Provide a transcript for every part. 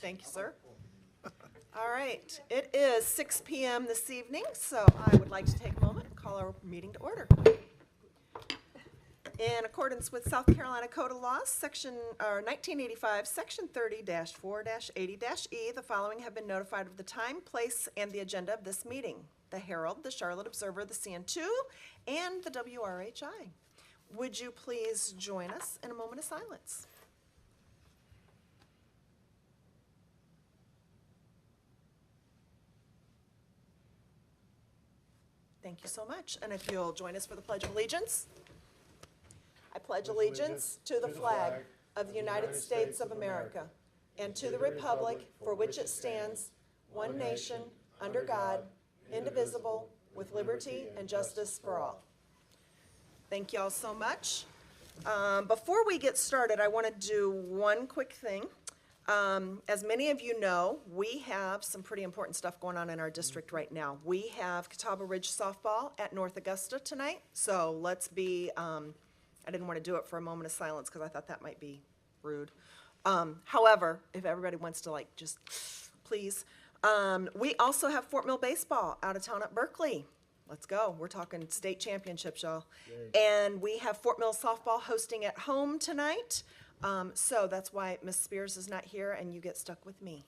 Thank you, sir. All right, it is 6 p.m. this evening, so I would like to take a moment and call our meeting to order. In accordance with South Carolina Code of Laws, Section 1985, Section 30-4-80-E, the following have been notified of the time, place, and the agenda of this meeting: the Herald, the Charlotte Observer, the CN2, and the WRHI. Would you please join us in a moment of silence? Thank you so much. And if you'll join us for the Pledge of Allegiance. I pledge allegiance to the flag of the United States of America and to the republic for which it stands, one nation, under God, indivisible, with liberty and justice for all. Thank you all so much. Before we get started, I want to do one quick thing. As many of you know, we have some pretty important stuff going on in our district right now. We have Catawba Ridge softball at North Augusta tonight, so let's be, I didn't want to do it for a moment of silence because I thought that might be rude. However, if everybody wants to just please. We also have Fort Mill baseball out of town at Berkeley. Let's go. We're talking state championships, y'all. Yay. And we have Fort Mill softball hosting at home tonight. So that's why Miss Spears is not here and you get stuck with me.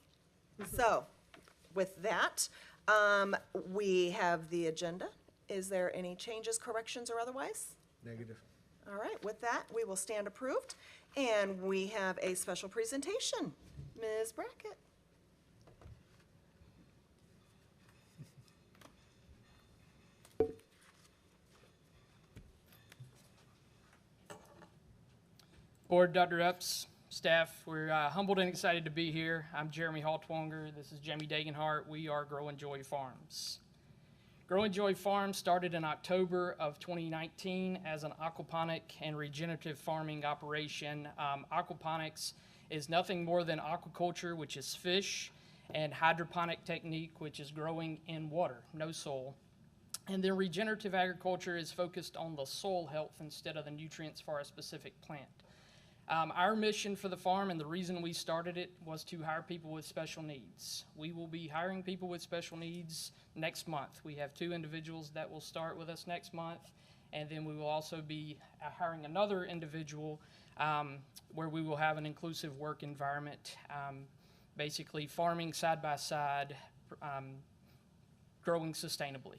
So with that, we have the agenda. Is there any changes, corrections, or otherwise? Negative. All right, with that, we will stand approved. And we have a special presentation. Ms. Brackett. Board, Dr. Epps, staff, we're humbled and excited to be here. I'm Jeremy Haltwanger. This is Jamie Dagenhart. We are Grow and Joy Farms. Grow and Joy Farms started in October of 2019 as an aquaponic and regenerative farming operation. Aquaponics is nothing more than aquaculture, which is fish, and hydroponic technique, which is growing in water, no soil. And then regenerative agriculture is focused on the soil health instead of the nutrients for a specific plant. Our mission for the farm and the reason we started it was to hire people with special needs. We will be hiring people with special needs next month. We have 2 individuals that will start with us next month, and then we will also be hiring another individual where we will have an inclusive work environment, basically farming side by side, growing sustainably.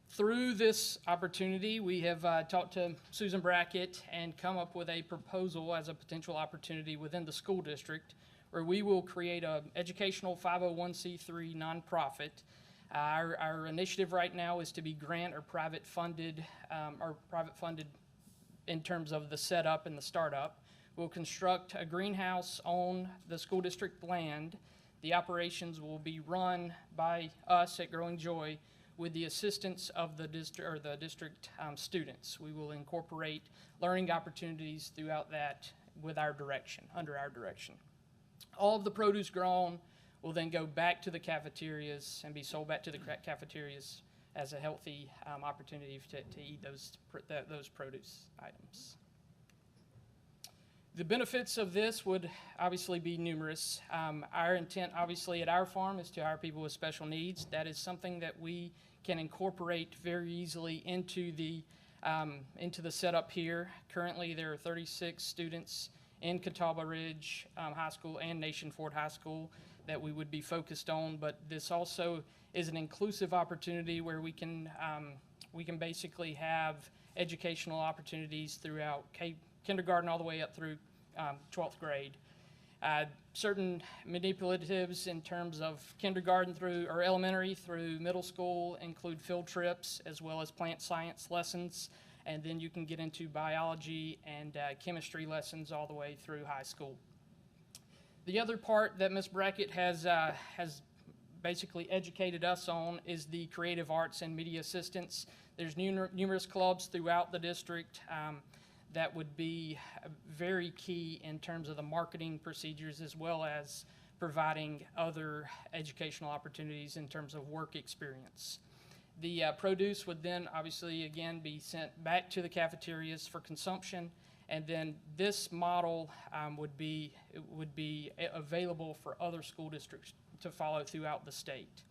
Through this opportunity, we have talked to Susan Brackett and come up with a proposal as a potential opportunity within the school district where we will create an educational 501c3 nonprofit. Our initiative right now is to be grant or private funded in terms of the setup and the startup. We'll construct a greenhouse on the school district land. The operations will be run by us at Growing Joy with the assistance of the district students. We will incorporate learning opportunities throughout that with our direction, under our direction. All of the produce grown will then go back to the cafeterias and be sold back to the cafeterias as a healthy opportunity to eat those produce items. The benefits of this would obviously be numerous. Our intent, obviously, at our farm is to hire people with special needs. That is something that we can incorporate very easily into the setup here. Currently, there are 36 students in Catawba Ridge High School and Nation Ford High School that we would be focused on. But this also is an inclusive opportunity where we can basically have educational opportunities throughout kindergarten all the way up through 12th grade. Certain manipulatives in terms of kindergarten through or elementary through middle school include field trips as well as plant science lessons, and then you can get into biology and chemistry lessons all the way through high school. The other part that Ms. Brackett has basically educated us on is the creative arts and media assistance. There's numerous clubs throughout the district that would be very key in terms of the marketing procedures as well as providing other educational opportunities in terms of work experience. The produce would then obviously again be sent back to the cafeterias for consumption, And then this model would be available for other school districts to follow throughout the state.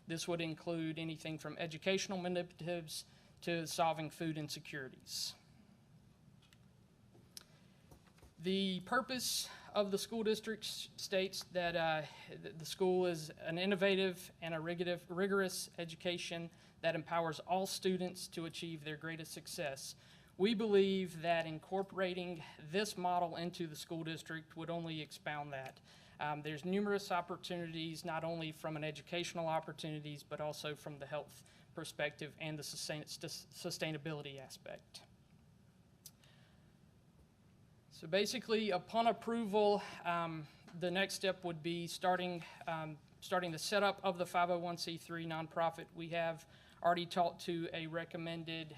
This would include anything from educational manipulatives to solving food insecurities. The purpose of the school district states that the school is an innovative and a rigorous education that empowers all students to achieve their greatest success. We believe that incorporating this model into the school district would only expound that. There's numerous opportunities, not only from an educational opportunities, but also from the health perspective and the sustainability aspect. So basically, upon approval, the next step would be starting the setup of the 501c3 nonprofit. We have already talked to a recommended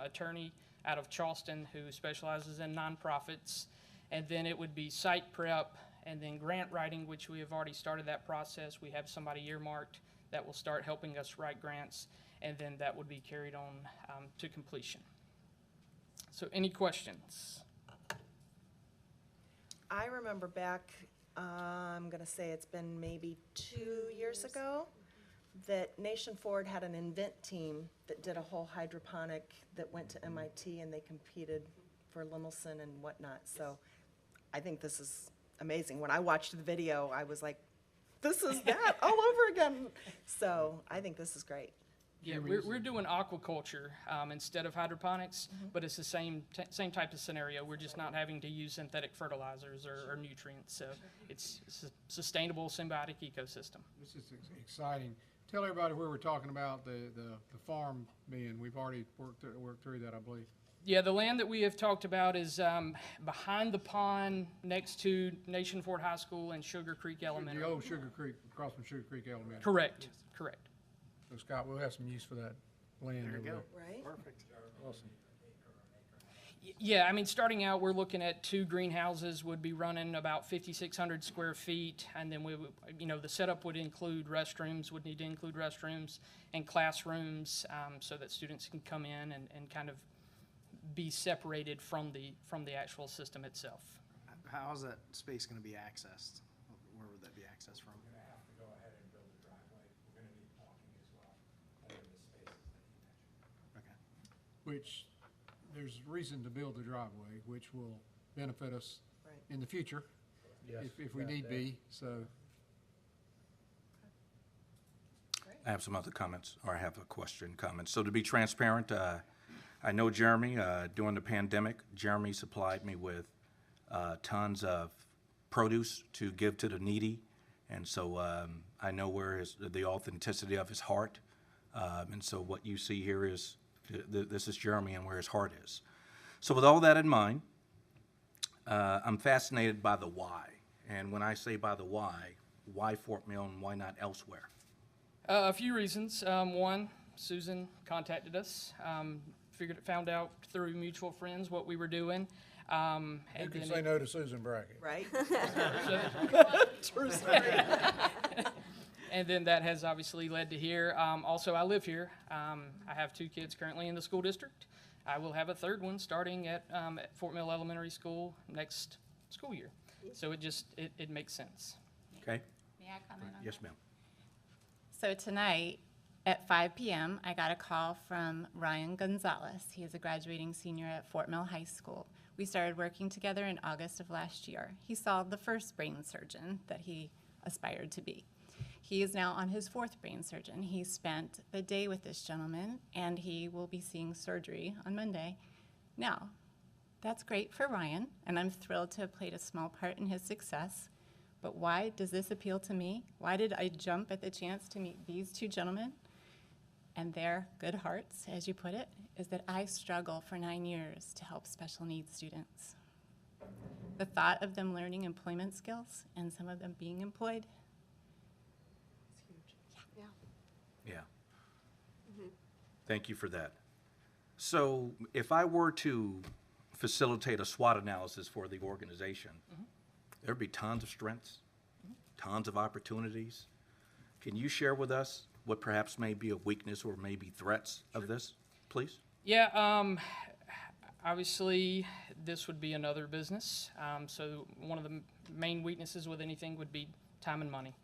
attorney out of Charleston who specializes in nonprofits, and then it would be site prep and then grant writing, which we have already started that process. We have somebody earmarked that will start helping us write grants, and then that would be carried on to completion. So any questions? I remember back, I'm going to say it's been maybe 2 years ago, that Nation Forward had an invent team that did a whole hydroponic that went to MIT, and they competed for Lemelson and whatnot. So I think this is amazing. When I watched the video, I was like, this is that all over again. So I think this is great. Yeah, we're doing aquaculture instead of hydroponics, but it's the same type of scenario. We're just not having to use synthetic fertilizers or nutrients. So it's a sustainable symbiotic ecosystem. This is exciting. Tell everybody where we're talking about the farm being. We've already worked through that, I believe. Yeah, the land that we have talked about is behind the pond next to Nation Forward High School and Sugar Creek Elementary. The old Sugar Creek, across from Sugar Creek Elementary. Correct, correct. So Scott, we'll have some use for that land over there. Right? Perfect. Awesome. Yeah, I mean, starting out, we're looking at 2 greenhouses would be running about 5,600 square feet, and then we would, the setup would include restrooms, would need to include restrooms and classrooms, so that students can come in and kind of be separated from the actual system itself. How is that space going to be accessed? Where would that be accessed from? We're going to have to go ahead and build a driveway. We're going to need parking as well, and then the spaces that he mentioned. Okay. Which, there's reason to build the driveway, which will benefit us Right. in the future if we need be, so. I have some other comments, or I have a question, comments. So to be transparent, I know Jeremy. During the pandemic, Jeremy supplied me with tons of produce to give to the needy, and so I know where the authenticity of his heart, and so what you see here is, this is Jeremy and where his heart is. So with all that in mind, I'm fascinated by the why, and when I say by the why Fort Mill and why not elsewhere? A few reasons. One, Susan contacted us, found out through mutual friends what we were doing. You can say no to Susan Brackett. Right? True story. And then that has obviously led to here. Also, I live here. I have 2 kids currently in the school district. I will have a 3rd one starting at Fort Mill Elementary School next school year. So it makes sense. Okay? May I comment on that? Yes, ma'am. So tonight at 5 p.m., I got a call from Ryan Gonzalez. He is a graduating senior at Fort Mill High School. We started working together in August of last year. He saw the first brain surgeon that he aspired to be. He is now on his 4th brain surgeon. He spent the day with this gentleman, and he will be seeing surgery on Monday. Now, that's great for Ryan, and I'm thrilled to have played a small part in his success. But why does this appeal to me? Why did I jump at the chance to meet these 2 gentlemen? And their good hearts, as you put it, is that I struggle for 9 years to help special needs students. The thought of them learning employment skills and some of them being employed, Yeah. Thank you for that. So if I were to facilitate a SWOT analysis for the organization, there'd be tons of strengths, tons of opportunities. Can you share with us what perhaps may be a weakness or maybe threats of this, please? Yeah, Obviously, this would be another business. So one of the main weaknesses with anything would be time and money.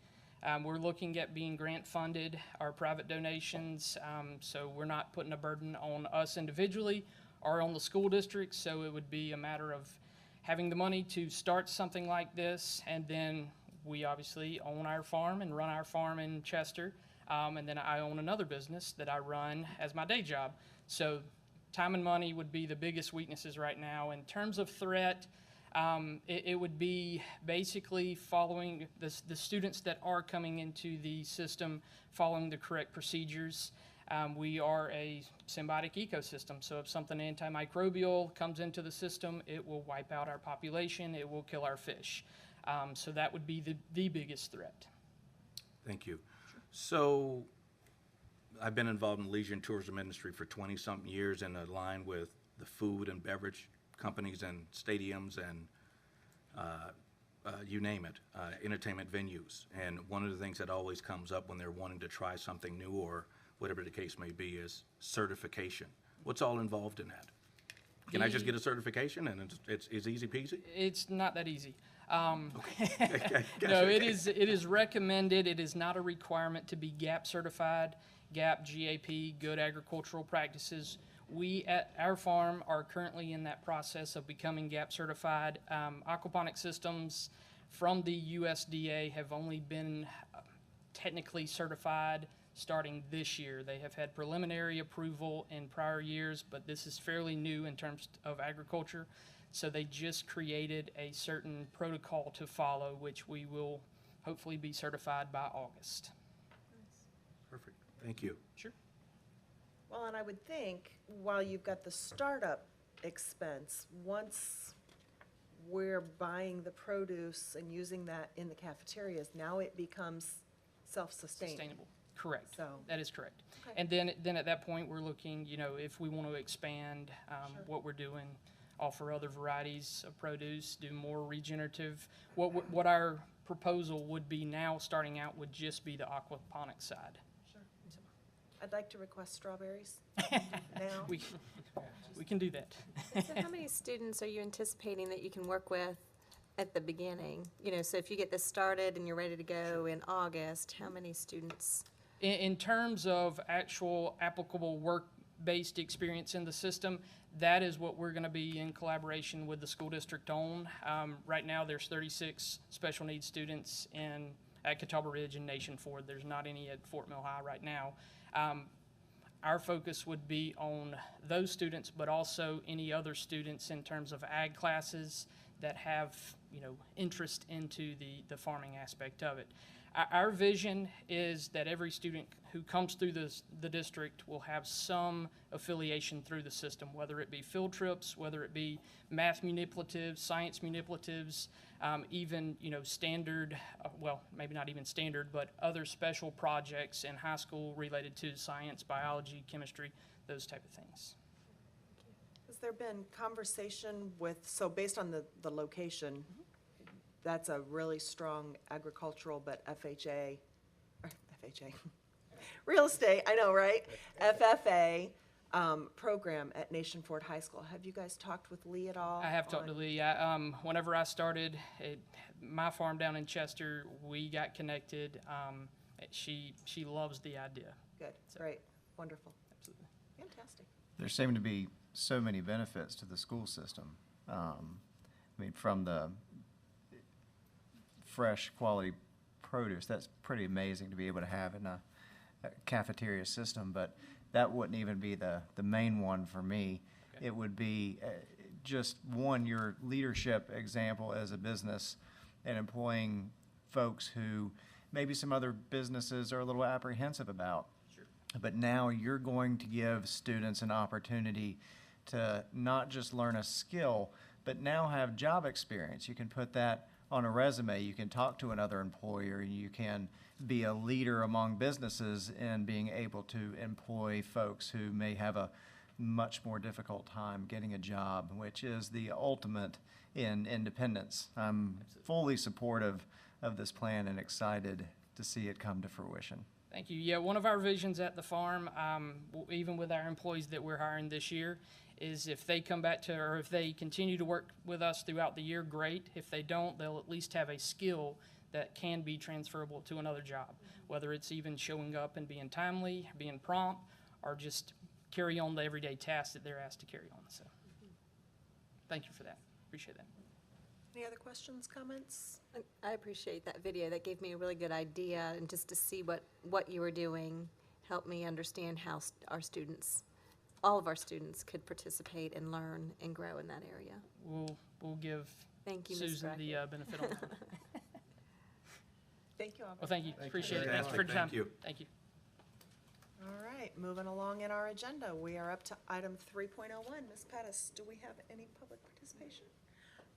We're looking at being grant funded, our private donations, so we're not putting a burden on us individually or on the school district. So it would be a matter of having the money to start something like this, and then we obviously own our farm and run our farm in Chester, and then I own another business that I run as my day job. So time and money would be the biggest weaknesses right now. In terms of threat, it would be basically following the students that are coming into the system, following the correct procedures. We are a symbiotic ecosystem, so if something antimicrobial comes into the system, it will wipe out our population, it will kill our fish. So that would be the biggest threat. Thank you. So I've been involved in the leisure and tourism industry for 20-something years and aligned with the food and beverage companies and stadiums and you name it, entertainment venues. And one of the things that always comes up when they're wanting to try something new or whatever the case may be is certification. What's all involved in that? Can I just get a certification and it's easy peasy? It's not that easy. Okay, No, gotcha. it is recommended. It is not a requirement to be GAP certified. GAP, GAP, Good Agricultural Practices. We at our farm are currently in that process of becoming GAP certified. Aquaponic systems from the USDA have only been technically certified starting this year. They have had preliminary approval in prior years, but this is fairly new in terms of agriculture. So they just created a certain protocol to follow, which we will hopefully be certified by August. Perfect. Thank you. Sure. Well, and I would think while you've got the startup expense, once we're buying the produce and using that in the cafeterias, now it becomes self-sustaining. Sustainable. Correct. So- That is correct. Okay. And then at that point, we're looking, if we want to expand what we're doing, offer other varieties of produce, do more regenerative. What our proposal would be now, starting out, would just be the aquaponic side. I'd like to request strawberries now. We can do that. So how many students are you anticipating that you can work with at the beginning? So if you get this started and you're ready to go in August, how many students? In terms of actual applicable work-based experience in the system, that is what we're going to be in collaboration with the school district on. Right now, there's 36 special needs students at Catawba Ridge and Nation Ford. There's not any at Fort Mill High right now. Our focus would be on those students, but also any other students in terms of ag classes that have, interest into the farming aspect of it. Our vision is that every student who comes through the district will have some affiliation through the system, whether it be field trips, whether it be math manipulatives, science manipulatives, even, standard, well, maybe not even standard, but other special projects in high school related to science, biology, chemistry, those type of things. Has there been conversation so based on the location, that's a really strong agricultural, but FHA, real estate, I know, right? FFA program at Nation Ford High School. Have you guys talked with Lee at all? I have talked to Lee. Whenever I started my farm down in Chester, we got connected. She loves the idea. Good, great, wonderful, Absolutely. fantastic. There seem to be so many benefits to the school system. From the fresh quality produce, that's pretty amazing to be able to have in a cafeteria system, but that wouldn't even be the main one for me. Okay. It would be just one, your leadership example as a business and employing folks who maybe some other businesses are a little apprehensive about. Sure. But now you're going to give students an opportunity to not just learn a skill, but now have job experience. You can put that on a resume. You can talk to another employer. You can be a leader among businesses in being able to employ folks who may have a much more difficult time getting a job, which is the ultimate in independence. I'm fully supportive of this plan and excited to see it come to fruition. Thank you. Yeah, one of our visions at the farm, even with our employees that we're hiring this year, is if they come back to, or if they continue to work with us throughout the year, great. If they don't, they'll at least have a skill that can be transferable to another job, whether it's even showing up and being timely, being prompt, or just carry on the everyday tasks that they're asked to carry on. So thank you for that. Appreciate that. Any other questions, comments? I appreciate that video. That gave me a really good idea, and just to see what you were doing helped me understand how our students, all of our students, could participate and learn and grow in that area. We'll give Thank you, Ms. Susan the Brackett. benefit on that. Thank you all. Well, thank you. Appreciate it. Fantastic. For your time. Thank you. Thank you. All right, moving along in our agenda, we are up to item 3.01. Ms. Pettis, do we have any public participation?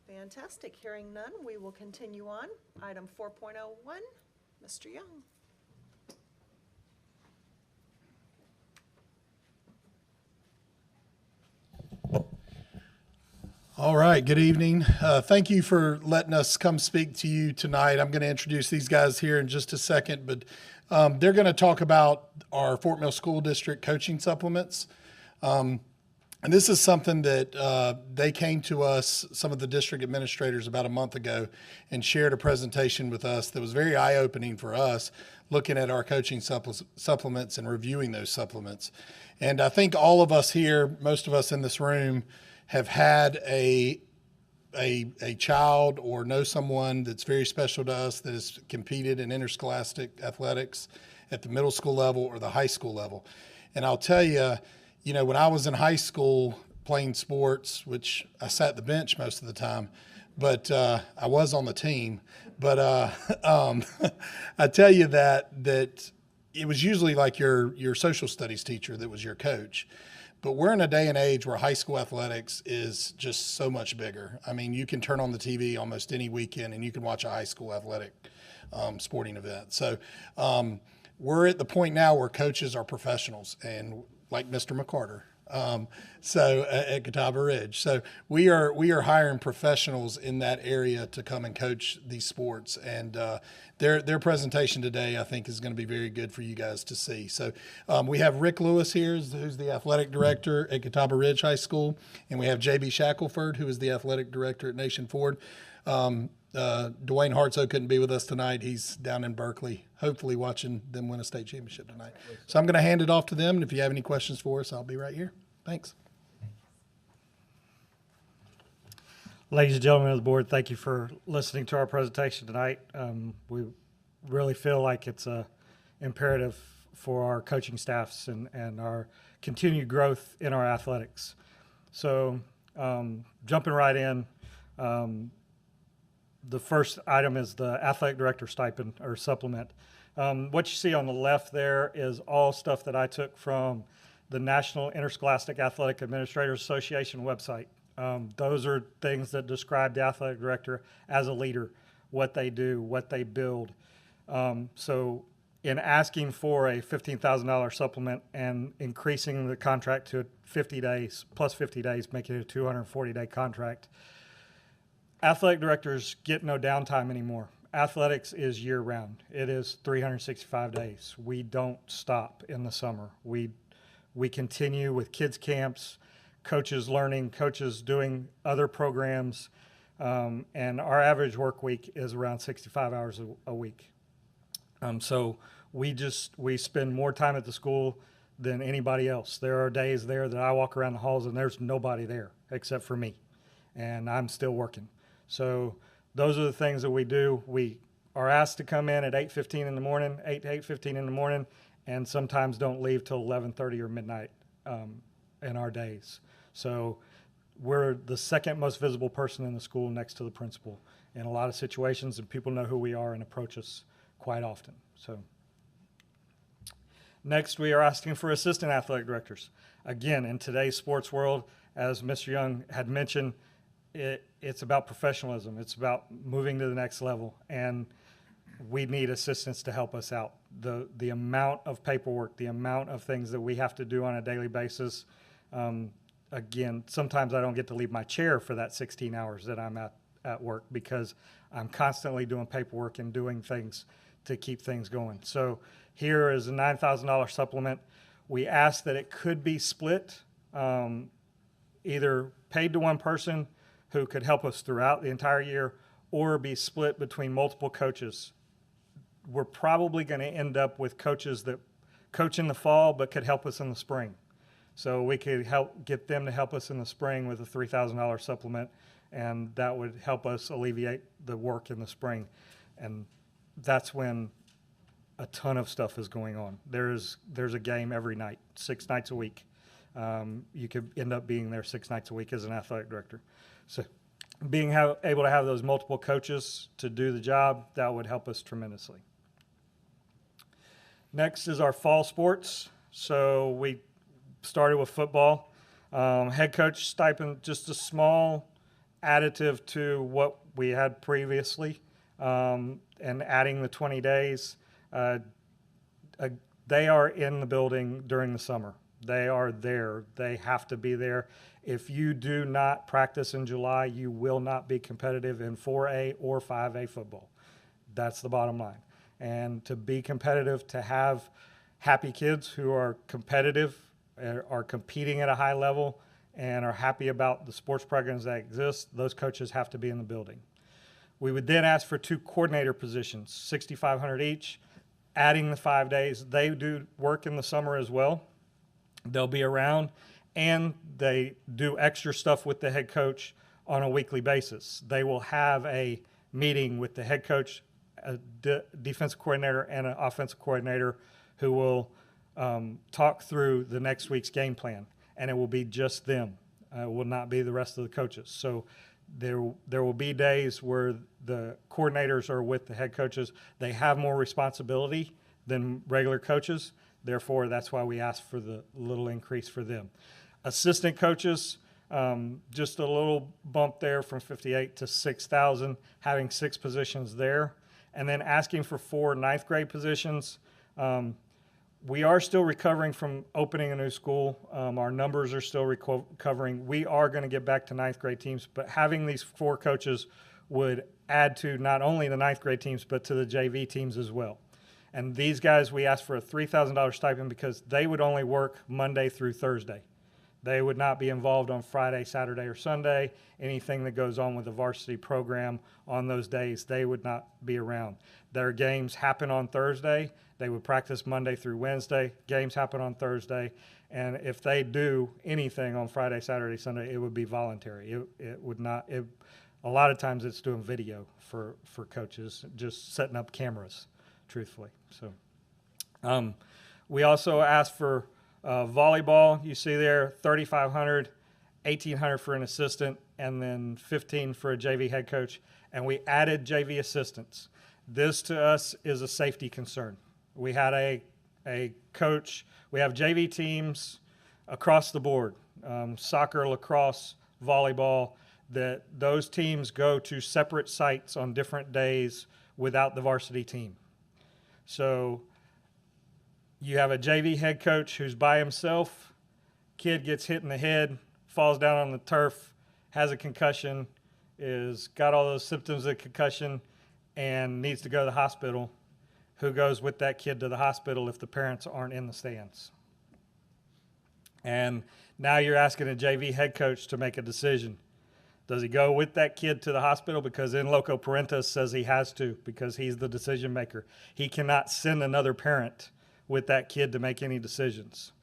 Fantastic. Hearing none, we will continue on. Item 4.01, Mr. Young. All right, good evening. Thank you for letting us come speak to you tonight. I'm going to introduce these guys here in just a second, but they're going to talk about our Fort Mill School District coaching supplements. And this is something that they came to us, some of the district administrators, about a month ago and shared a presentation with us that was very eye-opening for us, looking at our coaching supplements and reviewing those supplements. And I think all of us here, most of us in this room, have had a child or know someone that's very special to us that has competed in interscholastic athletics at the middle school level or the high school level. And I'll tell you, you know, when I was in high school playing sports, which I sat the bench most of the time, but I was on the team. But I tell you that it was usually like your social studies teacher that was your coach. But we're in a day and age where high school athletics is just so much bigger. I mean, you can turn on the TV almost any weekend and you can watch a high school athletic sporting event. So we're at the point now where coaches are professionals, and like Mr. McCarter, at Catawba Ridge. So we are hiring professionals in that area to come and coach these sports, and their presentation today, I think, is going to be very good for you guys to see. So we have Rick Lewis here, who's the athletic director at Catawba Ridge High School, and we have J.B. Shackelford, who is the athletic director at Nation Ford. Dwayne Hartso couldn't be with us tonight. He's down in Berkeley, hopefully watching them win a state championship tonight. So I'm going to hand it off to them, and if you have any questions for us, I'll be right here. Thanks. Ladies and gentlemen of the board, thank you for listening to our presentation tonight. We really feel like it's imperative for our coaching staffs and our continued growth in our athletics. So jumping right in, the first item is the athletic director stipend or supplement. What you see on the left there is all stuff that I took from the National Interscholastic Athletic Administrators Association website. Those are things that describe the athletic director as a leader, what they do, what they build. So in asking for a $15,000 supplement and increasing the contract to 50 days, plus 50 days, making it a 240-day contract, athletic directors get no downtime anymore. Athletics is year-round. It is 365 days. We don't stop in the summer. We continue with kids camps, coaches learning, coaches doing other programs, and our average work week is around 65 hours a week. So we spend more time at the school than anybody else. There are days there that I walk around the halls and there's nobody there except for me, and I'm still working. So those are the things that we do. We are asked to come in at 8:15 in the morning, 8 to 8:15 in the morning, and sometimes don't leave till 11:30 or midnight in our days. So we're the second most visible person in the school next to the principal in a lot of situations, and people know who we are and approach us quite often. So next, we are asking for assistant athletic directors. Again, in today's sports world, as Mr. Young had mentioned, it's about professionalism. It's about moving to the next level, and we need assistants to help us out. The amount of paperwork, the amount of things that we have to do on a daily basis, again, sometimes I don't get to leave my chair for that 16 hours that I'm at work because I'm constantly doing paperwork and doing things to keep things going. So here is a $9,000 supplement. We asked that it could be split. either paid to one person who could help us throughout the entire year or be split between multiple coaches. We're probably going to end up with coaches that coach in the fall but could help us in the spring. So we could help get them to help us in the spring with a $3,000 supplement, and that would help us alleviate the work in the spring. And that's when a ton of stuff is going on. There's a game every night, 6 nights a week. You could end up being there 6 nights a week as an athletic director. So being able to have those multiple coaches to do the job, that would help us tremendously. Next is our fall sports. So we started with football. Head coach stipend, just a small additive to what we had previously, and adding the 20 days. They are in the building during the summer. They are there. They have to be there. If you do not practice in July, you will not be competitive in 4A or 5A football. That's the bottom line. And to be competitive, to have happy kids who are competitive, are competing at a high level, and are happy about the sports programs that exist, those coaches have to be in the building. We would then ask for 2 coordinator positions, $6,500 each, adding the 5 days. They do work in the summer as well. They'll be around, and they do extra stuff with the head coach on a weekly basis. They will have a meeting with the head coach, a defensive coordinator, and an offensive coordinator who will talk through the next week's game plan, and it will be just them. It will not be the rest of the coaches. So there will be days where the coordinators are with the head coaches. They have more responsibility than regular coaches. Therefore, that's why we ask for the little increase for them. Assistant coaches, just a little bump there from 58 to 6,000, having 6 positions there. And then asking for 4 ninth grade positions. We are still recovering from opening a new school. Our numbers are still recovering. We are going to get back to ninth grade teams, but having these 4 coaches would add to not only the ninth grade teams, but to the JV teams as well. And these guys, we asked for a $3,000 stipend because they would only work Monday through Thursday. They would not be involved on Friday, Saturday, or Sunday. Anything that goes on with the varsity program on those days, they would not be around. Their games happen on Thursday. They would practice Monday through Wednesday. Games happen on Thursday. And if they do anything on Friday, Saturday, Sunday, it would be voluntary. It would not. A lot of times it's doing video for coaches, just setting up cameras, truthfully. So we also asked for volleyball. You see there, $3,500, $1,800 for an assistant, and then $1,500 for a JV head coach. And we added JV assistants. This to us is a safety concern. We had a coach. We have JV teams across the board, soccer, lacrosse, volleyball, that those teams go to separate sites on different days without the varsity team. So you have a JV head coach who's by himself, kid gets hit in the head, falls down on the turf, has a concussion, is got all those symptoms of concussion, and needs to go to the hospital. Who goes with that kid to the hospital if the parents aren't in the stands? And now you're asking a JV head coach to make a decision. Does he go with that kid to the hospital? Because in loco parentis says he has to, because he's the decision maker. He cannot send another parent with that kid to make any decisions.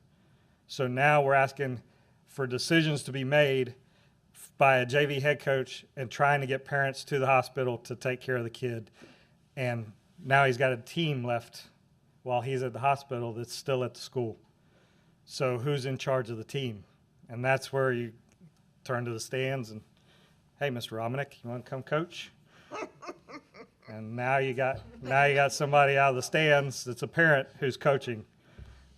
So now we're asking for decisions to be made by a JV head coach and trying to get parents to the hospital to take care of the kid. And now he's got a team left while he's at the hospital that's still at the school. So who's in charge of the team? And that's where you turn to the stands and, hey, Mr. Romanek, you want to come coach? And now you got somebody out of the stands that's a parent who's coaching.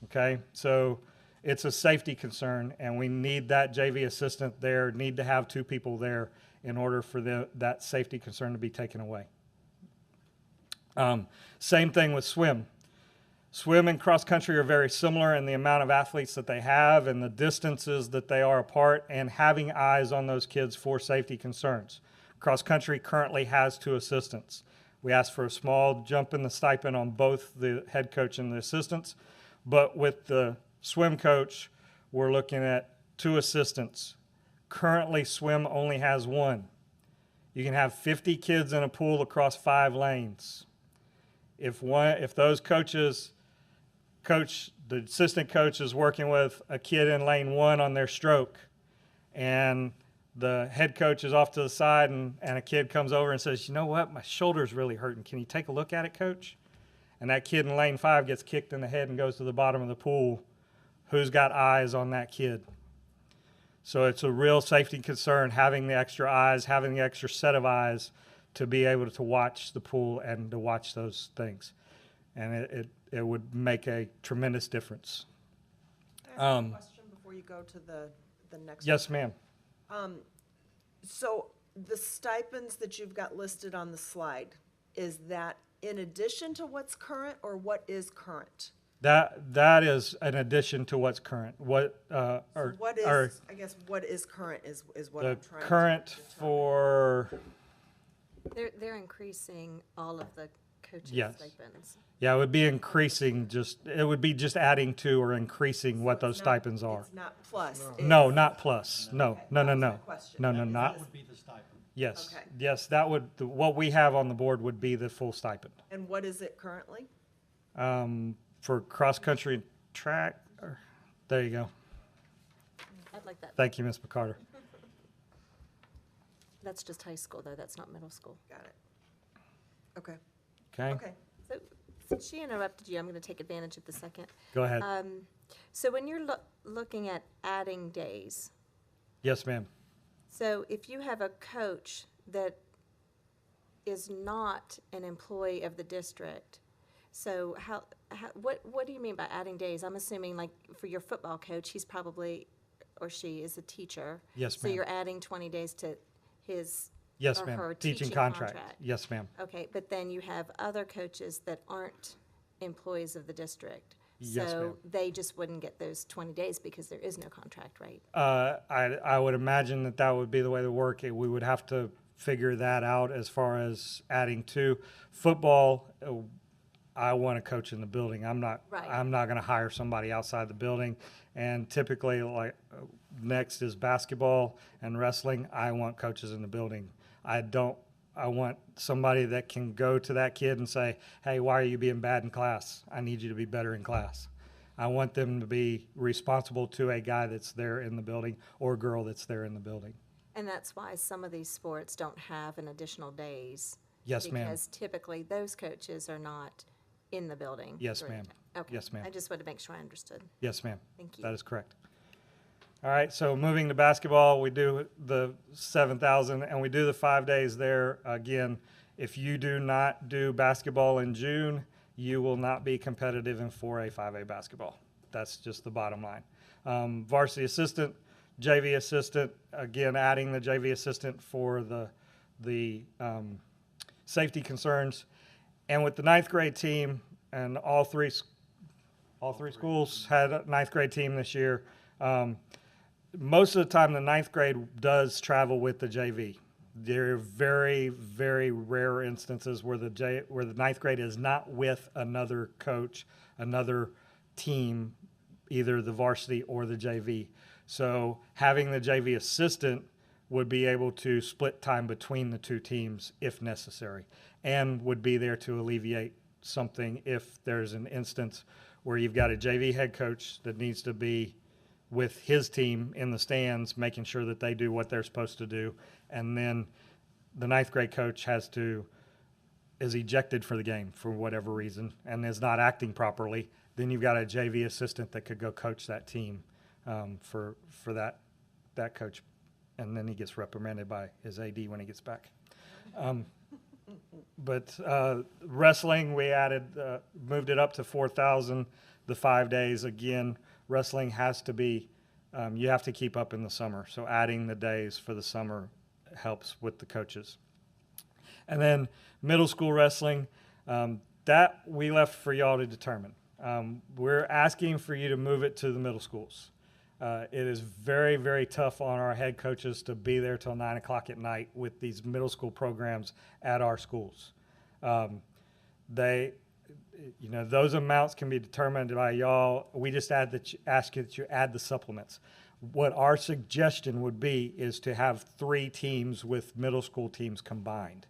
Okay, so it's a safety concern, and we need that JV assistant there. Need to have 2 people there in order for that safety concern to be taken away. Same thing with swim. Swim and cross country are very similar in the amount of athletes that they have and the distances that they are apart, and having eyes on those kids for safety concerns. Cross country currently has 2 assistants. We asked for a small jump in the stipend on both the head coach and the assistants, but with the swim coach, we're looking at 2 assistants Currently, swim only has one. You can have 50 kids in a pool across 5 lanes. If those coaches, the assistant coach is working with a kid in lane 1 on their stroke, and the head coach is off to the side, and a kid comes over and says, you know what, my shoulder's really hurting. Can you take a look at it, coach? And that kid in lane 5 gets kicked in the head and goes to the bottom of the pool. Who's got eyes on that kid? So it's a real safety concern, having the extra eyes, having the extra set of eyes to be able to watch the pool and to watch those things. And it would make a tremendous difference. I have a question before you go to the next. Yes, ma'am. So the stipends that you've got listed on the slide, is that in addition to what's current, or what is current? That is an addition to what's current. What is, I guess, what is current is what the I'm trying to current determine. for, They're increasing all of the coaches' Yes. stipends. yeah, it would be increasing, it would be just adding to or increasing what those It's not- stipends are. It's not plus. No, not plus. No, Okay, no, no, that was no. my question. No, no, That not. would be the stipend. Yes, Okay. yes, that would, what we have on the board would be the full stipend. And what is it currently? For cross-country and track, there you go. I'd like that. Thank you, Ms. McCarter. That's just high school, though. That's not middle school. Got it. Okay, Okay, okay. So since she interrupted you, I'm going to take advantage of the second. go ahead. So when you're looking at adding days, Yes, ma'am. so if you have a coach that is not an employee of the district, so what do you mean by adding days? I'm assuming, like, for your football coach, he's probably, or she is a teacher. Yes, So ma'am. you're adding 20 days to his Yes, or ma'am. her Teaching contract. Yes, ma'am. Okay, but then you have other coaches that aren't employees of the district. Yes, So ma'am. they just wouldn't get those 20 days because there is no contract, right? I would imagine that would be the way to work it. We would have to figure that out as far as adding to football. I want a coach in the building. I'm not Right. going to hire somebody outside the building. And typically, next is basketball and wrestling. I want coaches in the building. I want somebody that can go to that kid and say, hey, why are you being bad in class? I need you to be better in class. I want them to be responsible to a guy that's there in the building or girl that's there in the building. And that's why some of these sports don't have an additional days. Yes, ma'am. Because typically those coaches are not in the building. Yes, during ma'am. the day. Okay. Yes, ma'am. I just wanted to make sure I understood. Yes, ma'am. Thank you. That is correct. All right, so moving to basketball, we do the 7,000 and we do the 5 days there. Again, if you do not do basketball in June, you will not be competitive in 4A, 5A basketball. That's just the bottom line. Varsity assistant, JV assistant, again, adding the JV assistant for the safety concerns. And with the 9th grade team, and all three schools had a 9th grade team this year. Most of the time, the 9th grade does travel with the JV. There are very, very rare instances where the 9th grade is not with another coach, another team, either the varsity or the JV. So having the JV assistant would be able to split time between the two teams if necessary, and would be there to alleviate something if there's an instance where you've got a JV head coach that needs to be with his team in the stands, making sure that they do what they're supposed to do, and then the 9th grade coach is ejected for the game for whatever reason and is not acting properly. Then you've got a JV assistant that could go coach that team for that coach, and then he gets reprimanded by his AD when he gets back. But wrestling, we moved it up to 4,000 the 5 days. Again, wrestling has to be, you have to keep up in the summer. So adding the days for the summer helps with the coaches. And then middle school wrestling, that we left for y'all to determine. We're asking for you to move it to the middle schools. It is very, very tough on our head coaches to be there till 9 o'clock at night with these middle school programs at our schools. Those amounts can be determined by y'all. We just ask that you add the supplements. what our suggestion would be is to have 3 teams with middle school teams combined.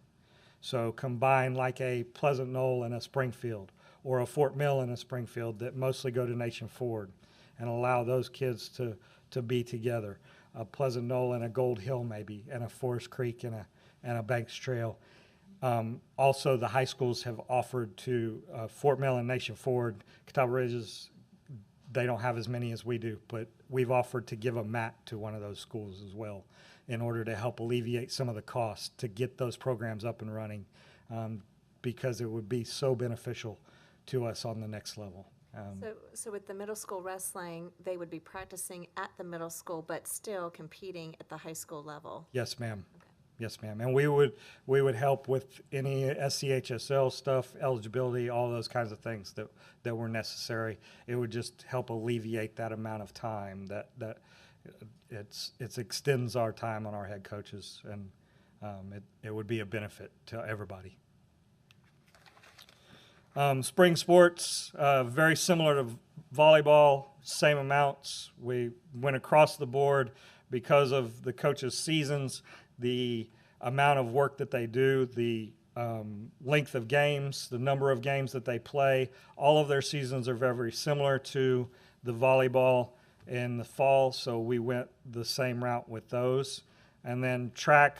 So combine like a Pleasant Knoll and a Springfield, or a Fort Mill and a Springfield that mostly go to Nation Ford, and allow those kids to be together. A Pleasant Knoll and a Gold Hill maybe, and a Forest Creek and a Banks Trail. Also, the high schools have offered to Fort Mill and Nation Ford. Catawba Ridges, they don't have as many as we do, but we've offered to give a mat to one of those schools as well in order to help alleviate some of the costs to get those programs up and running, because it would be so beneficial to us on the next level. So with the middle school wrestling, they would be practicing at the middle school, but still competing at the high school level? Yes, ma'am. Yes, ma'am. And we would help with any SCHSL stuff, eligibility, all those kinds of things that were necessary. It would just help alleviate that amount of time that it extends our time on our head coaches, and it would be a benefit to everybody. Spring sports, very similar to volleyball, same amounts. We went across the board because of the coaches' seasons, the amount of work that they do, the length of games, the number of games that they play. All of their seasons are very similar to the volleyball in the fall, so we went the same route with those. And then track,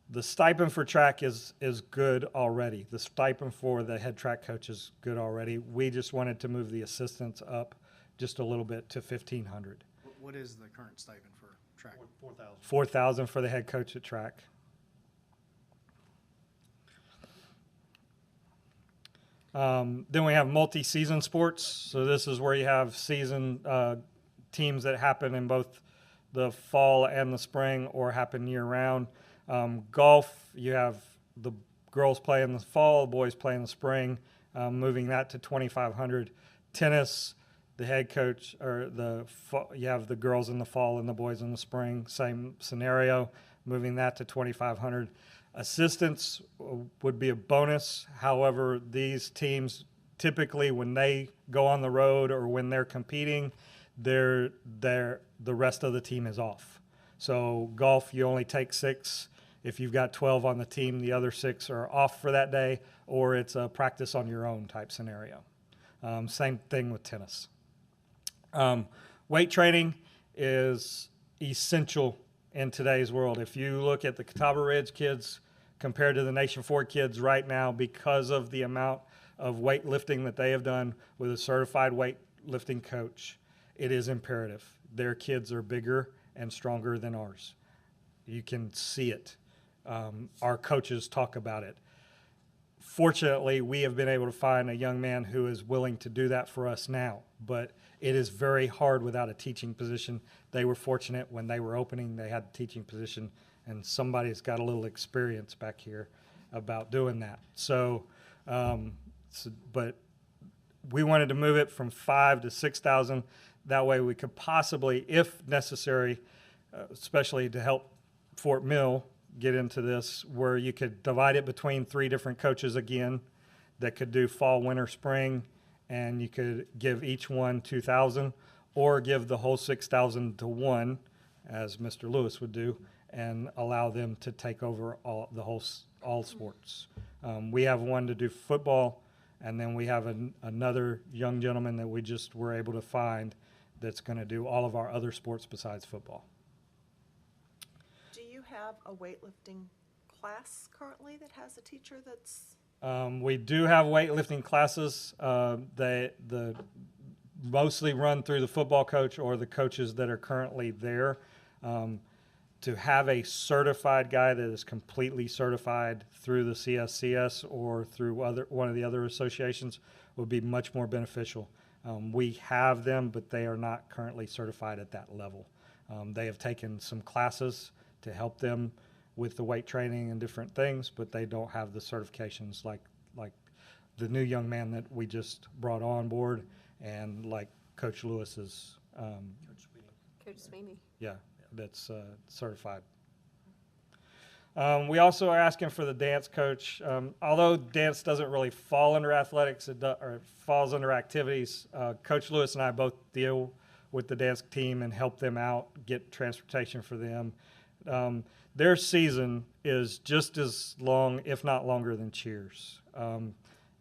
the stipend for track is good already. The stipend for the head track coach is good already. We just wanted to move the assistants up just a little bit to $1,500. What is the current stipend for track? $4,000 for the head coach at track. Then we have multi-season sports. So this is where you have season teams that happen in both the fall and the spring, or happen year-round. Golf, you have the girls play in the fall, the boys play in the spring, moving that to $2,500. Tennis, the head coach, or you have the girls in the fall and the boys in the spring, same scenario, moving that to $2,500. Assistants would be a bonus. However, these teams typically, when they go on the road or when they're competing, the rest of the team is off. So golf, you only take 6. If you've got 12 on the team, the other 6 are off for that day, or it's a practice on your own type scenario. Same thing with tennis. Weight training is essential in today's world. If you look at the Catawba Ridge kids compared to the Nation Ford kids right now, because of the amount of weightlifting that they have done with a certified weightlifting coach, it is imperative. Their kids are bigger and stronger than ours. You can see it. Our coaches talk about it. Fortunately, we have been able to find a young man who is willing to do that for us now, but it is very hard without a teaching position. They were fortunate when they were opening, they had the teaching position, and somebody's got a little experience back here about doing that. But we wanted to move it from 5 to 6,000. That way we could possibly, if necessary, especially to help Fort Mill get into this, where you could divide it between 3 different coaches again that could do fall, winter, spring, and you could give each one 2,000, or give the whole 6,000 to one, as Mr. Lewis would do, and allow them to take over all sports. We have one to do football, and then we have another young gentleman that we just were able to find that's going to do all of our other sports besides football. Do you have a weightlifting class currently that has a teacher that's? We do have weightlifting classes. They mostly run through the football coach or the coaches that are currently there. To have a certified guy that is completely certified through the CSCS or through one of the other associations would be much more beneficial. We have them, but they are not currently certified at that level. They have taken some classes to help them with the weight training and different things, but they don't have the certifications like the new young man that we just brought on board, and like Coach Lewis's. Coach Sweeney. Yeah, that's certified. We also are asking for the dance coach. Although dance doesn't really fall under athletics, or it falls under activities, Coach Lewis and I both deal with the dance team and help them out, get transportation for them. Their season is just as long, if not longer, than cheers.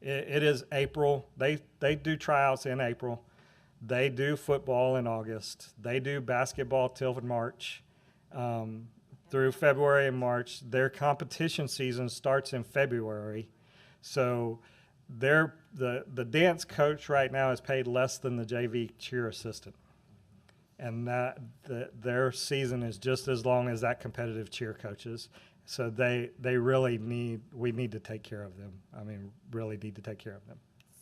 It is April. They do tryouts in April. They do football in August. They do basketball till March, through February and March. Their competition season starts in February. So the dance coach right now is paid less than the JV cheer assistant. And their season is just as long as that competitive cheer coaches. So we need to take care of them. I mean, really need to take care of them.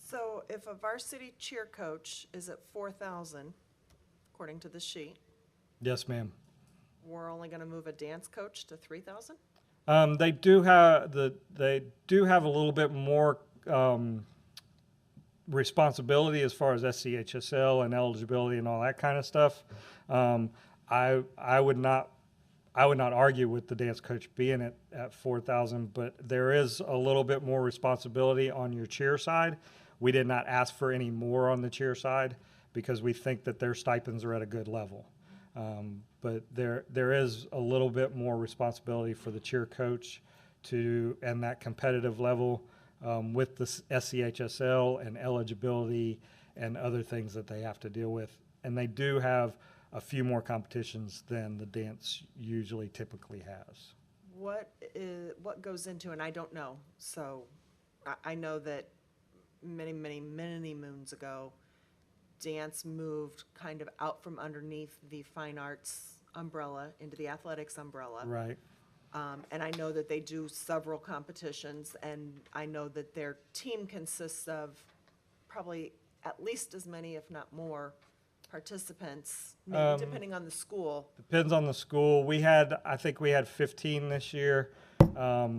So if a varsity cheer coach is at 4,000, according to the sheet, Yes, ma'am. we're only gonna move a dance coach to 3,000? They do have a little bit more responsibility as far as SCHSL and eligibility and all that kind of stuff. I would not argue with the dance coach being at 4,000, but there is a little bit more responsibility on your cheer side. We did not ask for any more on the cheer side because we think that their stipends are at a good level. But there is a little bit more responsibility for the cheer coach and that competitive level with the SCHSL and eligibility and other things that they have to deal with. And they do have a few more competitions than the dance usually typically has. What goes into, and I don't know, so I know that many moons ago, dance moved kind of out from underneath the fine arts umbrella into the athletics umbrella. Right. And I know that they do several competitions, and I know that their team consists of probably at least as many, if not more, participants, maybe depending on the school. Depends on the school. I think we had 15 this year.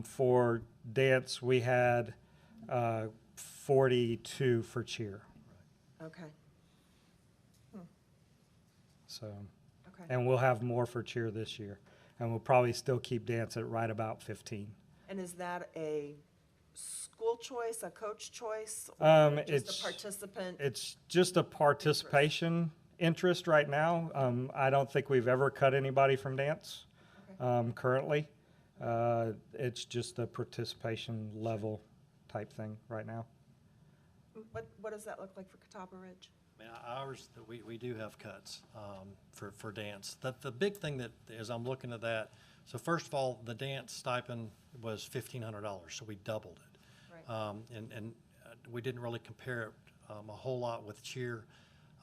For dance, we had 42 for cheer. Okay, So, okay. and we'll have more for cheer this year. And we'll probably still keep dance at right about 15. And is that a school choice, a coach choice, or just It's- a participant? It's just a participation interest right now. I don't think we've ever cut anybody from dance currently. It's just a participation level type thing right now. What does that look like for Catawba Ridge? I mean, ours, we do have cuts for dance. The big thing that, as I'm looking at that, so first of all, the dance stipend was $1,500, so we doubled it. Right. And we didn't really compare it a whole lot with cheer.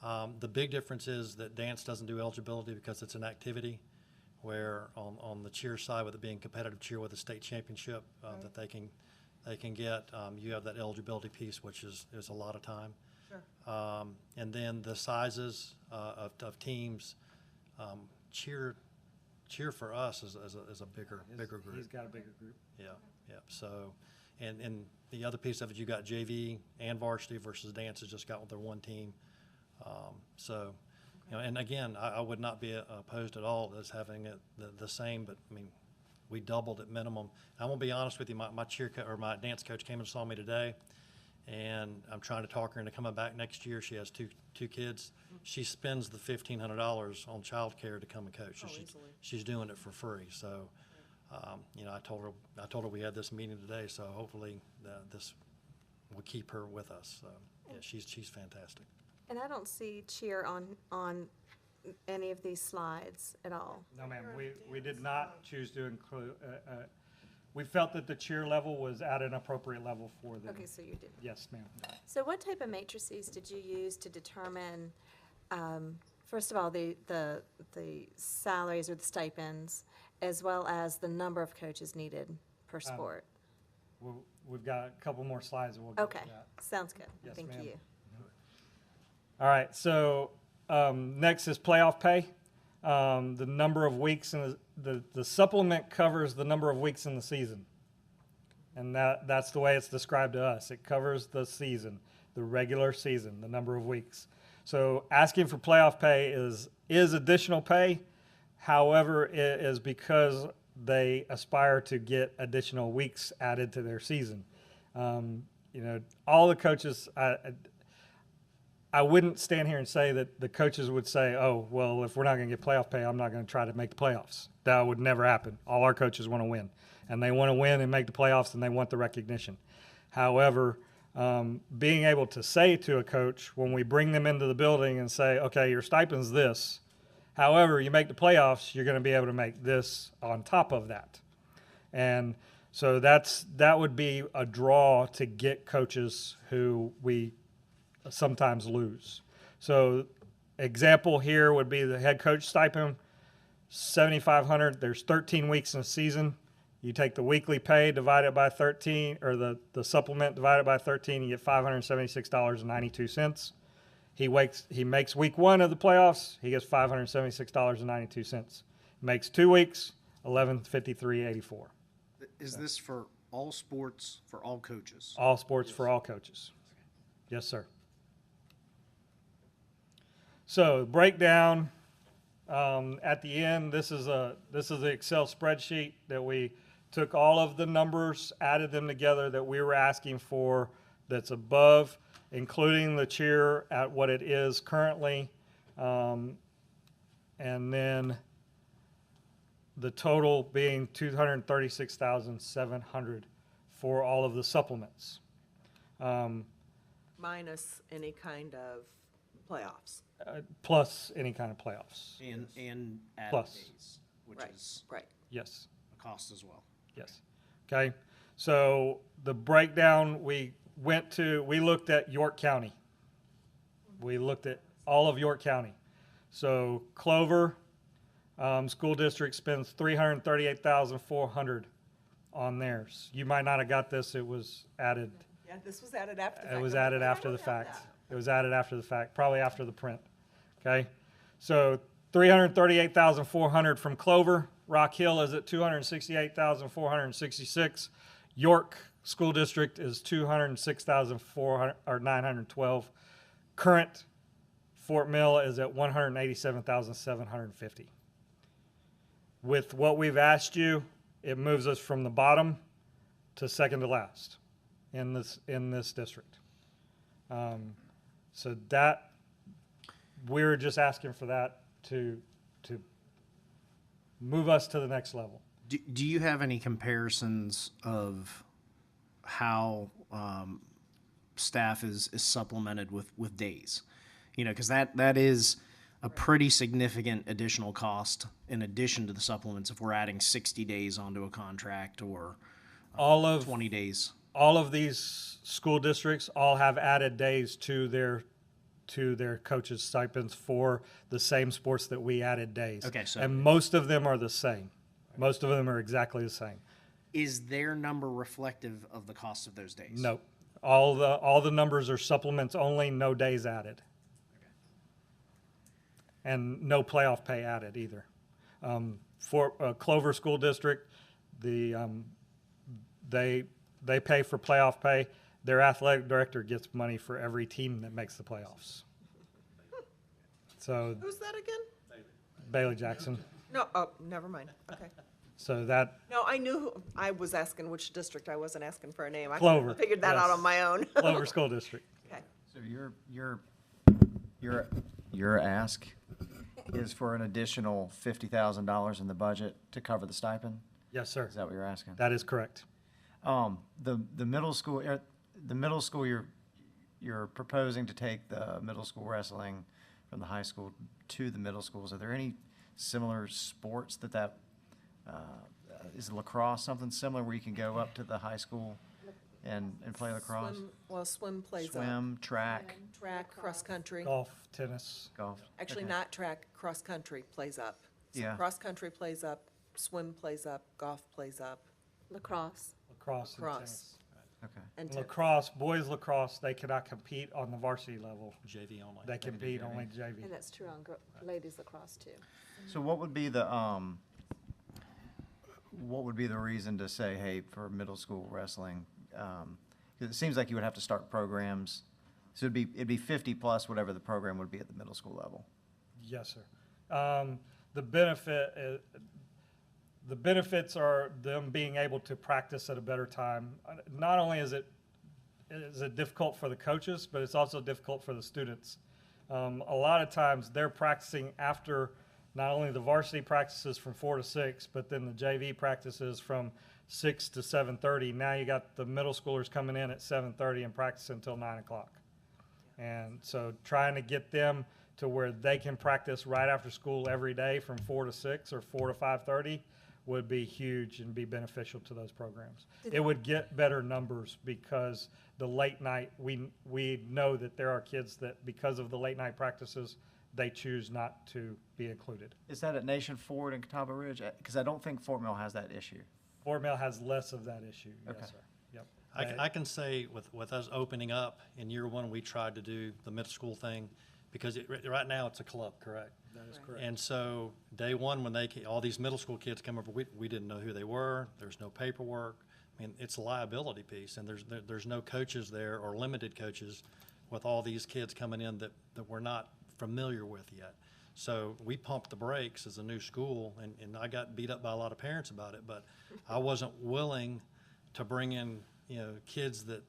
The big difference is that dance doesn't do eligibility because it's an activity, where on the cheer side, with it being competitive cheer with a state championship that they can get, you have that eligibility piece, which is a lot of time. Sure. And then the sizes of teams, cheer for us is a bigger group. He's got a bigger group. Yeah. So, and the other piece of it, you got JV and varsity versus dance has just got with their one team. So, you know, and again, I would not be opposed at all as having it the same, but I mean, we doubled at minimum. I'm gonna be honest with you, my my dance coach came and saw me today, and I'm trying to talk her into coming back next year. She has two kids. She spends the $1,500 on childcare to come and coach. She's doing it for free. So, you know, I told her we had this meeting today. So hopefully this will keep her with us. So yeah, she's fantastic. And I don't see cheer on any of these slides at all. No, ma'am, we did not choose to include, we felt that the cheer level was at an appropriate level for them. Okay, so you did. Yes, ma'am. So what type of matrices did you use to determine, first of all, the salaries or the stipends, as well as the number of coaches needed per sport? We've got a couple more slides and we'll get to Okay, that. sounds good. Yes, Thank ma'am. you. All right, so next is playoff pay. The number of weeks in the supplement covers the number of weeks in the season. And that's the way it's described to us. It covers the season, the regular season, the number of weeks. So asking for playoff pay is additional pay. However, it is because they aspire to get additional weeks added to their season. You know, all the coaches, I wouldn't stand here and say that the coaches would say, oh, well, if we're not going to get playoff pay, I'm not going to try to make the playoffs. That would never happen. All our coaches want to win, and they want to win and make the playoffs, and they want the recognition. However, being able to say to a coach when we bring them into the building and say, okay, your stipend's this. However, you make the playoffs, you're going to be able to make this on top of that. And so that would be a draw to get coaches who we sometimes lose. So example here would be the head coach stipend, $7,500. There's 13 weeks in a season. You take the weekly pay divided by 13, or the supplement divided by 13, you get $576.92. He makes week 1 of the playoffs, he gets $576.92. Makes 2 weeks, $1,153.84. Is this for all sports, for all coaches? All sports for all coaches. Yes, sir. So breakdown at the end. This is the Excel spreadsheet that we took all of the numbers, added them together that we were asking for. That's above, including the cheer at what it is currently, and then the total being $236,700 for all of the supplements. Minus any kind of playoffs. Plus any kind of playoffs. And added Plus. days, which Right, is right. Yes, a cost as well. yes. Okay, so the breakdown, we looked at York County. We looked at all of York County. So Clover School District spends $338,400 on theirs. You might not have got this, it was added. Yeah, this was added after the fact. It was I'm like, added "Wait, I after don't the have fact. that." It was added after the fact, probably after the print. Okay? So $338,400 from Clover. Rock Hill is at $268,466. York School District is $206,912. Current Fort Mill is at $187,750. With what we've asked you, it moves us from the bottom to second to last in this district. So that we're just asking for that to move us to the next level. Do you have any comparisons of how staff is supplemented with days? You know, because that is a pretty significant additional cost in addition to the supplements if we're adding 60 days onto a contract or 20 days. All of these school districts all have added days to their coaches' stipends for the same sports that we added days. Okay, so and most of them are the same. Most of them are exactly the same. is their number reflective of the cost of those days? No, all the numbers are supplements only, no days added, and no playoff pay added either. For Clover School District, they pay for playoff pay. Their athletic director gets money for every team that makes the playoffs. So Who's that again? Bailey Jackson. No, oh, never mind. Okay. So that No, I knew I was asking which district. I wasn't asking for a name. I Clover, figured that out yes. on my own. Clover School District. Okay. So your ask is for an additional $50,000 in the budget to cover the stipend? Yes, sir. Is that what you're asking? That is correct. The middle school, you're proposing to take the middle school wrestling from the high school to the middle schools. Are there any similar sports that is lacrosse something similar where you can go up to the high school and play lacrosse? Swim plays up. Swim, track, Track, cross-country. Golf, tennis. golf? Actually, Okay. not track, cross-country plays up. So Yeah. cross-country plays up, swim plays up, golf plays up, Lacrosse. Lacrosse and Lacrosse. tennis. Okay. and tennis. Lacrosse, boys lacrosse, they cannot compete on the varsity level. JV only. They compete only JV. And that's true on ladies lacrosse too. So what would be the reason to say, hey, for middle school wrestling? 'Cause it seems like you would have to start programs. So it'd be 50 plus whatever the program would be at the middle school level. Yes, sir. The benefits are them being able to practice at a better time. Not only is is it difficult for the coaches, but it's also difficult for the students. A lot of times they're practicing after not only the varsity practices from 4 to 6, but then the JV practices from 6 to 7:30. Now you got the middle schoolers coming in at 7:30 and practicing until 9 o'clock. And so trying to get them to where they can practice right after school every day from 4 to 6 or 4 to 5:30 would be huge and be beneficial to those programs. It would get better numbers because the late night, we know that there are kids that because of the late night practices, they choose not to be included. Is that at Nation Ford and Catawba Ridge? Because I don't think Fort Mill has that issue. Fort Mill has less of that issue, Okay. yes, sir. Yep. I can say with us opening up, in year one, we tried to do the middle school thing because right now it's a club, correct? That is correct. And so day one, when all these middle school kids come over, we didn't know who they were. There's no paperwork. I mean, it's a liability piece, and there's no coaches there or limited coaches with all these kids coming in that we're not familiar with yet. So we pumped the brakes as a new school, and I got beat up by a lot of parents about it, but I wasn't willing to bring in, kids that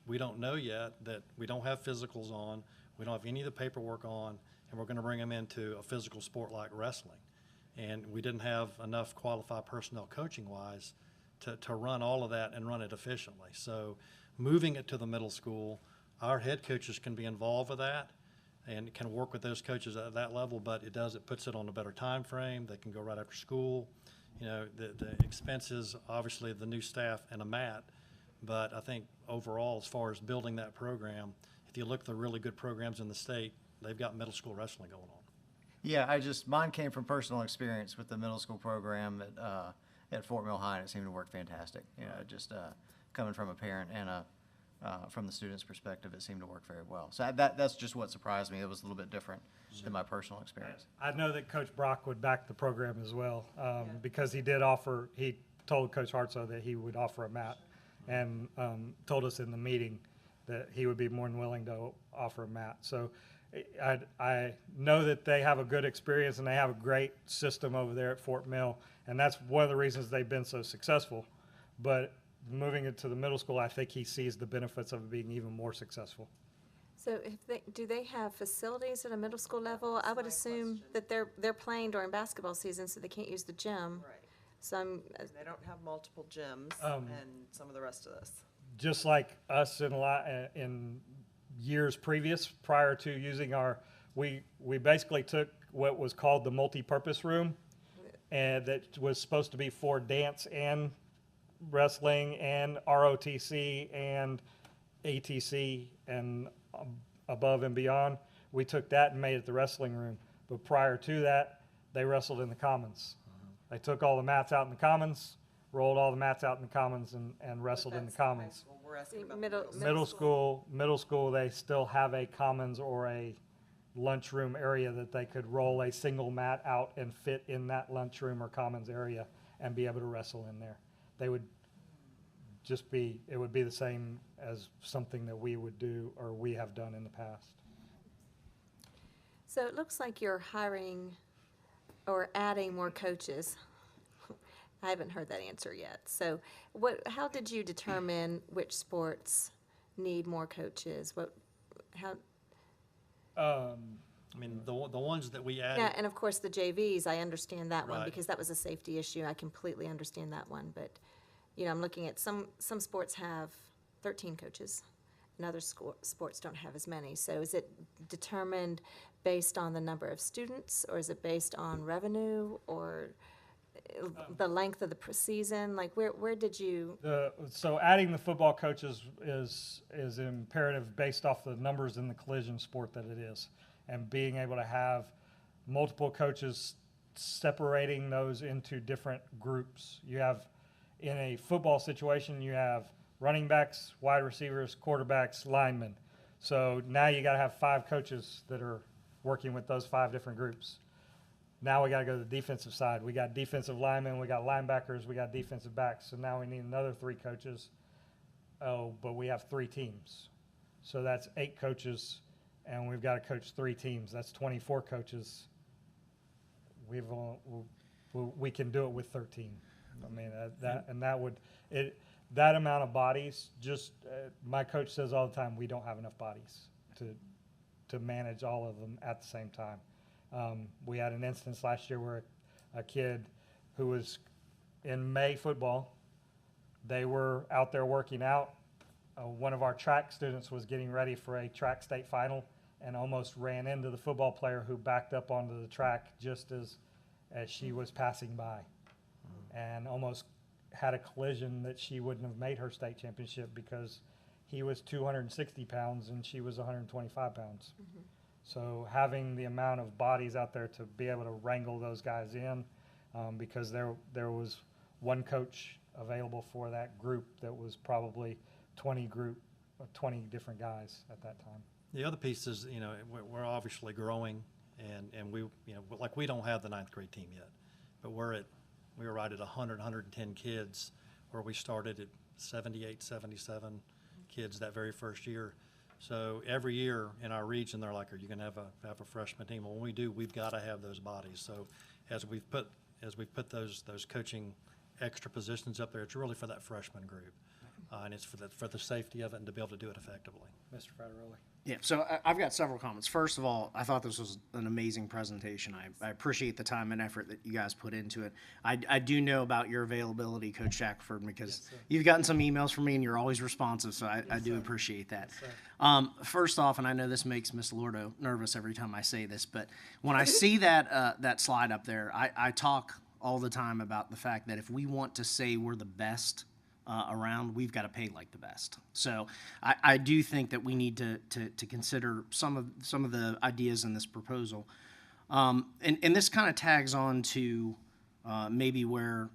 we don't know yet, that we don't have physicals on, we don't have any of the paperwork on, and we're going to bring them into a physical sport like wrestling. And we didn't have enough qualified personnel coaching-wise to run all of that and run it efficiently. So moving it to the middle school, our head coaches can be involved with that and can work with those coaches at that level, but it puts it on a better time frame. They can go right after school. The expenses, obviously, the new staff and a mat, but I think overall, as far as building that program, if you look at the really good programs in the state, they've got middle school wrestling going on. Yeah, mine came from personal experience with the middle school program at Fort Mill High, and it seemed to work fantastic. Coming from a parent and from the student's perspective, it seemed to work very well. So that's just what surprised me. It was a little bit different than my personal experience. I know that Coach Brock would back the program as well, because he told Coach Hartsoe that he would offer a mat, and told us in the meeting that he would be more than willing to offer a mat. So I know that they have a good experience and they have a great system over there at Fort Mill, and that's one of the reasons they've been so successful. But moving it to the middle school, I think he sees the benefits of it being even more successful. So do they have facilities at a middle school level? I would assume that they're playing during basketball season, so they can't use the gym. Right. So They don't have multiple gyms and some of the rest of this. Just like us in years prior to using we basically took what was called the multi-purpose room, and that was supposed to be for dance and wrestling and ROTC and ATC and above and beyond. We took that and made it the wrestling room. But prior to that, they wrestled in the commons. They took all the mats out in the commons, rolled all the mats out in the commons, and wrestled in the commons. We're asking about Middle Middle school, they still have a commons or a lunchroom area that they could roll a single mat out and fit in that lunchroom or commons area and be able to wrestle in there. They would it would be the same as something that we would do or we have done in the past. So it looks like you're hiring or adding more coaches. I haven't heard that answer yet. So how did you determine which sports need more coaches? I mean, the ones that we added. Yeah, and of course the JVs, I understand that one Right. because that was a safety issue. I completely understand that one. But, I'm looking at some sports have 13 coaches and other sports don't have as many. So is it determined based on the number of students, or is it based on revenue, or the length of the season? Like where did you? So adding the football coaches is imperative based off the numbers in the collision sport that it is, and being able to have multiple coaches separating those into different groups. You have, in a football situation, you have running backs, wide receivers, quarterbacks, linemen. So now you got to have 5 coaches that are working with those 5 different groups. Now we got to go to the defensive side. We got defensive linemen, we got linebackers, we got defensive backs. So now we need another 3 coaches. But we have 3 teams. So that's 8 coaches, and we've got to coach 3 teams. That's 24 coaches. We can do it with 13. I mean, that amount of bodies, just, my coach says all the time, we don't have enough bodies to manage all of them at the same time. We had an instance last year where a kid who was in May football, they were out there working out. One of our track students was getting ready for a track state final and almost ran into the football player who backed up onto the track just as she was passing by, and almost had a collision that she wouldn't have made her state championship because he was 260 pounds and she was 125 pounds. So having the amount of bodies out there to be able to wrangle those guys in, because there was one coach available for that group that was probably 20 different guys at that time. The other piece is, you know, we're obviously growing, and we, you know, like we don't have the 9th grade team yet, but we were right at 100, 110 kids, where we started at 78, 77 kids that very first year. So every year in our region, they're like, "Are you going to have a freshman team?" Well, when we do, we've got to have those bodies. So as we've put those coaching extra positions up there, it's really for that freshman group, and it's for the safety of it and to be able to do it effectively. Mr. Frateroli. Yeah, so I've got several comments. First of all, I thought this was an amazing presentation. I appreciate the time and effort that you guys put into it. I do know about your availability, Coach Shackford, because you've gotten some emails from me and you're always responsive, so I do appreciate that. First off, and I know this makes Miss Lordo nervous every time I say this, but when I see that slide up there, I talk all the time about the fact that if we want to say we're the best around, we've got to pay like the best. So I do think that we need to consider some of the ideas in this proposal. And this kind of tags on to maybe where,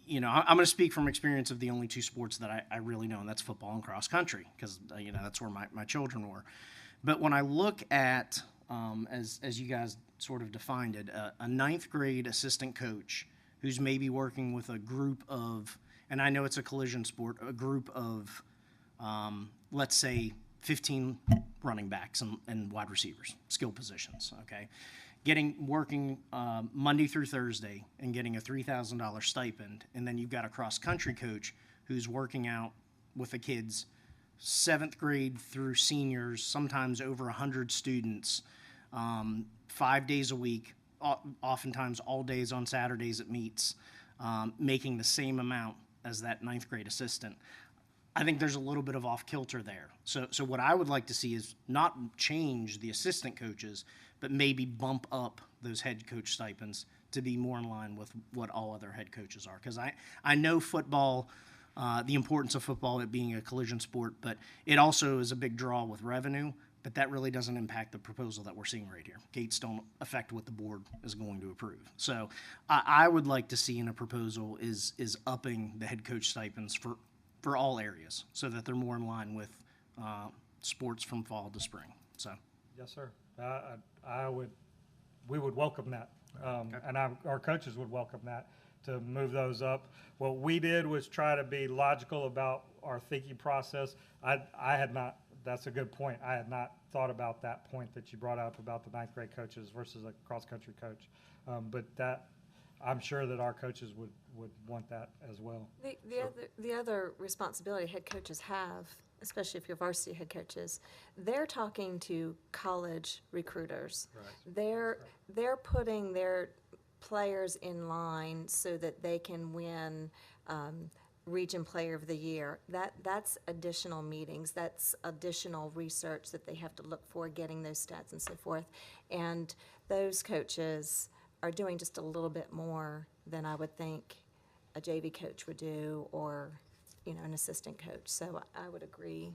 you know, I'm going to speak from experience of the only two sports that I really know, and that's football and cross country, because, you know, that's where my children were. But when I look at, as you guys sort of defined it, a 9th grade assistant coach who's maybe working with a group of, and I know it's a collision sport, a group of, let's say, 15 running backs and wide receivers, skill positions, okay? Working Monday through Thursday and getting a $3,000 stipend, and then you've got a cross-country coach who's working out with the kids, 7th grade through seniors, sometimes over 100 students, 5 days a week, oftentimes all days on Saturdays at meets, making the same amount as that 9th grade assistant. I think there's a little bit of off kilter there. So what I would like to see is not change the assistant coaches, but maybe bump up those head coach stipends to be more in line with what all other head coaches are. Because I know football, the importance of football, it being a collision sport, but it also is a big draw with revenue, but that really doesn't impact the proposal that we're seeing right here. Gates don't affect what the board is going to approve. So I would like to see in a proposal is upping the head coach stipends for all areas so that they're more in line with sports from fall to spring. So. Yes, sir. We would welcome that. And our coaches would welcome that, to move those up. What we did was try to be logical about our thinking process. I had not, that's a good point. I had not thought about that point that you brought up about the 9th grade coaches versus a cross-country coach. But that, I'm sure that our coaches would want that as well. The other responsibility head coaches have, especially if you're varsity head coaches, they're talking to college recruiters. Right. They're putting their players in line so that they can win Region Player of the Year. That's additional meetings, that's additional research that they have to look for, getting those stats and so forth. And those coaches are doing just a little bit more than I would think a JV coach would do, or, you know, an assistant coach. So I would agree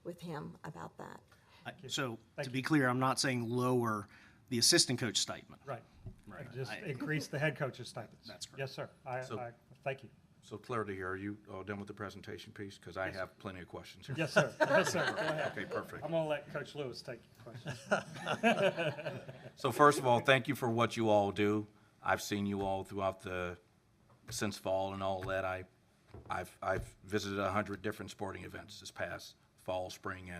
with him about that. So to be clear, I'm not saying lower the assistant coach stipend. Right. Just increase the head coach's stipends. That's correct. Yes, sir. I thank you. So clarity here, are you all done with the presentation piece? Because I have plenty of questions here. Yes, sir. Yes, sir. Go ahead. Okay, perfect. I'm going to let Coach Lewis take your questions. So first of all, thank you for what you all do. I've seen you all throughout since fall and all that. I've visited 100 different sporting events this past fall, spring,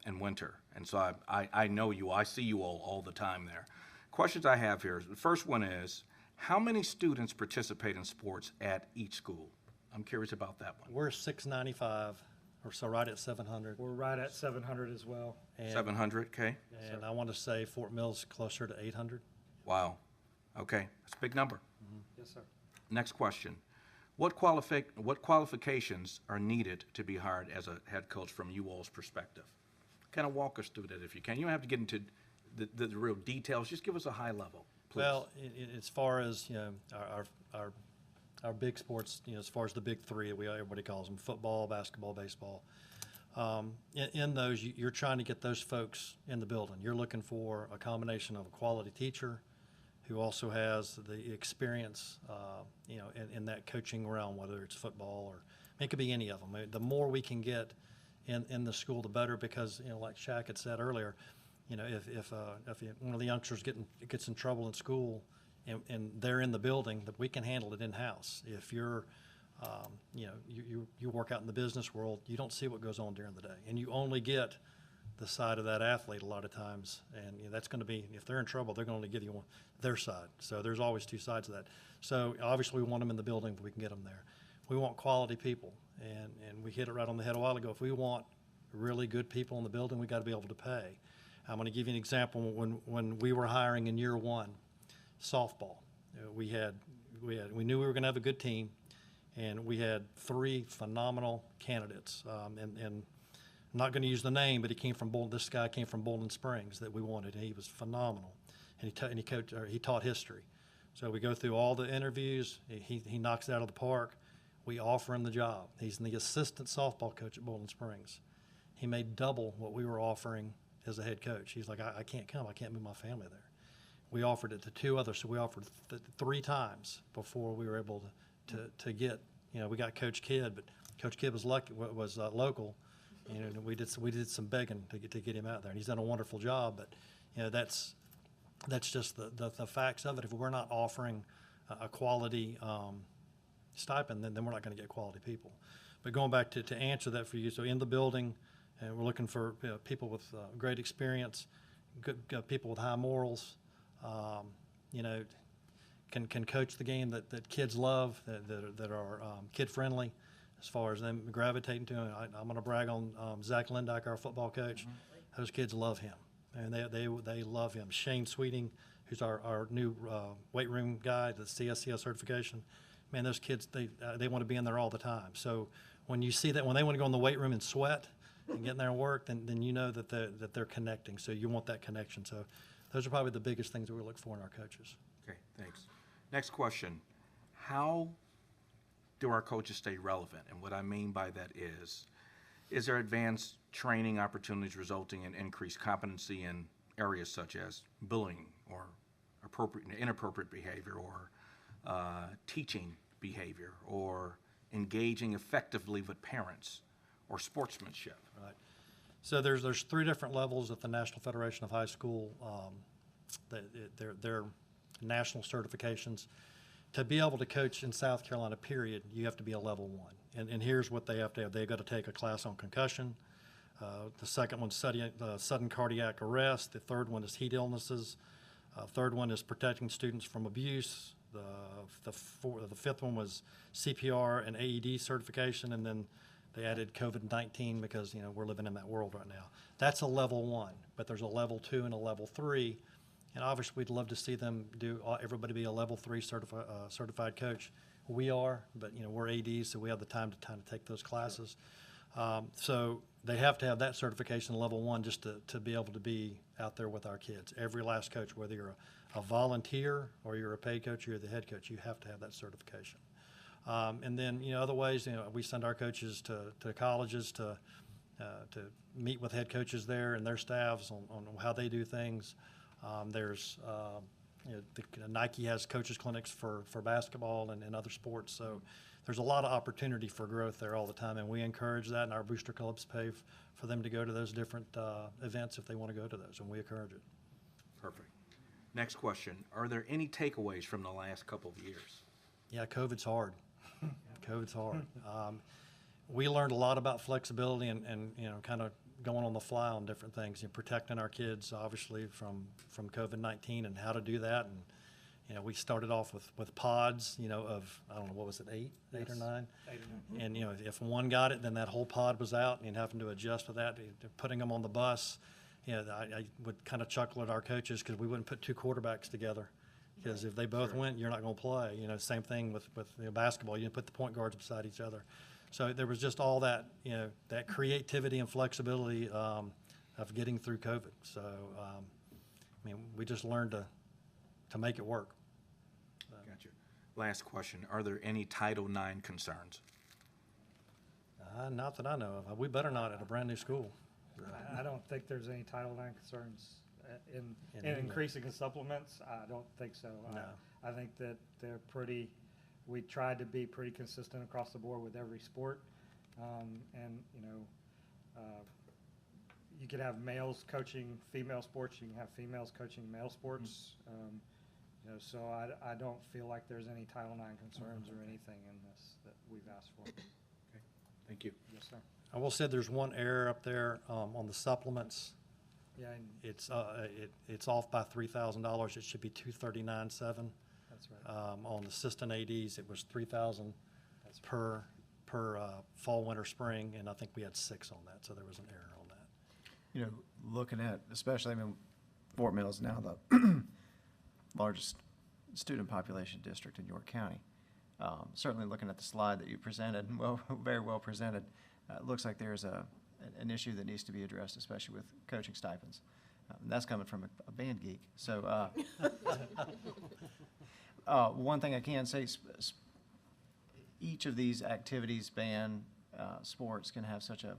and winter. And so I know you. I see you all the time there. Questions I have here. The first one is, how many students participate in sports at each school? I'm curious about that one. We're 695, or so right at 700. We're right at 700 as well. And- 700, okay? And I want to say Fort Mill's closer to 800. Wow. Okay, that's a big number. Yes, sir. Next question. What qualifications are needed to be hired as a head coach from you all's perspective? Kind of walk us through that if you can. You don't have to get into the real details. Just give us a high level, please. Well, as far as, our big sports, as far as the big three, everybody calls them, football, basketball, baseball. In those, you're trying to get those folks in the building. You're looking for a combination of a quality teacher who also has the experience, in that coaching realm, whether it's football or it could be any of them. The more we can get in the school, the better, because, like Shaq had said earlier, if one of the youngsters gets in trouble in school and they're in the building, that we can handle it in-house. If you're, you work out in the business world, you don't see what goes on during the day, and you only get the side of that athlete a lot of times, and that's going to be, if they're in trouble, they're going to give you their side. So there's always two sides of that. So obviously we want them in the building if we can get them there. We want quality people, and we hit it right on the head a while ago. If we want really good people in the building, we got to be able to pay. I'm going to give you an example. When we were hiring in year one, softball, we knew we were going to have a good team, and we had 3 phenomenal candidates. And I'm not going to use the name, but this guy came from Bowling Springs that we wanted, and he was phenomenal. And he taught history. So we go through all the interviews. He knocks it out of the park. We offer him the job. He's the assistant softball coach at Bowling Springs. He made double what we were offering as a head coach. He's like, I can't come. I can't move my family there. We offered it to 2 others, so we offered 3 times before we were able to get. We got Coach Kidd, but Coach Kidd was local. We did some begging to get him out there, and he's done a wonderful job. But that's just the facts of it. If we're not offering a quality stipend, then we're not going to get quality people. But going back to answer that for you, so in the building, we're looking for people with great experience, good people with high morals, can coach the game that kids love, that are kid friendly, as far as them gravitating to him. I'm going to brag on Zach Lindyke, our football coach. Mm-hmm. Those kids love him, and they love him. Shane Sweeting, who's our new weight room guy, the CSCS certification. Man, those kids, they want to be in there all the time. So when you see that, when they want to go in the weight room and sweat and get in there and work, then you know that they're connecting. So you want that connection. So those are probably the biggest things that we look for in our coaches. Okay, thanks. Next question. How do our coaches stay relevant? And what I mean by that is there advanced training opportunities resulting in increased competency in areas such as bullying or inappropriate behavior, or teaching behavior, or engaging effectively with parents, or sportsmanship? Right. So there's 3 different levels at the National Federation of High School. They're national certifications. To be able to coach in South Carolina, period, you have to be a level 1. And here's what they have to have. They've got to take a class on concussion. The second one's sudden cardiac arrest. The third one is heat illnesses. Third one is protecting students from abuse. The fifth one was CPR and AED certification, and then they added COVID-19 because we're living in that world right now. That's a level 1, but there's a level 2 and a level 3, and obviously we'd love to see them everybody be a level 3 certified coach. We are, but we're ADs, so we have the time to take those classes. So they have to have that certification level 1 just to be able to be out there with our kids. Every last coach, whether you're a volunteer or you're a paid coach, or you're the head coach, you have to have that certification. And then other ways, we send our coaches to colleges to meet with head coaches there and their staffs on how they do things. There's Nike has coaches clinics for basketball and other sports, so there's a lot of opportunity for growth there all the time, and we encourage that, and our booster clubs pay for them to go to those different events if they want to go to those, and we encourage it. Perfect. Next question. Are there any takeaways from the last couple of years? Yeah, COVID's hard. COVID's hard. We learned a lot about flexibility and kind of going on the fly on different things, protecting our kids, obviously, from COVID-19 and how to do that. We started off with pods, of, I don't know, what was it, eight or nine? 8 or 9. And, if one got it, then that whole pod was out, and having to adjust with that, putting them on the bus. I would kind of chuckle at our coaches because we wouldn't put 2 quarterbacks together. Because if they both went, you're not going to play. Same thing with basketball. You didn't put the point guards beside each other. So there was just all that, that creativity and flexibility of getting through COVID. So, we just learned to make it work. Gotcha. Last question. Are there any Title IX concerns? Not that I know of. We better not at a brand-new school. I don't think there's any Title IX concerns in any increasing the supplements. I don't think so. No. I think that they're pretty, we tried to be pretty consistent across the board with every sport. You could have males coaching female sports, you can have females coaching male sports. So I don't feel like there's any Title IX concerns or anything in this that we've asked for. Okay. Thank you. Yes, sir. I will say there's one error up there on the supplements. Yeah, and It's off by $3,000. It should be $239,700. that's right. On the assistant ADs, it was $3,000 per fall, winter, spring, and I think we had 6 on that, so there was an error on that. Looking at, especially, Fort Mill is now the largest student population district in York County. Certainly looking at the slide that you presented, very well presented, it looks like there's an issue that needs to be addressed, especially with coaching stipends. And that's coming from a band geek. So one thing I can say, each of these activities, band, sports, can have such a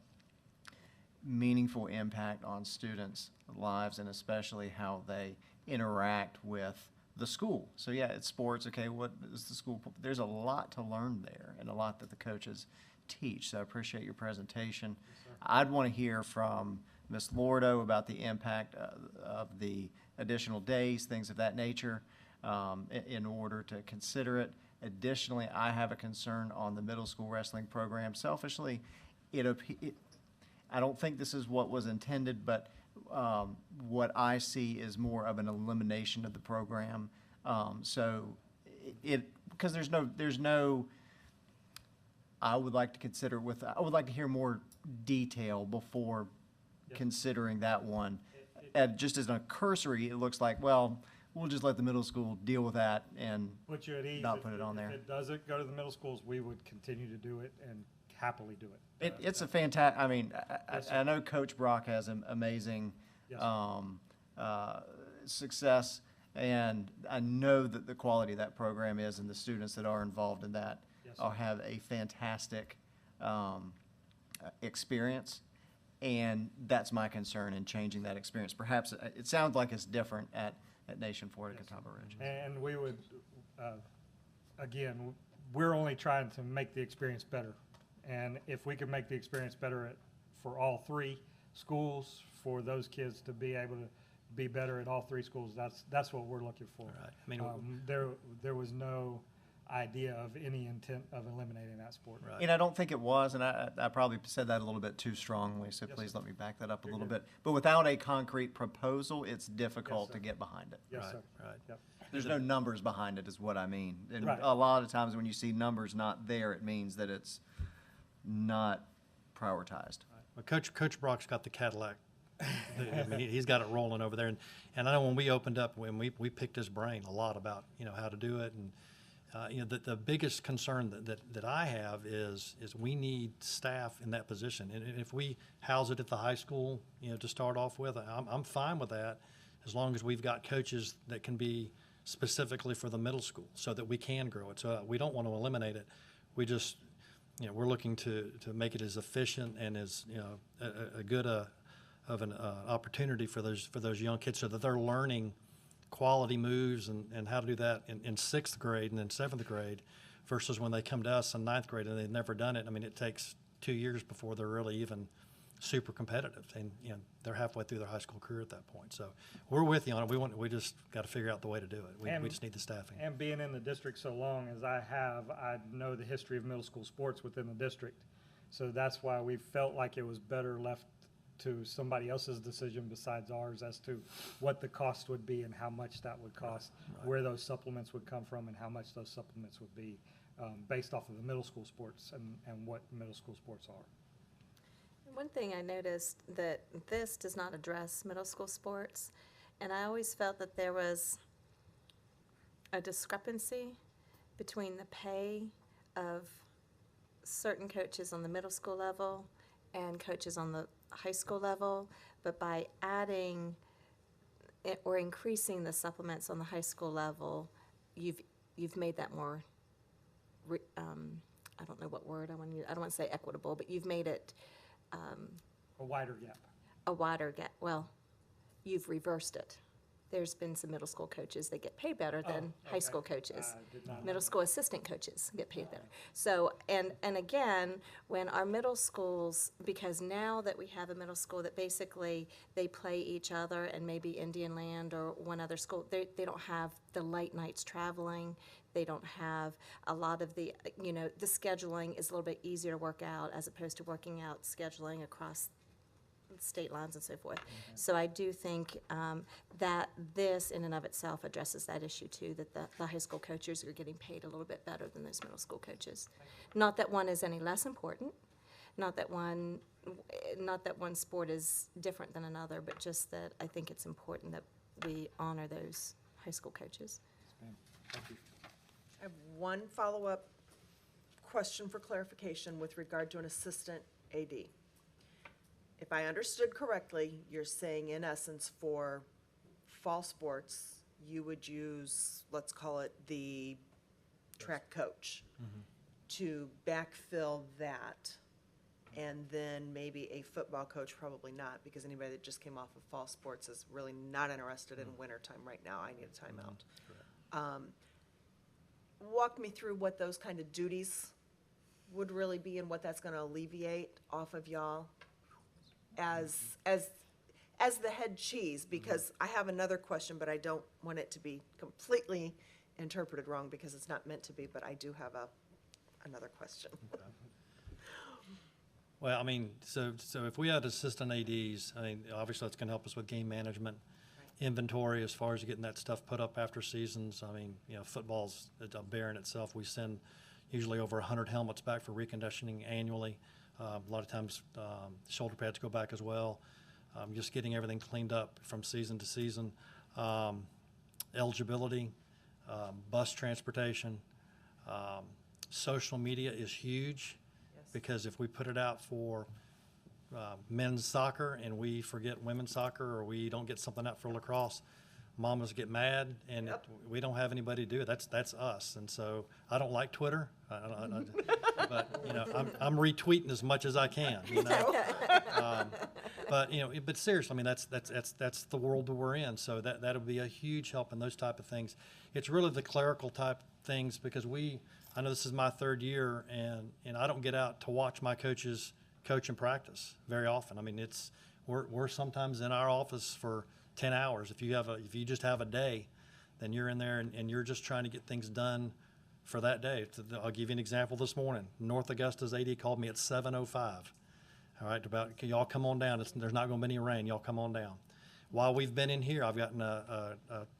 meaningful impact on students' lives, and especially how they interact with the school. So yeah, it's sports. Okay, what is the school? There's a lot to learn there, and a lot that the coaches teach. So I appreciate your presentation. I'd want to hear from Ms. Lordo about the impact of the additional days, things of that nature, in order to consider it. Additionally, I have a concern on the middle school wrestling program. Selfishly, I don't think this is what was intended, but what I see is more of an elimination of the program. Because there's no, I would like to consider I would like to hear more detail before considering that one. Just as a cursory, it looks like, well, we'll just let the middle school deal with that and Put you at ease. not put it on there. If it doesn't go to the middle schools, we would continue to do it and happily do it. It's a fantastic, Yes, I know Coach Brock has an amazing Yes, success, and I know that the quality of that program is, and the students that are involved in that Yes, will have a fantastic experience, and that's my concern in changing that experience. Perhaps, it sounds like it's different at Nation Ford at Catawba Ridge. And we would, again, we're only trying to make the experience better. And if we could make the experience better for all 3 schools, for those kids to be able to be better at all 3 schools, that's what we're looking for. Right. There was no idea of any intent of eliminating that sport. Right. And I don't think it was, and I probably said that a little bit too strongly, so Yes, please sir. let me back that up a You're little good. bit. But without a concrete proposal, it's difficult Yes, to sir. get behind it. Yes, Right, sir. right. Yep. There's no numbers behind it is what I mean. And Right. a lot of times when you see numbers not there, it means that it's not prioritized. Well, Coach Brock's got the Cadillac. He's got it rolling over there. And I know when we opened up, when we picked his brain a lot about, how to do it. And, the biggest concern that I have is we need staff in that position. And if we house it at the high school, to start off with, I'm fine with that, as long as we've got coaches that can be specifically for the middle school so that we can grow it. So we don't want to eliminate it. We just, we're looking to make it as efficient and as, a good of an opportunity for those young kids so that they're learning quality moves and how to do that in 6th grade and in 7th grade versus when they come to us in 9th grade and they've never done it. It takes 2 years before they're really even super competitive, and they're halfway through their high school career at that point. So we're with you on it. We just got to figure out the way to do it. We just need the staffing. And being in the district so long as I have, I know the history of middle school sports within the district. So that's why we felt like it was better left to somebody else's decision besides ours as to what the cost would be and how much that would cost, where those supplements would come from and how much those supplements would be, based off of the middle school sports and what middle school sports are. One thing I noticed that this does not address middle school sports, and I always felt that there was a discrepancy between the pay of certain coaches on the middle school level and coaches on the high school level, but by adding or increasing the supplements on the high school level, you've made that more, I don't know what word I want to use, I don't want to say equitable, but you've made it A wider gap. a wider gap. Well, you've reversed it. There's been some middle school coaches that get paid better than high school coaches. Did not know Middle school assistant coaches get paid better. So, and again, when our middle schools, because now that we have a middle school that basically they play each other and maybe Indian Land or one other school, they don't have the late nights traveling. They don't have a lot of the, the scheduling is a little bit easier to work out as opposed to working out scheduling across state lines and so forth. So I do think that this in and of itself addresses that issue too, that the high school coaches are getting paid a little bit better than those middle school coaches. Not that one is any less important, not that one sport is different than another, but just that I think it's important that we honor those high school coaches. Thank you. I have one follow-up question for clarification with regard to an assistant AD. If I understood correctly, you're saying in essence for fall sports, you would use, let's call it the track coach to backfill that. And then maybe a football coach, probably not, because anybody that just came off of fall sports is really not interested in wintertime right now. I need a timeout. Walk me through what those kind of duties would really be and what that's going to alleviate off of y'all as the head cheese, because I have another question, but I don't want it to be completely interpreted wrong because it's not meant to be, but I do have another question. Well, I mean, so if we had assistant ADs, I mean, obviously that's going to help us with game management, inventory as far as getting that stuff put up after seasons. I mean, football's a bear in itself. We send usually over 100 helmets back for reconditioning annually. A lot of times shoulder pads go back as well. Just getting everything cleaned up from season to season. Eligibility, bus transportation, social media is huge. Because if we put it out for men's soccer and we forget women's soccer, or we don't get something out for lacrosse, mamas get mad, and we don't have anybody to do it. That's us. And so I don't like Twitter, but I'm retweeting as much as I can. But seriously, I mean that's the world that we're in. So that'll be a huge help in those type of things. It's really the clerical type things, because I know this is my third year, and I don't get out to watch my coaches coach and practice very often. I mean, we're sometimes in our office for 10 hours. If you just have a day, then you're in there and you're just trying to get things done for that day. I'll give you an example this morning. North Augusta's AD called me at 7:05. All right, can y'all come on down? There's not going to be any rain. Y'all come on down. While we've been in here, I've gotten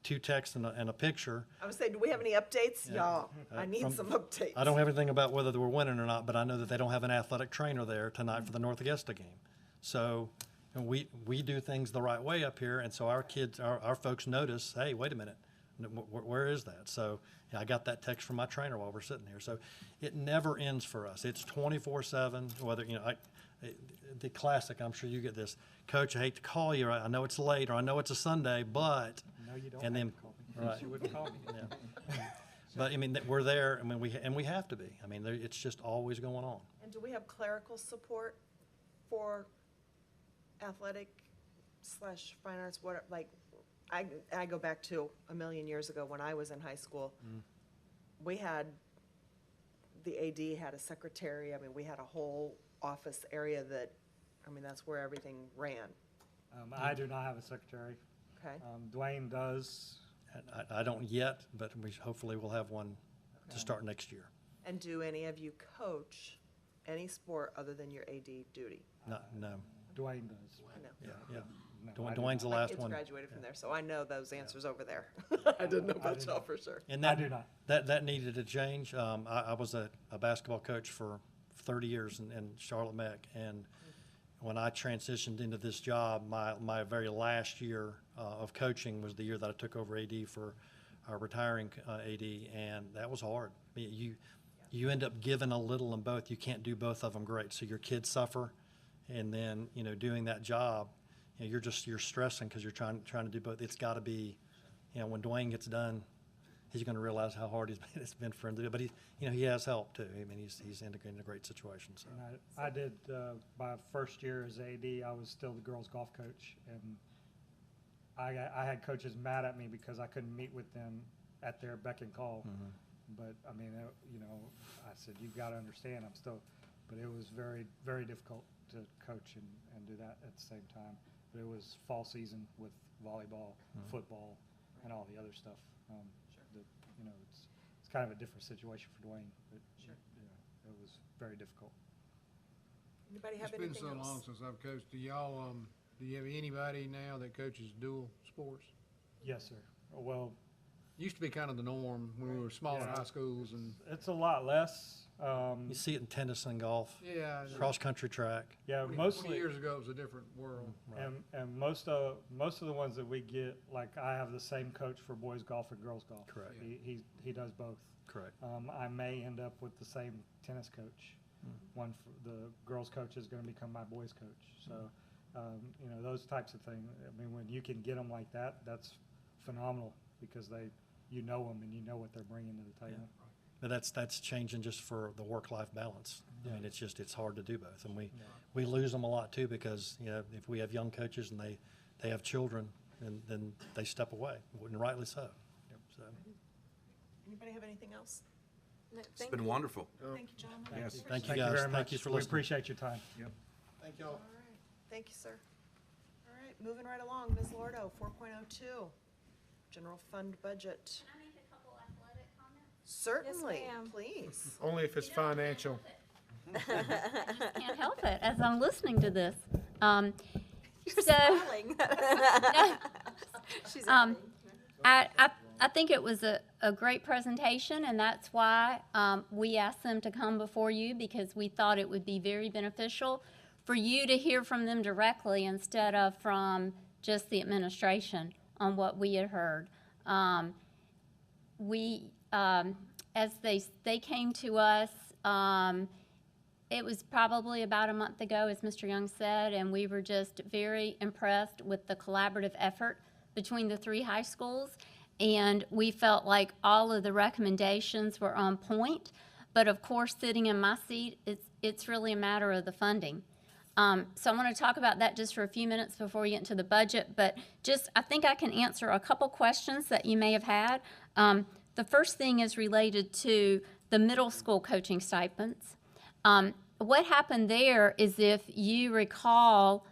two texts and a picture. I would say, do we have any updates? Y'all, I need some updates. I don't have anything about whether we're winning or not, but I know that they don't have an athletic trainer there tonight for the North Augusta game. So we do things the right way up here, and so our kids, our folks notice, hey, wait a minute, where is that? So I got that text from my trainer while we're sitting here. So it never ends for us. It's 24/7, whether, the classic, I'm sure you get this, Coach, I hate to call you, I know it's late, or I know it's a Sunday, but. No, you don't and have then, to call me. right. You wouldn't call me. Yeah. But I mean, we're there. I mean, we have to be. I mean, it's just always going on. And do we have clerical support for athletic / fine arts? I go back to a million years ago when I was in high school. We had, the AD had a secretary. I mean, we had a whole office area that's where everything ran. I do not have a secretary. Okay. Dwayne does. I don't yet, but hopefully we'll have one to start next year. And do any of you coach any sport other than your AD duty? No. Dwayne does. I know. Yeah, yeah. No, I do Dwayne's the My last kids one. graduated from there, so I know those answers over there. I didn't know about y'all for sure. And I that, do not. that needed to change. I was a basketball coach for 30 years in Charlotte Mech, and when I transitioned into this job, my very last year of coaching was the year that I took over AD for our retiring AD, and that was hard. I mean, you end up giving a little in both. You can't do both of them great, so your kids suffer, and then doing that job, you're stressing because you're trying to do both. It's got to be, when Dwayne gets done, he's going to realize how hard it's been for him to do. But he has help too. I mean, he's integrating a great situation. So And I did, my first year as AD, I was still the girls' golf coach, and I had coaches mad at me because I couldn't meet with them at their beck and call. But I mean, I said, you've got to understand, but it was very, very difficult to coach and do that at the same time. But it was fall season with volleyball, football, and all the other stuff. It's kind of a different situation for Dwayne, but it was very difficult. Anybody have It's been anything so long else? since I've coached. Do you have anybody now that coaches dual sports? Yes, sir. Well, Used to be kind of the norm when we were smaller Yeah. high schools and, it's a lot less. you see it in tennis and golf, yeah. cross country track. Yeah, 20 mostly. years ago, it was a different world. And most of the ones that we get, like I have the same coach for boys golf and girls golf. Correct. He does both. Correct. I may end up with the same tennis coach. One for the girls coach is going to become my boys coach. So, those types of things. I mean, when you can get them like that, that's phenomenal because you know them and you know what they're bringing to the table. But that's changing just for the work-life balance. I mean, it's hard to do both, and we lose them a lot too because if we have young coaches and they have children, then they step away, and rightly so. So Anybody have anything else? No, It's thank been you. wonderful. Thank you, gentlemen. Yes. thank you Thank you guys. very much. Thank you for We listening. appreciate your time. Thank y'all. All right. Thank you, sir. All right, moving right along, Ms. Lordo, 4.02, general fund budget. Can I make a couple athletic comments? Certainly, ma'am. please. Only if it's financial. Can't help it as I'm listening to this. You're So, smiling. She's Um, happy. I think it was a great presentation, and that's why we asked them to come before you, because we thought it would be very beneficial for you to hear from them directly instead of from just the administration on what we had heard. As they came to us, it was probably about a month ago, as Mr. Young said, and we were just very impressed with the collaborative effort between the three high schools. And we felt like all of the recommendations were on point. But of course, sitting in my seat, it's really a matter of the funding. So I want to talk about that just for a few minutes before we get into the budget. But I think I can answer a couple questions that you may have had. The first thing is related to the middle school coaching stipends. What happened there is, if you recall,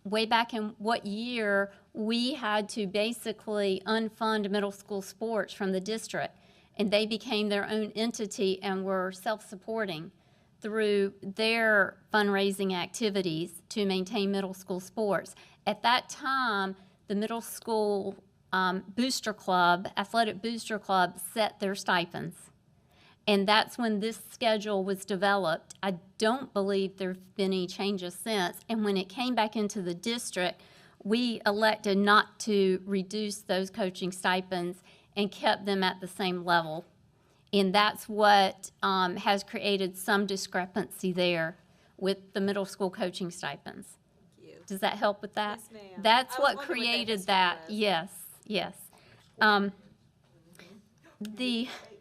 way back in what year, we had to basically unfund middle school sports from the district, and they became their own entity and were self-supporting through their fundraising activities to maintain middle school sports. At that time, the middle school booster club, athletic booster club, set their stipends. And that's when this schedule was developed. I don't believe there have been any changes since. And when it came back into the district, we elected not to reduce those coaching stipends and kept them at the same level. And that's what has created some discrepancy there with the middle school coaching stipends. Thank you. Does that help with that? Yes, ma'am. That's I was what wondering what that created history that. was. Yes, yes.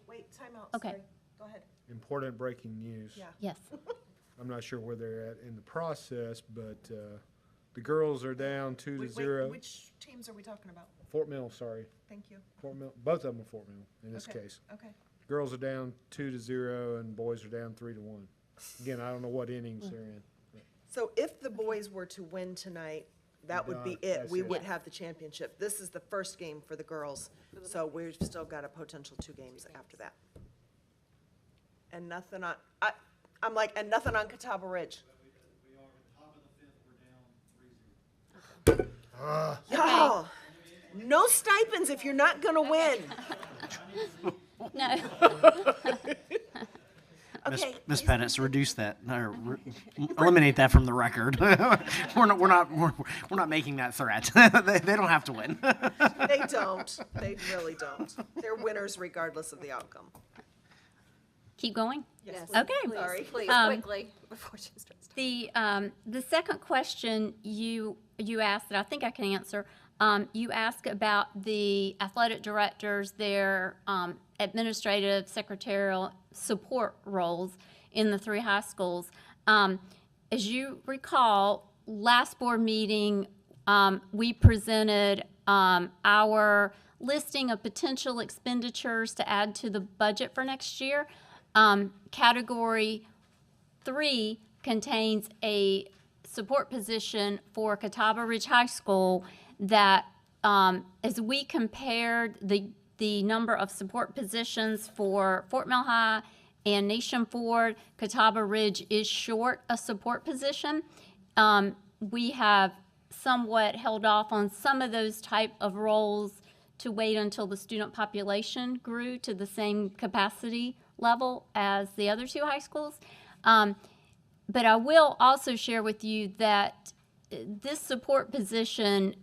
Wait, time out, Okay. sorry. Go ahead. Important breaking news. Yeah. Yes. I'm not sure where they're at in the process, but the girls are down 2-0. Which teams are we talking about? Fort Mill, sorry. Thank you. Fort Mill, both of them are Fort Mill in this Okay, case. Okay. Girls are down 2-0 and boys are down 3-1. Again, I don't know what innings they're in. So if the boys were to win tonight, that would be Done. it. That's We it. would have the championship. This is the first game for the girls, so we've still got a potential 2 games after that. And nothing on, I'm like, and nothing on Catawba Ridge. We are at the top of the fifth, we're down Y'all, no stipends if you're not gonna win. No. Okay. Miss Pettis, reduce that, or eliminate that from the record. We're not making that threat. They don't have to win. They don't. They really don't. They're winners regardless of the outcome. Keep going? Yes. Okay. Please, please, Um, quickly, before she starts. The second question you asked that I think I can answer, you asked about the athletic directors, their administrative, secretarial support roles in the 3 high schools. As you recall, last board meeting, we presented our listing of potential expenditures to add to the budget for next year. Category 3 contains a support position for Catawba Ridge High School that, as we compared the number of support positions for Fort Mill High and Nation Ford, Catawba Ridge is short a support position. We have somewhat held off on some of those type of roles to wait until the student population grew to the same capacity level as the other 2 high schools. But I will also share with you that this support position,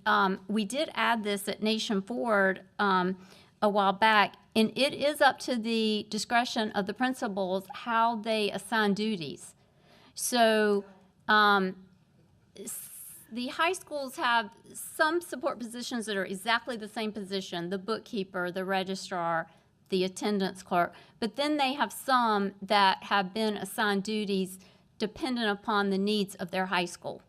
we did add this at Nation Ford a while back, and it is up to the discretion of the principals how they assign duties. So the high schools have some support positions that are exactly the same position, the bookkeeper, the registrar, the attendance clerk, but then they have some that have been assigned duties dependent upon the needs of their high school.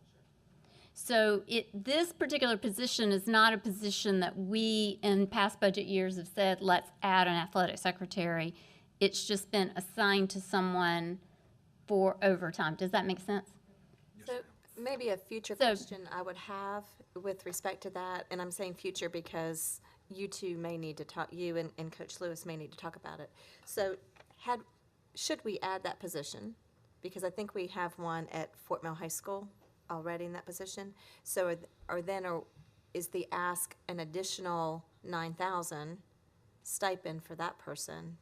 So this particular position is not a position that we in past budget years have said, let's add an athletic secretary. It's just been assigned to someone for overtime. Does that make sense? So maybe a future question I would have with respect to that, and I'm saying future because you two may need to talk, you and Coach Lewis may need to talk about it. So should we add that position? Because I think we have one at Fort Mill High School already in that position. So is the ask an additional $9,000 stipend for that person?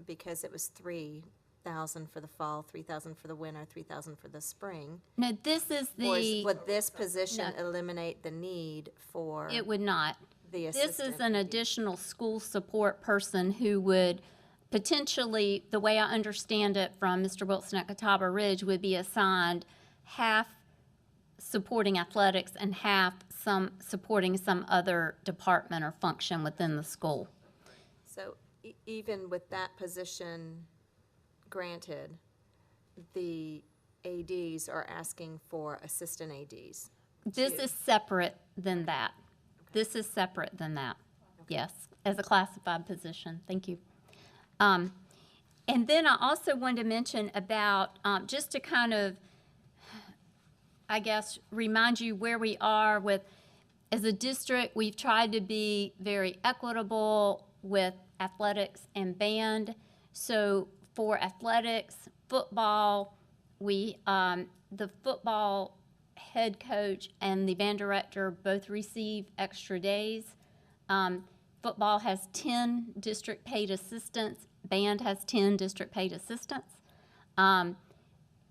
Because it was $3,000 for the fall, $3,000 for the winter, $3,000 for the spring. No, this is the. Would this position eliminate the need for? It would not. The This assistant is an AD? additional school support person who would potentially, the way I understand it from Mr. Wilson at Catawba Ridge, would be assigned half supporting athletics and half supporting some other department or function within the school. So even with that position granted, the ADs are asking for assistant ADs. This is separate than that. This is separate than that, yes, as a classified position. Thank you. And then I also wanted to mention about, just to kind of, I guess, remind you where we are with, as a district, we've tried to be very equitable with athletics and band. So for athletics, football, the football head coach and the band director both receive extra days. Football has 10 district paid assistants. Band has 10 district paid assistants.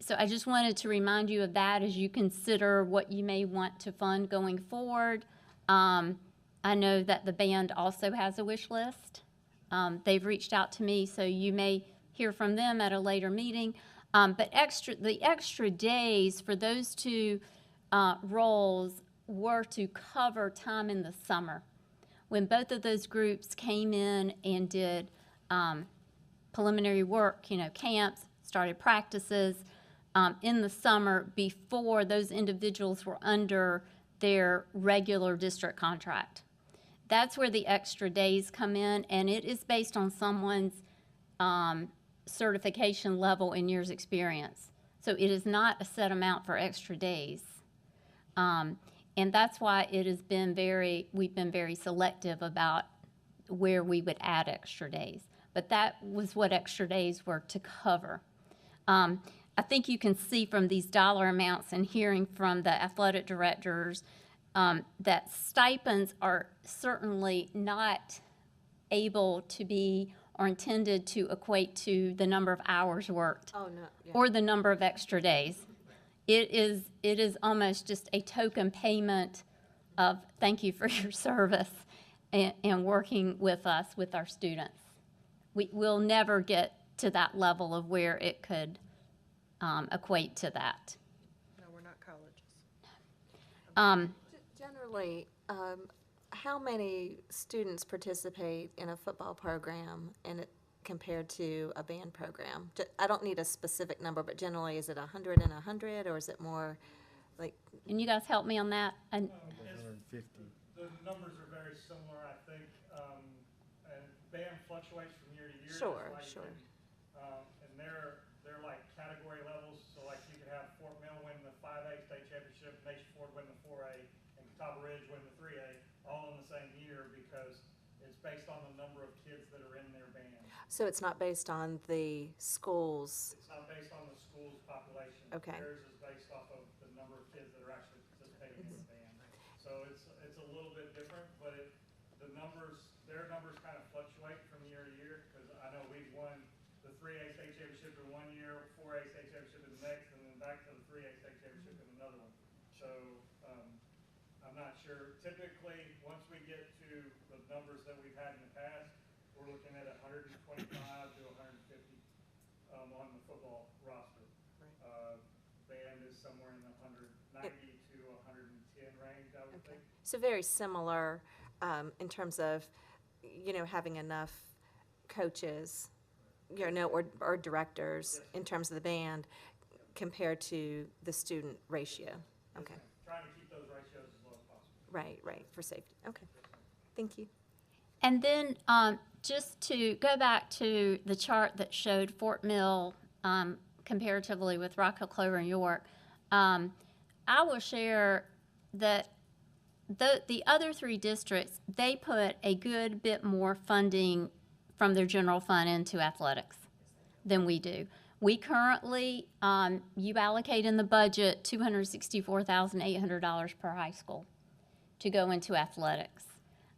So I just wanted to remind you of that as you consider what you may want to fund going forward. I know that the band also has a wish list. They've reached out to me, so you may hear from them at a later meeting. But the extra days for those 2 roles were to cover time in the summer when both of those groups came in and did preliminary work, camps, started practices in the summer before those individuals were under their regular district contract. That's where the extra days come in, and it is based on someone's certification level and years experience. So it is not a set amount for extra days. And that's why we've been very selective about where we would add extra days. But that was what extra days were to cover. I think you can see from these dollar amounts and hearing from the athletic directors that stipends are certainly not able to be or intended to equate to the number of hours worked Oh, no, yeah. or the number of extra days. It is almost just a token payment of thank you for your service and working with us, with our students. We'll never get to that level of where it could equate to that. No, we're not colleges. Generally, how many students participate in a football program compared to a band program? I don't need a specific number, but generally, is it 100 and 100, or is it more like? Can you guys help me on that? 150. The numbers are very similar, I think, and band fluctuates from year to year. just Sure, like sure. And they're like category levels, so like you could have Fort Mill win the 5A state championship, Nation Ford win the 4A, and Catawba Ridge win the 3A, all in the same year because it's based on the number of kids that are in their band. So it's not based on the schools? It's not based on the school's population. Okay. Theirs is based off of the number of kids that are actually participating in the band. So it's a little bit different, but their numbers kind of fluctuate from year to year, because I know we've won the 3A state championship in one year, 4A state championship in the next, and then back to the 3A state championship in another one. So, I'm not sure. Typically, once we get to the numbers that we've had in the past, we're looking at 125 to 150 on the football roster. Band is somewhere in the 190 to 110 range, I would think. So very similar in terms of, having enough coaches, or directors in terms of the band compared to the student ratio. Okay. Trying to keep those ratios as low as possible. Right, for safety. Okay. Thank you. And then just to go back to the chart that showed Fort Mill comparatively with Rock Hill, Clover, and York, I will share that the other three districts, they put a good bit more funding from their general fund into athletics than we do. We currently, you allocate in the budget $264,800 per high school to go into athletics.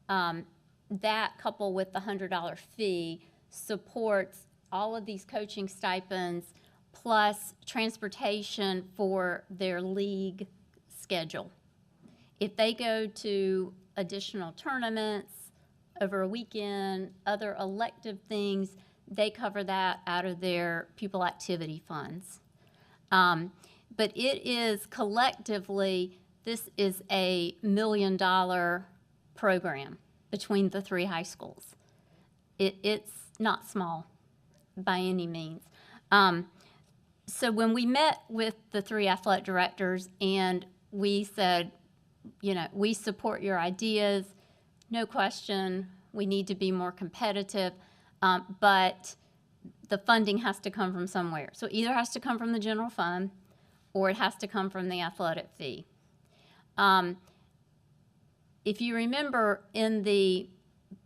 That, coupled with the $100 fee, supports all of these coaching stipends plus transportation for their league schedule. If they go to additional tournaments over a weekend, other elective things, they cover that out of their pupil activity funds. But it is collectively, this is a $1 million program between the three high schools. It's not small by any means. So when we met with the three athletic directors and we said, we support your ideas, no question, we need to be more competitive, but the funding has to come from somewhere. So it either has to come from the general fund or it has to come from the athletic fee. If you remember in the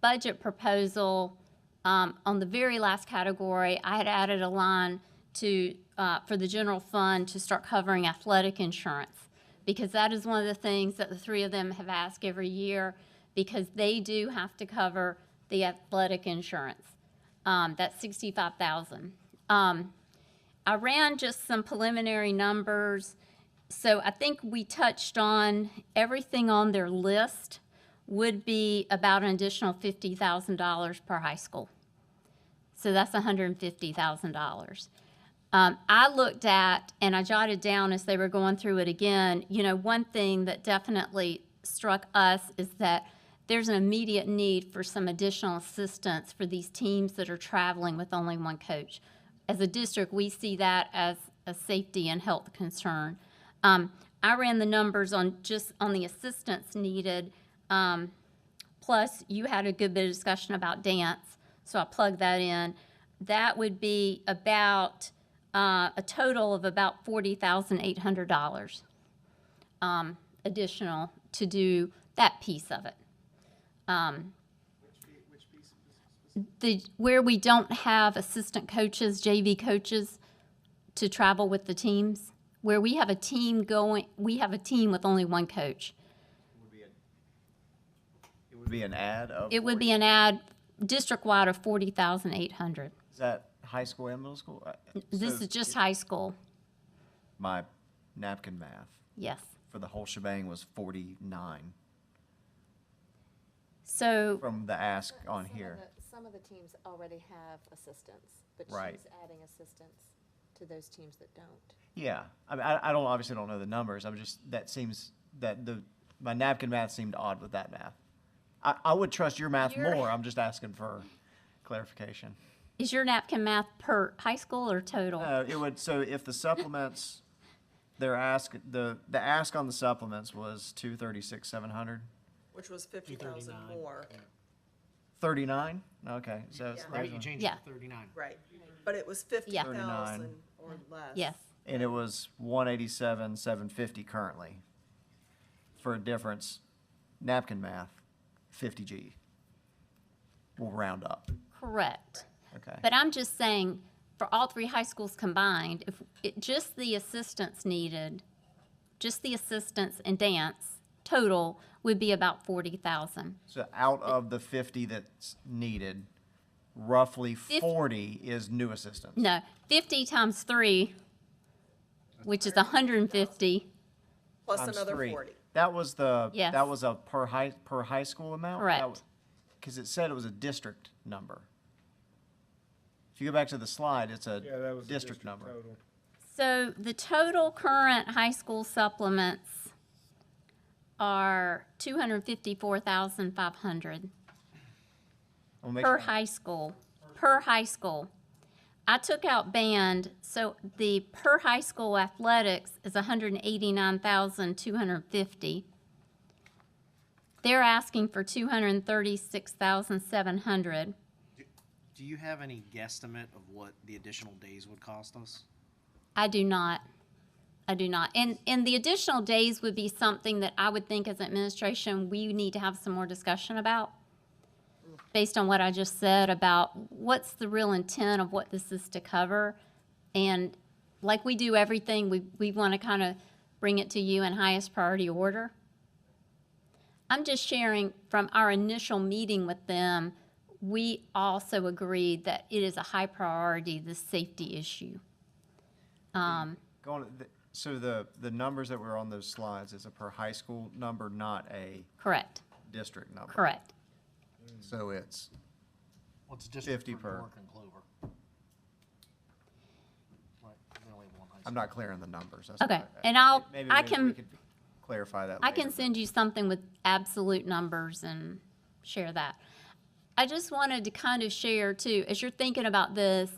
budget proposal, on the very last category, I had added a line for the general fund to start covering athletic insurance, because that is one of the things that the three of them have asked every year, because they do have to cover the athletic insurance. That's $65,000. I ran just some preliminary numbers. So I think we touched on everything on their list would be about an additional $50,000 per high school. So that's $150,000. I looked at, and I jotted down as they were going through it again, one thing that definitely struck us is that there's an immediate need for some additional assistance for these teams that are traveling with only one coach. As a district, we see that as a safety and health concern. I ran the numbers on the assistance needed, plus you had a good bit of discussion about dance, so I plugged that in. That would be about a total of about $40,800 additional to do that piece of it. Where we don't have assistant coaches, JV coaches, to travel with the teams, where we have a team with only one coach. would be an ad of. It would be an ad district-wide of 40,800. Is that high school and middle school? This is just high school, My napkin math yes. for the whole shebang was 49 So, from the ask on here. Some of the teams already have assistants, but Right. she's adding assistants to those teams that don't. Yeah, I mean, I don't, obviously don't know the numbers, I'm just, that seems, my napkin math seemed odd with that math. I would trust your math Your- more, I'm just asking for clarification. is your napkin math per high school or total? It would, so if the supplements, their ask, the ask on the supplements was 236,700, Which was 50,000 more, 39? Okay, so it's Yeah. Right, you 39. changed Yeah. it to 39. right. But it was 50,000 or less. Yes. And it was 187,750 currently. For a difference, napkin math, 50G. We'll round up, Correct. okay? But I'm just saying, for all three high schools combined, if just the assistants needed, just the assistants and dance total would be about 40,000. So out of the 50 that's needed, roughly 40 is new assistants. No, 50 times 3, which is 150, Plus Times another three. 40. That was the, Yes. that was a per high school amount? Correct. Because it said it was a district number. If you go back to the slide, it's a Yeah, that was the district number. total. So the total current high school supplements are 254,500 I'll make per sure- high school, per high school. I took out band, so the per high school athletics is 189,250. They're asking for 236,700. Do you have any guesstimate of what the additional days would cost us? I do not. I do not. And the additional days would be something that I would think as administration, we need to have some more discussion about, based on what I just said about what's the real intent of what this is to cover. And like we do everything, we want to kind of bring it to you in highest priority order. I'm just sharing from our initial meeting with them, we also agreed that it is a high priority, the safety issue. So the numbers that were on those slides is a per high school number, not a Correct, district number. correct. So it's, What's just 50 for per. Newark and Clover? Right, we only have one high I'm school. not clear on the numbers. That's Okay, what and maybe I we can, could clarify that I later. can send you something with absolute numbers and share that. I just wanted to kind of share too, as you're thinking about this,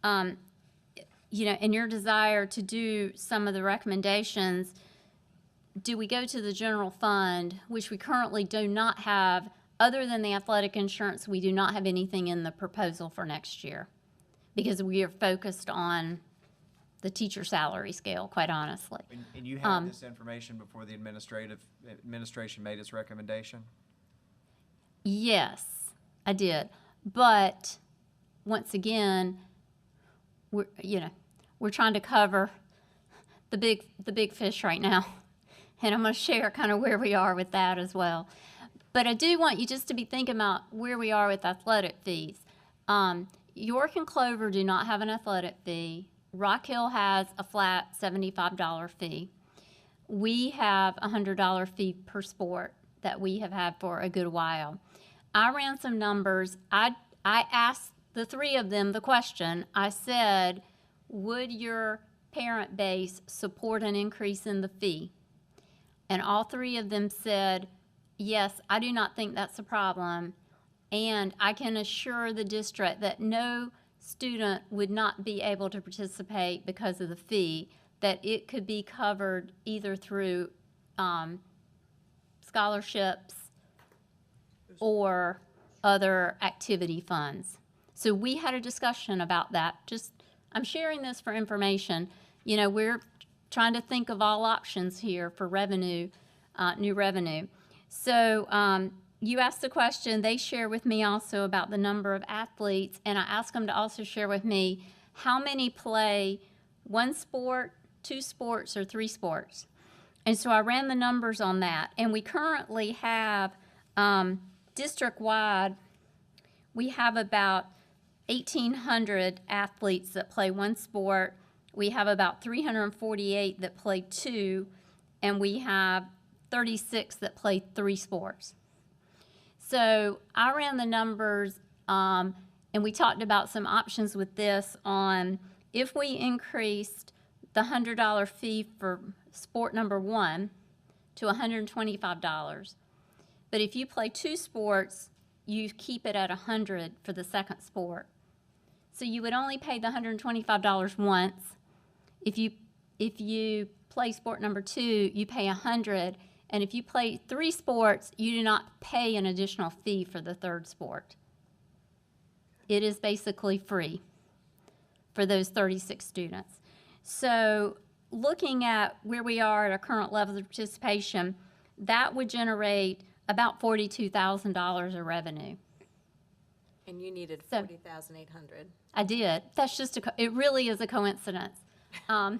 you know, and your desire to do some of the recommendations, do we go to the general fund, which we currently do not have, other than the athletic insurance, we do not have anything in the proposal for next year, because we are focused on the teacher salary scale, quite honestly. And you had this information before the administration made its recommendation? Yes, I did. But once again, we're trying to cover the big fish right now. And I'm going to share kind of where we are with that as well. But I do want you just to be thinking about where we are with athletic fees. York and Clover do not have an athletic fee. Rock Hill has a flat $75 fee. We have a $100 fee per sport that we have had for a good while. I ran some numbers. I asked the three of them the question. I said, would your parent base support an increase in the fee? And all three of them said, yes, I do not think that's a problem. And I can assure the district that no student would not be able to participate because of the fee, that it could be covered either through scholarships or other activity funds. So we had a discussion about that. I'm sharing this for information. You know, we're trying to think of all options here for revenue, new revenue. So you asked the question, they share with me also about the number of athletes, and I asked them to also share with me how many play one sport, two sports, or three sports. And so I ran the numbers on that, and we currently have district-wide, we have about 1,800 athletes that play one sport. We have about 348 that play two, and we have 36 that play three sports. So I ran the numbers, and we talked about some options with this on if we increased the $100 fee for sport number one to $125. But if you play two sports, you keep it at $100 for the second sport. So you would only pay the $125 once. If you play sport number two, you pay $100. And if you play three sports, you do not pay an additional fee for the third sport. It is basically free for those 36 students. So looking at where we are at our current levels of participation, that would generate about $42,000 of revenue. And you needed So- 40,800. I did. That's just it really is a coincidence. I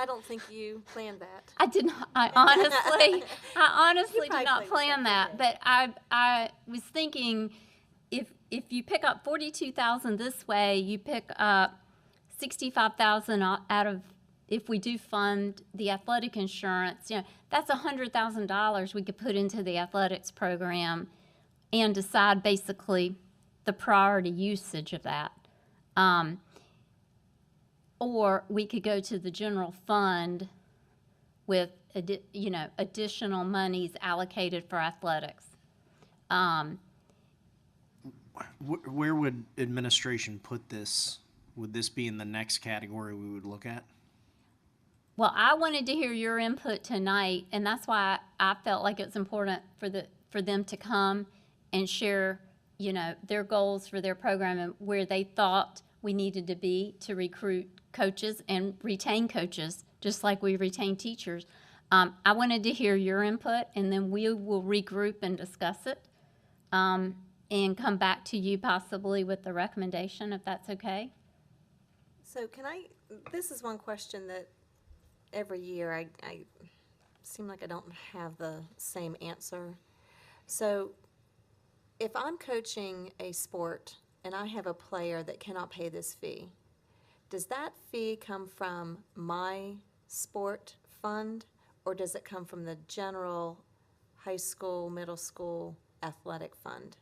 don't think you planned that. I did not. I honestly did not plan that. But I was thinking, if you pick up 42,000 this way, you pick up 65,000 out of, if we do fund the athletic insurance, that's $100,000 we could put into the athletics program and decide basically the priority usage of that. Or we could go to the general fund with, additional monies allocated for athletics. Where would administration put this? Would this be in the next category we would look at? Well, I wanted to hear your input tonight, and that's why I felt like it's important for them to come and share, their goals for their program and where they thought we needed to be to recruit coaches and retain coaches, just like we retain teachers. I wanted to hear your input, and then we will regroup and discuss it, and come back to you possibly with the recommendation, if that's okay. So this is one question that every year I seem like I don't have the same answer. So if I'm coaching a sport and I have a player that cannot pay this fee, does that fee come from my sport fund, or does it come from the general high school, middle school athletic fund?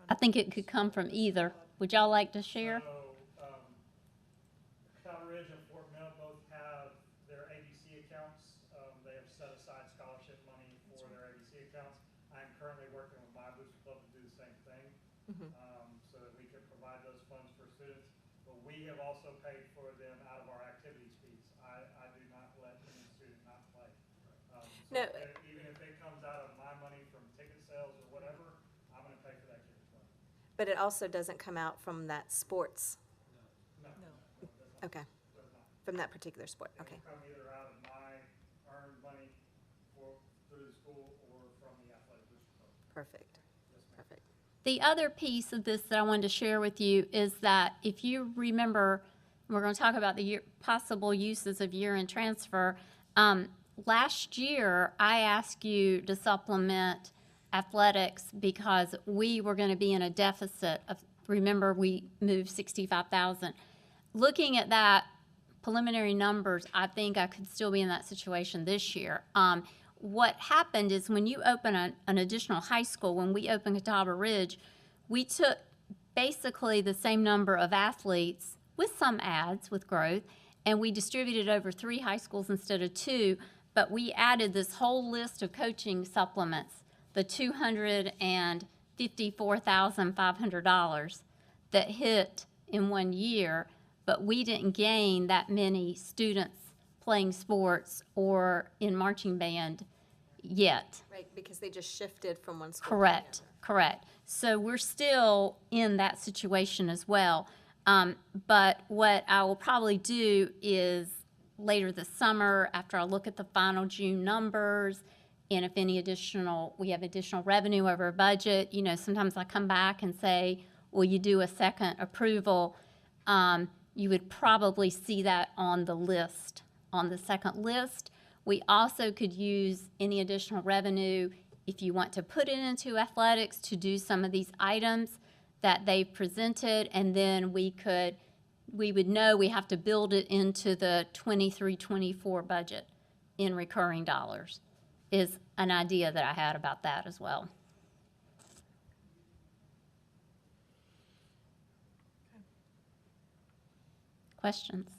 I think it could come from either. Would y'all like to share? Cloud Ridge and Fort Mill both have their ABC accounts. They have set aside scholarship money for their ABC accounts. I'm currently working with my booster club to do the same thing, so that we can provide those funds for students. But we have also paid for them out of our activities fees. I do not let any student not play. No. Even if it comes out of my money from ticket sales or whatever, I'm going to pay for that kid's money. But it also doesn't come out from that sports? No. Okay, from that particular sport, okay. It will come either out of my earned money through the school or from the athletic booster club. Perfect, perfect. The other piece of this that I wanted to share with you is that if you remember, we're going to talk about the possible uses of year-end transfer. Last year, I asked you to supplement athletics because we were going to be in a deficit of, remember, we moved 65,000. Looking at that preliminary numbers, I think I could still be in that situation this year. What happened is when you open an additional high school, when we opened Catawba Ridge, we took basically the same number of athletes with some adds, with growth, and we distributed over 3 high schools instead of 2, but we added this whole list of coaching supplements, the $254,500 that hit in 1 year, but we didn't gain that many students playing sports or in marching band yet. Right, because they just shifted from one school to Correct, another. correct. So we're still in that situation as well. But what I will probably do is later this summer, after I look at the final June numbers, and if we have additional revenue over budget, sometimes I come back and say, will you do a second approval? You would probably see that on the list, on the second list. We also could use any additional revenue if you want to put it into athletics to do some of these items that they've presented, and then we would know we have to build it into the 23-24 budget in recurring dollars, is an idea that I had about that as well. Questions?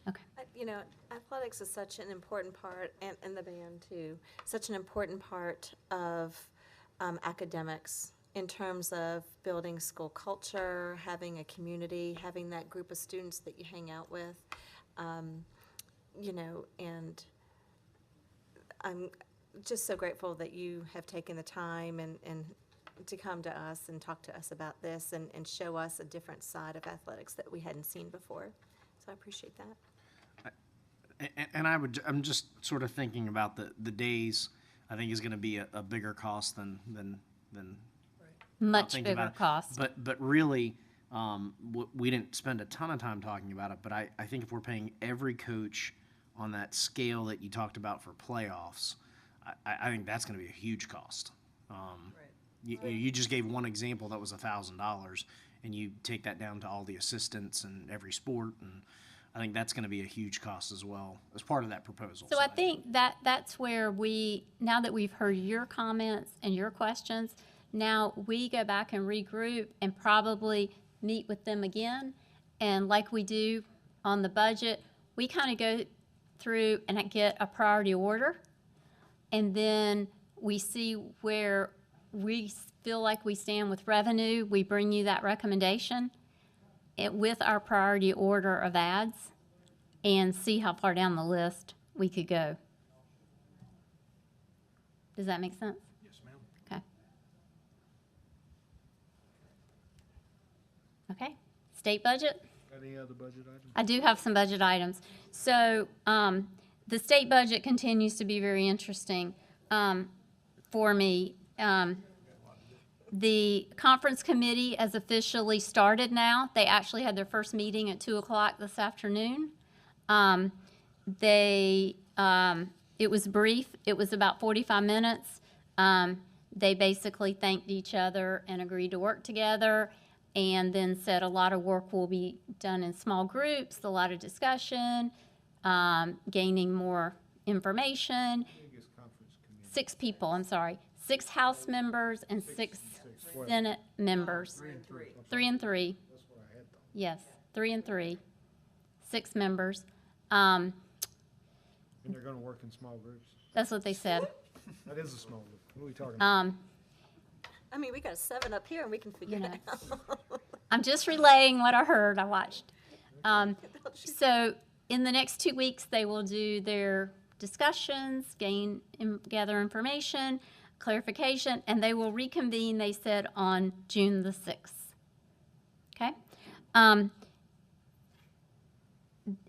Okay. You know, athletics is such an important part, and the band too, such an important part of academics in terms of building school culture, having a community, having that group of students that you hang out with, you know, and I'm just so grateful that you have taken the time and to come to us and talk to us about this and show us a different side of athletics that we hadn't seen before. So I appreciate that. And I'm just sort of thinking about the days. I think is going to be a bigger cost than Much thinking bigger about it. cost. But really, we didn't spend a ton of time talking about it. But I think if we're paying every coach on that scale that you talked about for playoffs, I think that's going to be a huge cost. You just gave one example that was $1,000, and you take that down to all the assistants and every sport, and I think that's going to be a huge cost as well as part of that proposal. So I think that's where now that we've heard your comments and your questions, now we go back and regroup and probably meet with them again. And like we do on the budget, we kind of go through and get a priority order. And then we see where we feel like we stand with revenue. We bring you that recommendation with our priority order of ads and see how far down the list we could go. Does that make sense? Yes, ma'am. Okay. Okay. State budget? Any other budget items? I do have some budget items. So the state budget continues to be very interesting for me. The conference committee has officially started now. They actually had their first meeting at 2 o'clock this afternoon. It was brief. It was about 45 minutes. They basically thanked each other and agreed to work together, and then said a lot of work will be done in small groups, a lot of discussion, gaining more information. 6 people, I'm sorry. 6 House members and 6 Senate members. 3 and 3. That's what I had thought. Yes, 3 and 3. 6 members. And they're gonna work in small groups. That's what they said. That is a small group. What are we talking about? I mean, we got 7 up here and we can figure You it know. out. I'm just relaying what I heard, I watched. So in the next 2 weeks, they will do their discussions, gather information, clarification, and they will reconvene, they said, on June the 6th. Okay?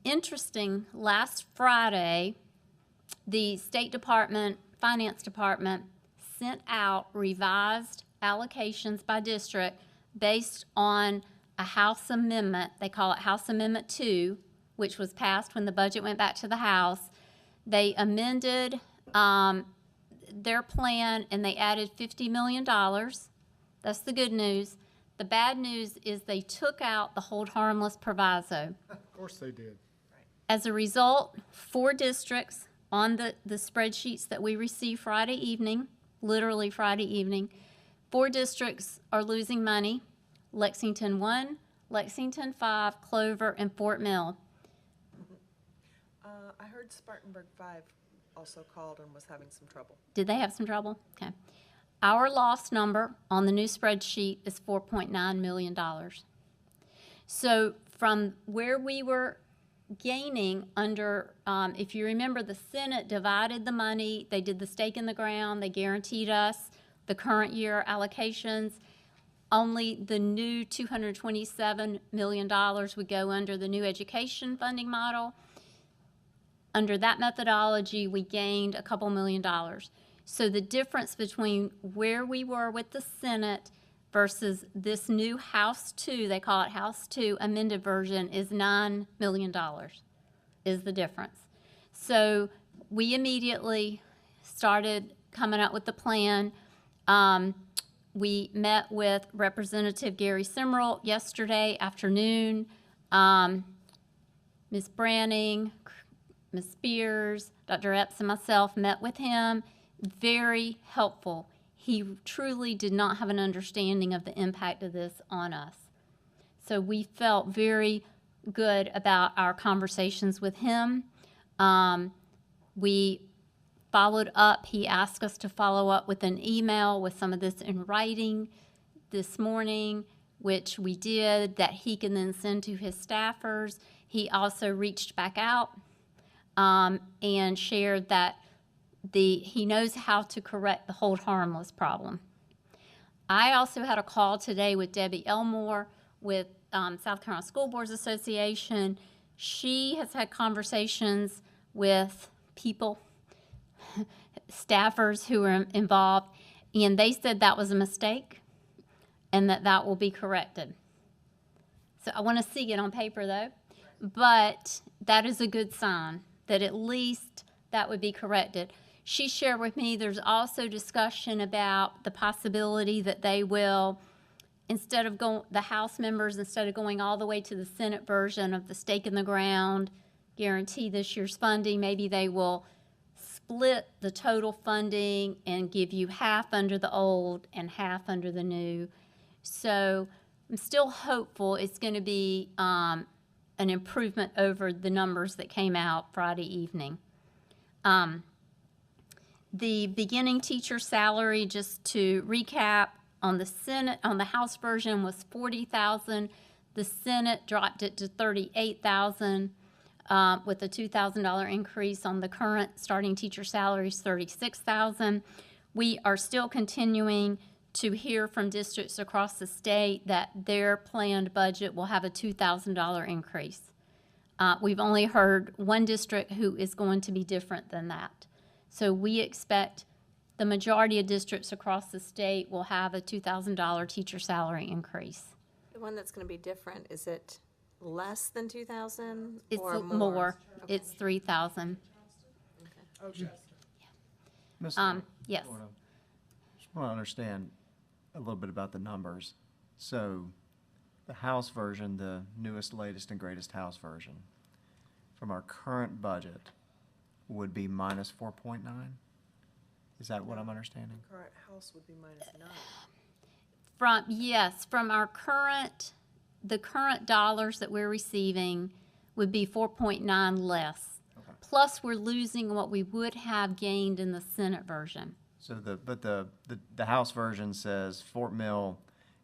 Interesting, last Friday, the State Department, Finance Department, sent out revised allocations by district based on a House amendment. They call it House Amendment 2, which was passed when the budget went back to the House. They amended their plan and they added $50 million. That's the good news. The bad news is they took out the hold harmless proviso. Of course they did. As a result, 4 districts on the spreadsheets that we received Friday evening, literally Friday evening, 4 districts are losing money. Lexington 1, Lexington 5, Clover, and Fort Mill. I heard Spartanburg 5 also called and was having some trouble. Did they have some trouble? Okay. Our loss number on the new spreadsheet is $4.9 million. So from where we were gaining under, if you remember, the Senate divided the money. They did the stake in the ground. They guaranteed us the current year allocations. Only the new $227 million would go under the new education funding model. Under that methodology, we gained a couple $1 million. So the difference between where we were with the Senate versus this new House 2, they call it House 2 amended version, is $9 million is the difference. So we immediately started coming up with the plan. We met with Representative Gary Simrell yesterday afternoon. Ms. Branning, Ms. Spears, Dr. Epps, and myself met with him. Very helpful. He truly did not have an understanding of the impact of this on us. So we felt very good about our conversations with him. We followed up. He asked us to follow up with an email with some of this in writing this morning, which we did, that he can then send to his staffers. He also reached back out and shared that he knows how to correct the hold harmless problem. I also had a call today with Debbie Elmore with South Carolina School Boards Association. She has had conversations with people, staffers who are involved, and they said that was a mistake and that will be corrected. So I want to see it on paper though, but that is a good sign that at least that would be corrected. She shared with me there's also discussion about the possibility that they will, the House members, instead of going all the way to the Senate version of the stake in the ground, guarantee this year's funding, maybe they will split the total funding and give you half under the old and half under the new. So I'm still hopeful it's going to be an improvement over the numbers that came out Friday evening. The beginning teacher salary, just to recap, on the House version was $40,000. The Senate dropped it to $38,000 with a $2,000 increase on the current starting teacher salaries, $36,000. We are still continuing to hear from districts across the state that their planned budget will have a $2,000 increase. We've only heard one district who is going to be different than that. So we expect the majority of districts across the state will have a $2,000 teacher salary increase. The one that's going to be different, is it less than 2,000 It's or more. Okay. It's 3,000. Okay. Ms. Yes. Just want to understand a little bit about the numbers. So the House version, the newest, latest, and greatest House version, from our current budget would be minus 4.9? Is that what I'm understanding? Current house would be -9. From our the current dollars that we're receiving would be 4.9 less. Okay. Plus, we're losing what we would have gained in the Senate version. So the House version says Fort Mill,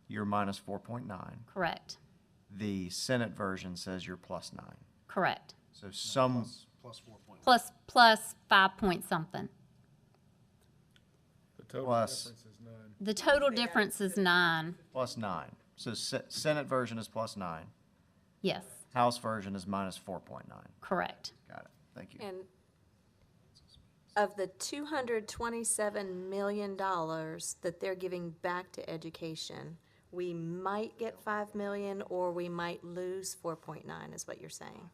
you're minus 4.9. Correct. The Senate version says you're plus 9. Correct. So some Plus 5 point something. The total Plus- difference is 9. The total difference is 9. plus 9. So Senate version is plus 9. Yes, House version is minus 4.9. correct. Got it. Thank you. And of the $227 million that they're giving back to education, we might get 5 million or we might lose 4.9 is what you're saying.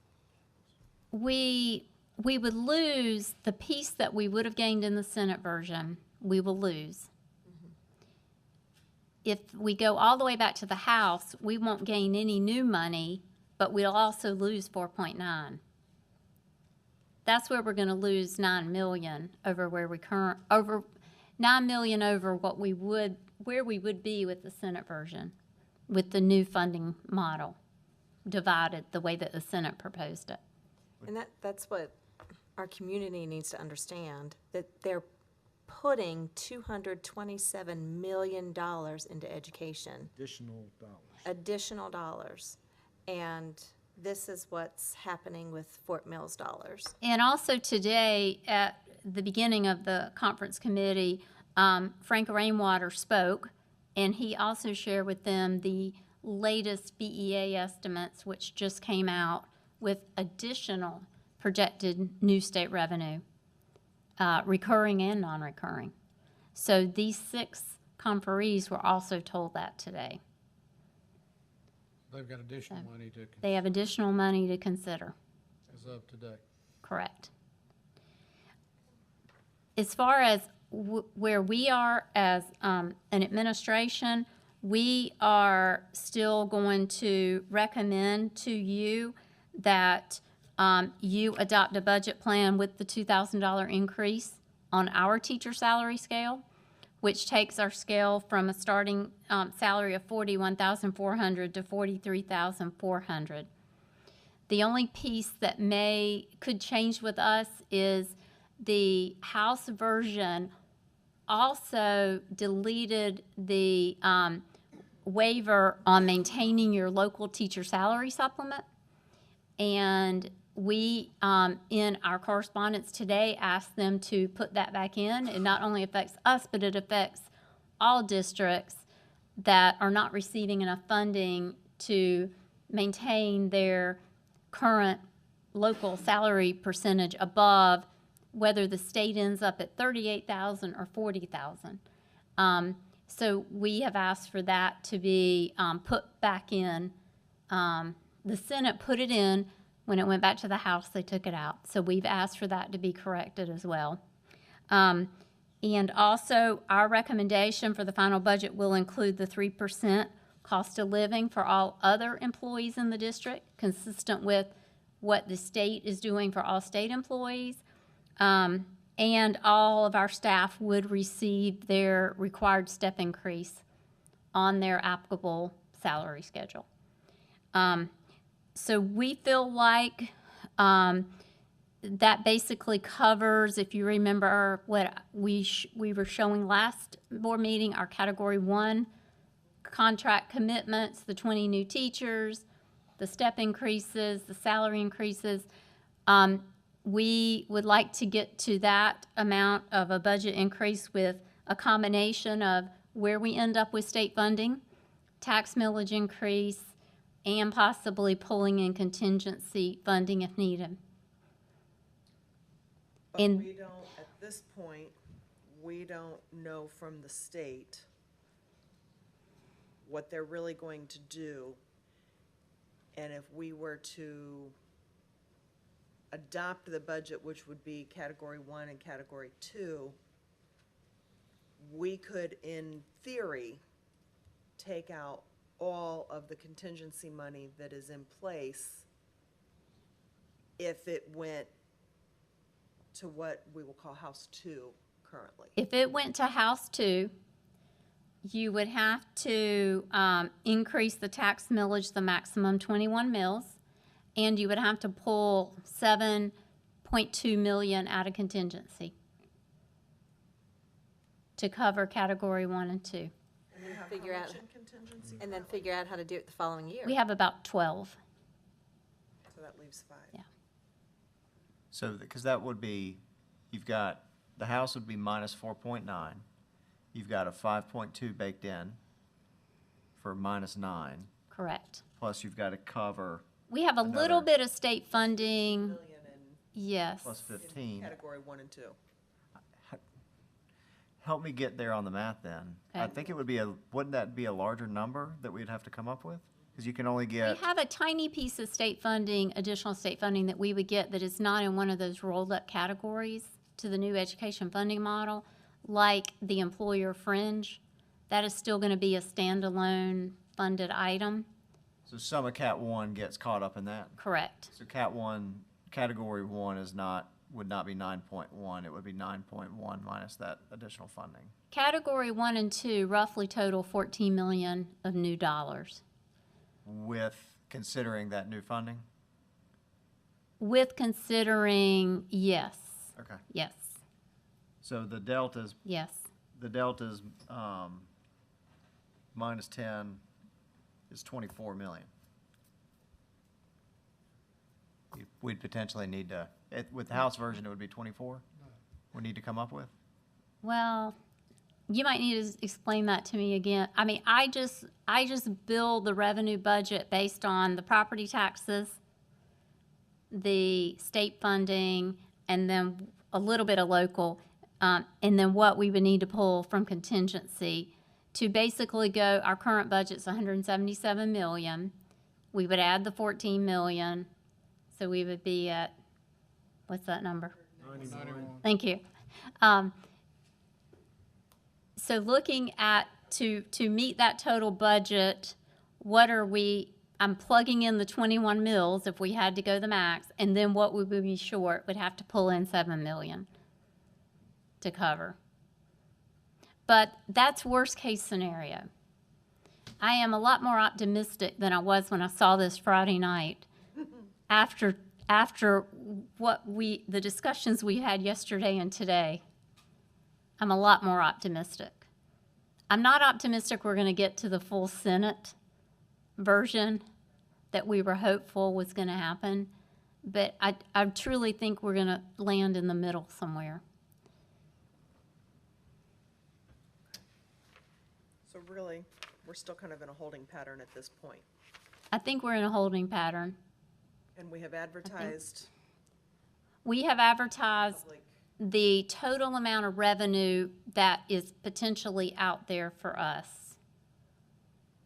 We would lose the piece that we would have gained in the Senate version, we will lose. If we go all the way back to the House, we won't gain any new money, but we'll also lose 4.9. That's where we're going to lose 9 million over where over 9 million over where we would be with the Senate version, with the new funding model divided the way that the Senate proposed it. And that's what our community needs to understand, that they're putting $227 million into education. Additional dollars. And this is what's happening with Fort Mill's dollars. And also today, at the beginning of the conference committee, Frank Rainwater spoke, and he also shared with them the latest BEA estimates, which just came out with additional projected new state revenue, recurring and non-recurring. So these 6 conferees were also told that today. They've got additional money to, They have additional money to consider. as of today. Correct. As far as where we are as an administration, we are still going to recommend to you that you adopt a budget plan with the $2,000 increase on our teacher salary scale, which takes our scale from a starting salary of $41,400 to $43,400. The only piece that could change with us is the House version also deleted the waiver on maintaining your local teacher salary supplement. And we, in our correspondence today, asked them to put that back in. It not only affects us, but it affects all districts that are not receiving enough funding to maintain their current local salary percentage above whether the state ends up at 38,000 or 40,000. So we have asked for that to be put back in. The Senate put it in. When it went back to the House, they took it out. So we've asked for that to be corrected as well. And also, our recommendation for the final budget will include the 3% cost of living for all other employees in the district, consistent with what the state is doing for all state employees. And all of our staff would receive their required step increase on their applicable salary schedule. So we feel like that basically covers, if you remember what we were showing last board meeting, our Category 1 contract commitments, the 20 new teachers, the step increases, the salary increases. We would like to get to that amount of a budget increase with a combination of where we end up with state funding, tax millage increase, and possibly pulling in contingency funding if needed. But we don't, at this point, we don't know from the state what they're really going to do. And if we were to adopt the budget, which would be Category 1 and Category 2, we could, in theory, take out all of the contingency money that is in place if it went to what we will call House 2 currently. If it went to House 2, you would have to increase the tax millage, the maximum 21 mills, and you would have to pull $7.2 million out of contingency to cover Category 1 and 2. Figure out, and then figure out how to do it the following year. We have about 12. So that leaves 5. Yeah. So, because that would be, you've got, the House would be minus 4.9. You've got a 5.2 baked in for minus 9. Correct. Plus you've got to cover. We have a little bit of state funding. Million Yes. Plus 15. Category 1 and 2. Help me get there on the math then. I Okay. think it would be wouldn't that be a larger number that we'd have to come up with? Because you can only get. We have a tiny piece of state funding, additional state funding that we would get that is not in one of those rolled up categories to the new education funding model, like the employer fringe. That is still going to be a standalone funded item. So some of Cat 1 gets caught up in that? Correct. So Category 1 would not be 9.1, it would be 9.1 minus that additional funding. Category 1 and 2 roughly total $14 million of new dollars. With considering that new funding? With considering, yes. Okay. Yes. So the delta's Yes. minus 10 is 24 million. We'd potentially need to, with the House version, it would be 24? We need to come up with? Well, you might need to explain that to me again. I mean, I just build the revenue budget based on the property taxes, the state funding, and then a little bit of local, and then what we would need to pull from contingency to basically go, our current budget's $177 million. We would add the $14 million, so we would be at, what's that number? 91. Thank you. So looking at, to meet that total budget, what are we, I'm plugging in the 21 mills if we had to go the max, and then what would we be short? Would have to pull in 7 million to cover. But that's worst case scenario. I am a lot more optimistic than I was when I saw this Friday night. After the discussions we had yesterday and today, I'm a lot more optimistic. I'm not optimistic we're going to get to the full Senate version that we were hopeful was going to happen, but I truly think we're going to land in the middle somewhere. So really, we're still kind of in a holding pattern at this point. I think we're in a holding pattern. And we have advertised We have advertised public. the total amount of revenue that is potentially out there for us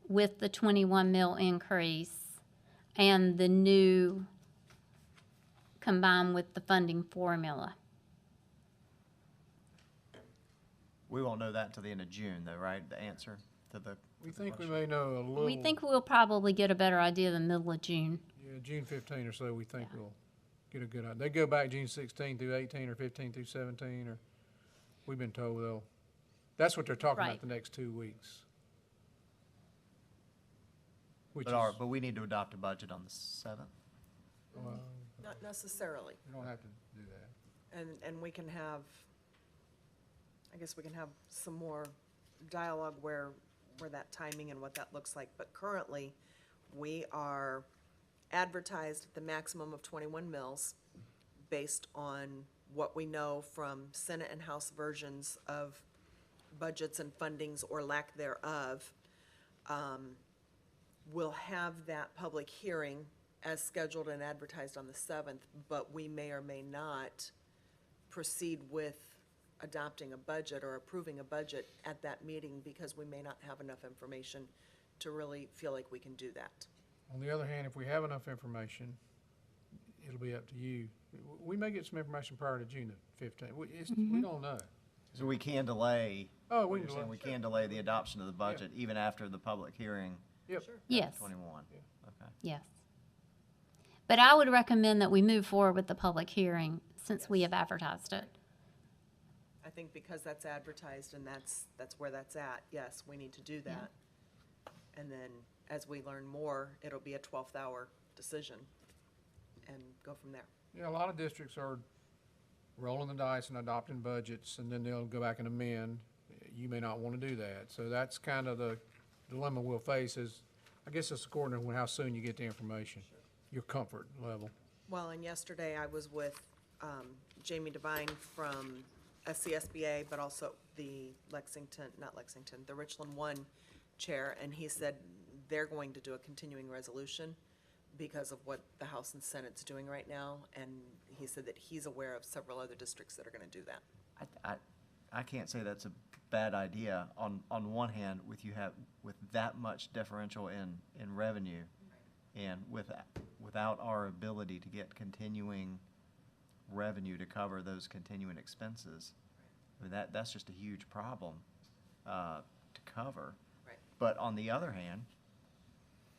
with the 21 mil increase and the new combined with the funding formula. We won't know that until the end of June, though, right? The answer to the. We think we may know a little. We think we'll probably get a better idea the middle of June. Yeah, June 15 or so, we think we'll get a good idea. They go back June 16 through 18 or 15 through 17, or we've been told they'll, that's what they're talking Right. about the next 2 weeks. Which But we need to adopt a budget on the 7th. well, Not necessarily. we don't have to do that. And we can have, I guess we can have some more dialogue where that timing and what that looks like. But currently, we are advertised at the maximum of 21 mills based on what we know from Senate and House versions of budgets and fundings or lack thereof. We'll have that public hearing as scheduled and advertised on the 7th, but we may or may not proceed with adopting a budget or approving a budget at that meeting because we may not have enough information to really feel like we can do that. On the other hand, if we have enough information, it'll be up to you. We may get some information prior to June the 15th. We don't know. So we can delay. Oh, we you're can saying delay. we can delay the adoption of the budget even after the public hearing. Yep. Yes, 21. Okay. yes. But I would recommend that we move forward with the public hearing since we have advertised it. I think because that's advertised and that's where that's at, yes, we need to do that. And then as we learn more, it'll be a 12th hour decision and go from there. Yeah, a lot of districts are rolling the dice and adopting budgets, and then they'll go back and amend. You may not want to do that. So that's kind of the dilemma we'll face is, I guess it's according to how soon you get the information, your comfort level. Well, and yesterday I was with Jamie Devine from SCSBA, but also the the Richland One chair, and he said they're going to do a continuing resolution because of what the House and Senate's doing right now, and he said that he's aware of several other districts that are going to do that. I can't say that's a bad idea. On one hand, with that much differential in revenue, and without our ability to get continuing revenue to cover those continuing expenses, I mean that's just a huge problem to cover. Right. But on the other hand,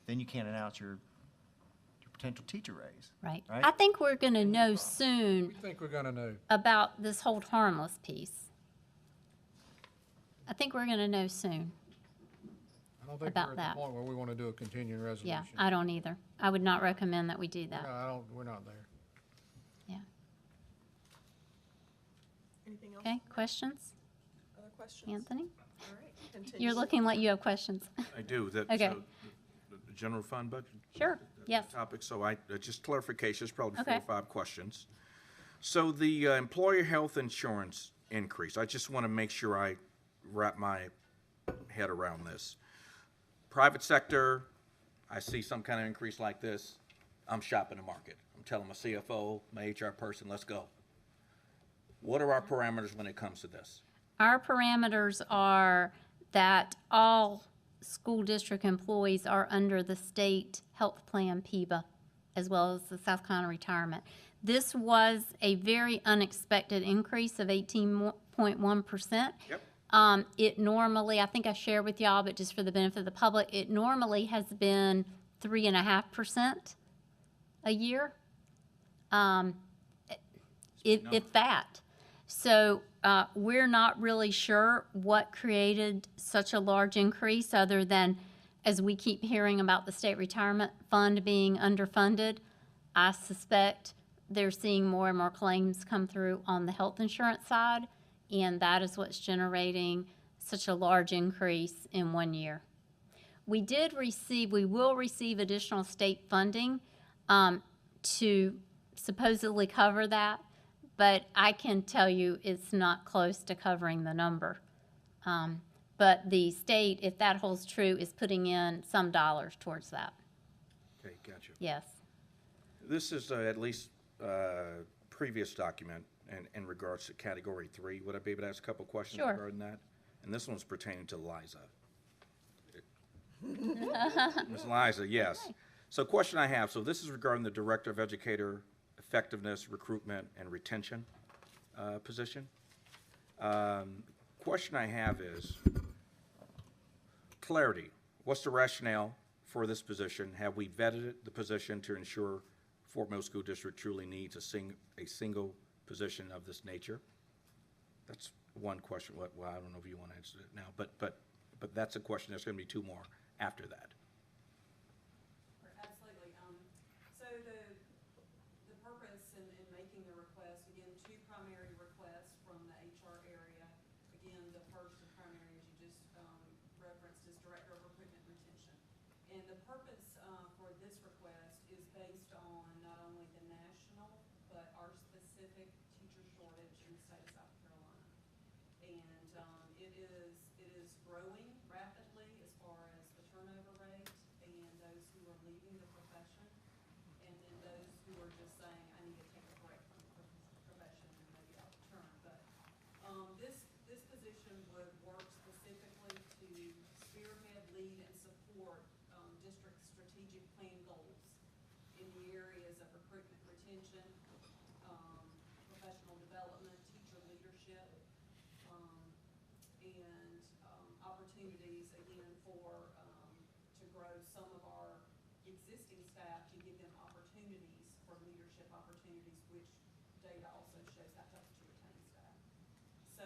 then you can't announce your potential teacher raise. Right. Right? I think we're going to know soon We think we're going to know. about this hold harmless piece. I think we're going to know soon. I don't think About we're at that. the point where we want to do a continuing Yeah, resolution. I don't either. I would not recommend that we do No, that. we're not there. Yeah. Anything else? Okay, questions? Other questions? Anthony? All right, continue. You're looking like you have questions. I do. That, Okay. so the general fund budget? Sure, yes. Topic, so just clarification, it's probably 4 Okay. or 5 questions. So the employer health insurance increase, I just want to make sure I wrap my head around this. Private sector, I see some kind of increase like this, I'm shopping the market. I'm telling my CFO, my HR person, let's go. What are our parameters when it comes to this? Our parameters are that all school district employees are under the state health plan, PEBA, as well as the South Carolina retirement. This was a very unexpected increase of 18.1%. Yep. It normally, I think I shared with y'all, but just for the benefit of the public, it normally has been 3.5% a year, if that. So we're not really sure what created such a large increase, other than, as we keep hearing about the state retirement fund being underfunded, I suspect they're seeing more and more claims come through on the health insurance side, and that is what's generating such a large increase in 1 year. We will receive additional state funding to supposedly cover that, but I can tell you it's not close to covering the number. But the state, if that holds true, is putting in some dollars towards that. Okay, gotcha. Yes. This is at least previous document in regards to Category 3. Would I be able to ask a couple questions Sure. regarding that? And this one's pertaining to Liza. Ms. Liza, yes. Okay. So question I have, so this is regarding the Director of Educator Effectiveness, Recruitment, and Retention position. Question I have is, clarity. What's the rationale for this position? Have we vetted the position to ensure Fort Mill School District truly needs a single position of this nature? That's one question. Well, I don't know if you want to answer it now, but that's a question. There's going to be two more after that. Absolutely. So the purpose in making the request, again, two primary requests from the HR area. Again, the first and primary, as you just referenced, is Director of Recruitment and Retention. And the purpose for this request is based on not only the national, but our specific teacher shortage in the state of South Carolina. And it is growing rapidly as far as the turnover rate and those who are leaving the profession, and then those who are just saying, I need to take a break from the profession and maybe I'll return. But this position would work specifically to spearhead, lead, and support district strategic plan goals in the areas of recruitment, retention, professional development, teacher leadership, and opportunities, again, to grow some of our existing staff, to give them opportunities for leadership opportunities, which data also shows that helps to retain staff. So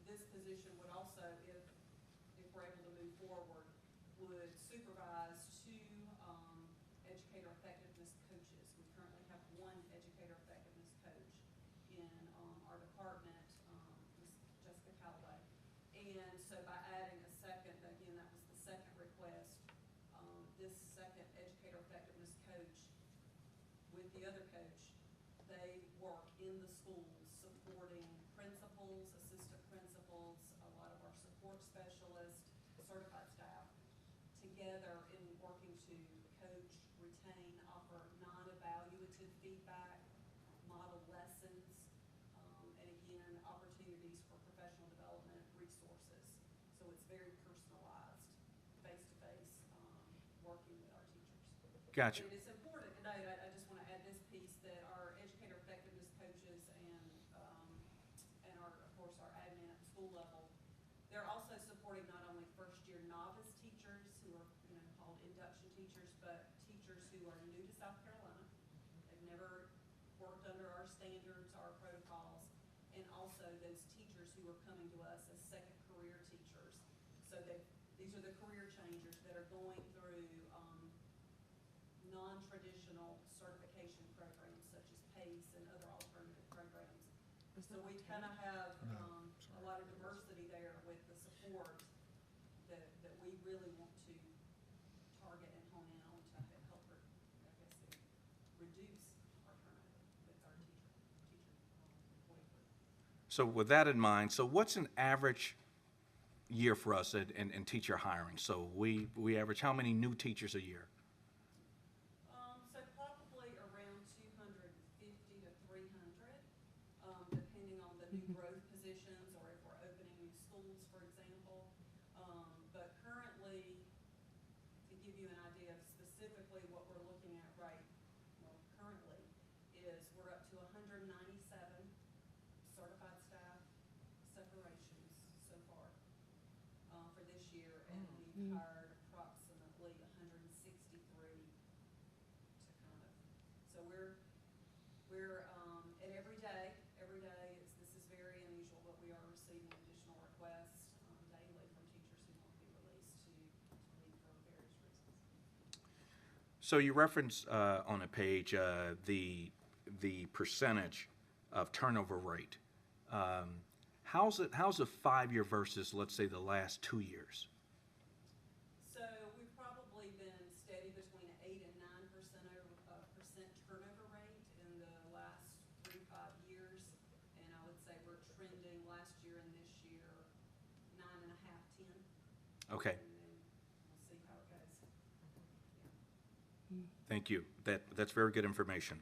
this position would also, if we're able to move forward, would supervise two educator effectiveness coaches. We currently have one educator effectiveness coach in our department, Ms. Jessica Callaway. And so by adding a second, again, that was the second request, this second educator effectiveness coach with the other coach, they work in the schools supporting principals, assistant principals, a lot of our support specialists, certified staff, together in working to coach, retain, offer non-evaluative feedback, model lessons, and again, opportunities for professional development resources. So it's very personalized, face-to-face, working with our teachers. Gotcha. And it's important to note, I just want to add this piece, that our educator effectiveness coaches and our, of course, our admin at the school level, they're also supporting not only first-year novice teachers who are, called induction teachers, but teachers who are new to South Carolina. They've never worked under our standards, our protocols, and also those teachers who are coming to us as second career teachers. So these are the career changers that are going through non-traditional certification programs such as PACE and other alternative programs. So we kind of have a lot of diversity there with the support that we really want to target and hone in on to help, reduce our turnover with our teacher employee group. So with that in mind, so what's an average year for us in teacher hiring? So we average how many new teachers a year? So probably around 250 to 300, depending on the new growth positions or if we're opening new schools, for example. But currently, to give you an idea of specifically what we're looking at currently, is we're up to year, and we've hired approximately 163 to kind of, so we're, and every day, this is very unusual, but we are receiving additional requests, daily from teachers who want to be released to leave for various reasons. So you referenced on a page the percentage of turnover rate. How's it 5-year versus, let's say, the last 2 years? So we've probably been steady between 8 and 9% turnover rate in the last 3 to 5 years, and I would say we're trending last year and this year 9.5, 10. Okay. And then we'll see how it goes. Thank you. That's very good information.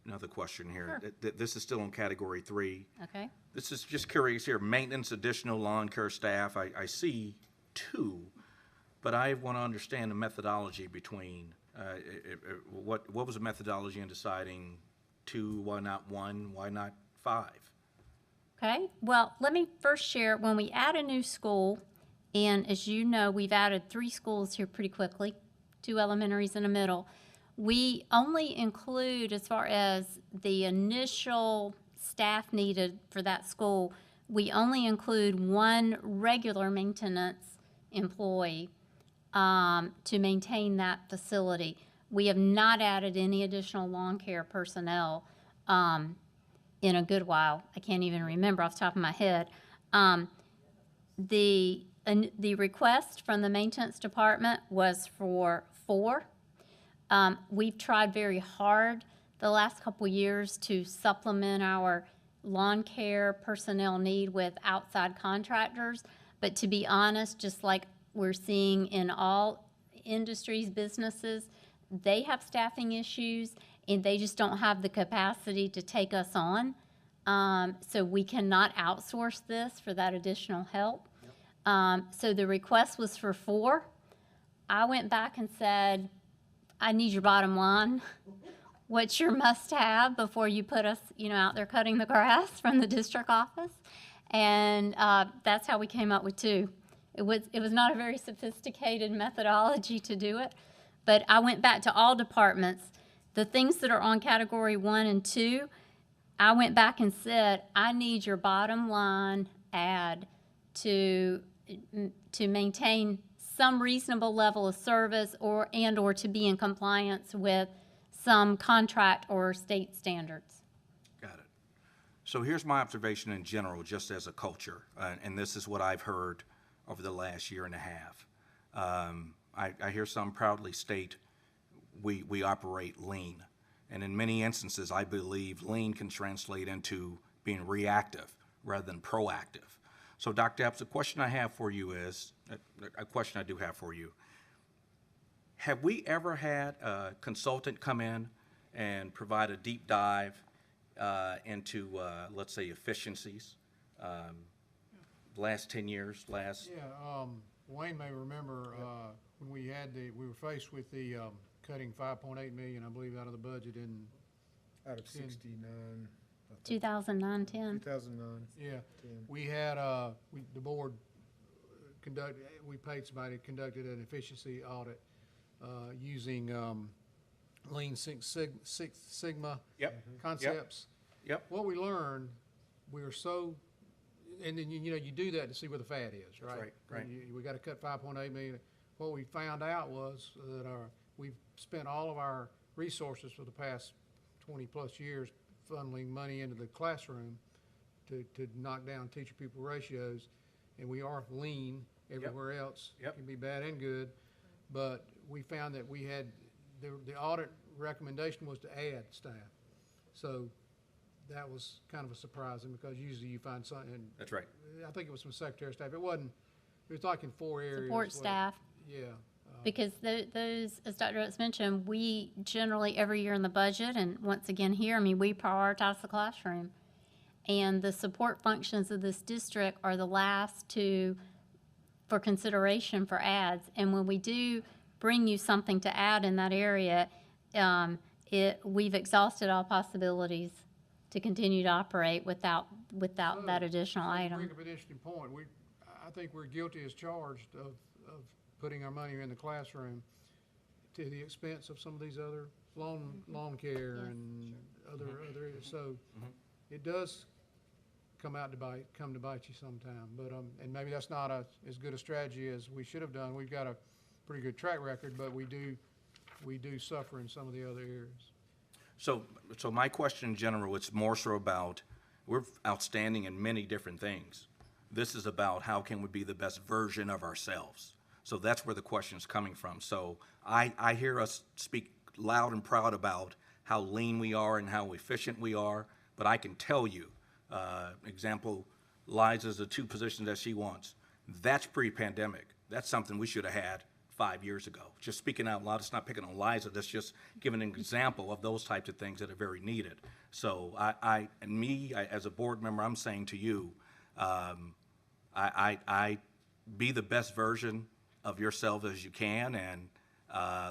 Another question here. Sure. This is still in category 3. Okay. This is just curious here. Maintenance, additional lawn care staff. I see 2, but I want to understand the methodology between, what was the methodology in deciding 2, why not 1, why not 5? Okay, well, let me first share, when we add a new school, and as you know, we've added 3 schools here pretty quickly, 2 elementaries and a middle. We only include, as far as the initial staff needed for that school, we only include 1 regular maintenance employee to maintain that facility. We have not added any additional lawn care personnel in a good while. I can't even remember off the top of my head. The request from the maintenance department was for 4. We've tried very hard the last couple years to supplement our lawn care personnel need with outside contractors, but to be honest, just like we're seeing in all industries, businesses, they have staffing issues and they just don't have the capacity to take us on. So we cannot outsource this for that additional help. So the request was for 4. I went back and said, I need your bottom line. What's your must-have before you put us, out there cutting the grass from the district office? And that's how we came up with 2. It was not a very sophisticated methodology to do it, but I went back to all departments. The things that are on category 1 and 2, I went back and said, I need your bottom line ad to maintain some reasonable level of service or to be in compliance with some contract or state standards. Got it. So here's my observation in general, just as a culture, and this is what I've heard over the last year and a half. I hear some proudly state we operate lean. And in many instances, I believe lean can translate into being reactive rather than proactive. So Dr. Epps, the question I have for you is, a question I do have for you, have we ever had a consultant come in and provide a deep dive into, let's say, efficiencies? Last 10 years, Yeah, Wayne may remember when we were faced with the cutting 5.8 million, I believe, out of the budget in Out of 69. 2009, 10. 2009. Yeah, we had, the board we paid somebody, conducted an efficiency audit using Lean Six Sigma concepts. Yep. What we learned, we were so, and then you do that to see where the fat is, right? Right. We got to cut 5.8 million. What we found out was that we've spent all of our resources for the past 20 plus years funneling money into the classroom to knock down teacher-pupil ratios, and we are lean everywhere else. Yep. It can be bad and good, but we found that we had, the audit recommendation was to add staff. So that was kind of a surprising, because usually you find something. That's right. I think it was some secretary staff. It was like in 4 areas. Support staff. Yeah. Because those, as Dr. Oates mentioned, we generally every year in the budget, and once again here, we prioritize the classroom. And the support functions of this district are the last for consideration for ads. And when we do bring you something to add in that area, we've exhausted all possibilities to continue to operate without that additional item. Bring up an interesting point. I think we're guilty as charged of putting our money in the classroom to the expense of some of these other lawn care Yes, and other areas. So it does come to bite you sometime. But, and maybe that's not as good a strategy as we should have done. We've got a pretty good track record, but we do suffer in some of the other areas. So my question in general, it's more so about, we're outstanding in many different things. This is about how can we be the best version of ourselves. So that's where the question's coming from. So I hear us speak loud and proud about how lean we are and how efficient we are, but I can tell you, example, Liza's the 2 positions that she wants. That's pre-pandemic. That's something we should have had 5 years ago. Just speaking out loud, it's not picking on Liza, that's just giving an example of those types of things that are very needed. So I as a board member, I'm saying to you, I be the best version of yourself as you can, and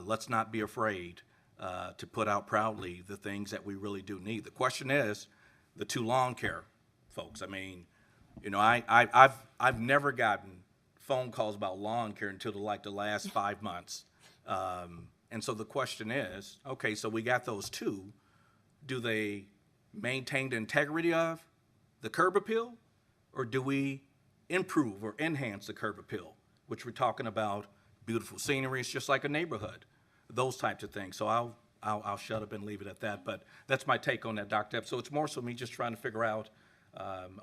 let's not be afraid to put out proudly the things that we really do need. The question is, the 2 lawn care folks. I mean, you know, I've never gotten phone calls about lawn care until the last 5 months. And so the question is, okay, so we got those 2. Do they maintain the integrity of the curb appeal, or do we improve or enhance the curb appeal, which we're talking about beautiful scenery? It's just like a neighborhood, those types of things. So I'll shut up and leave it at that. But that's my take on that, Dr. Epps. So it's more so me just trying to figure out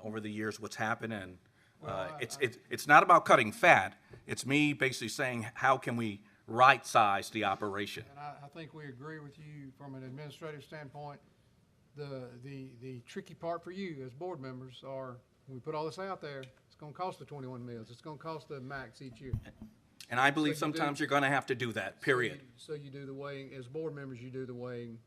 over the years what's happened, and it's not about cutting fat. It's me basically saying, how can we right-size the operation? And I think we agree with you from an administrative standpoint. The tricky part for you as board members are, when we put all this out there, it's going to cost the 21 mills. It's going to cost the max each year. And I believe sometimes you're going to have to do that, period. So you do the weighing, as board members, you do the weighing.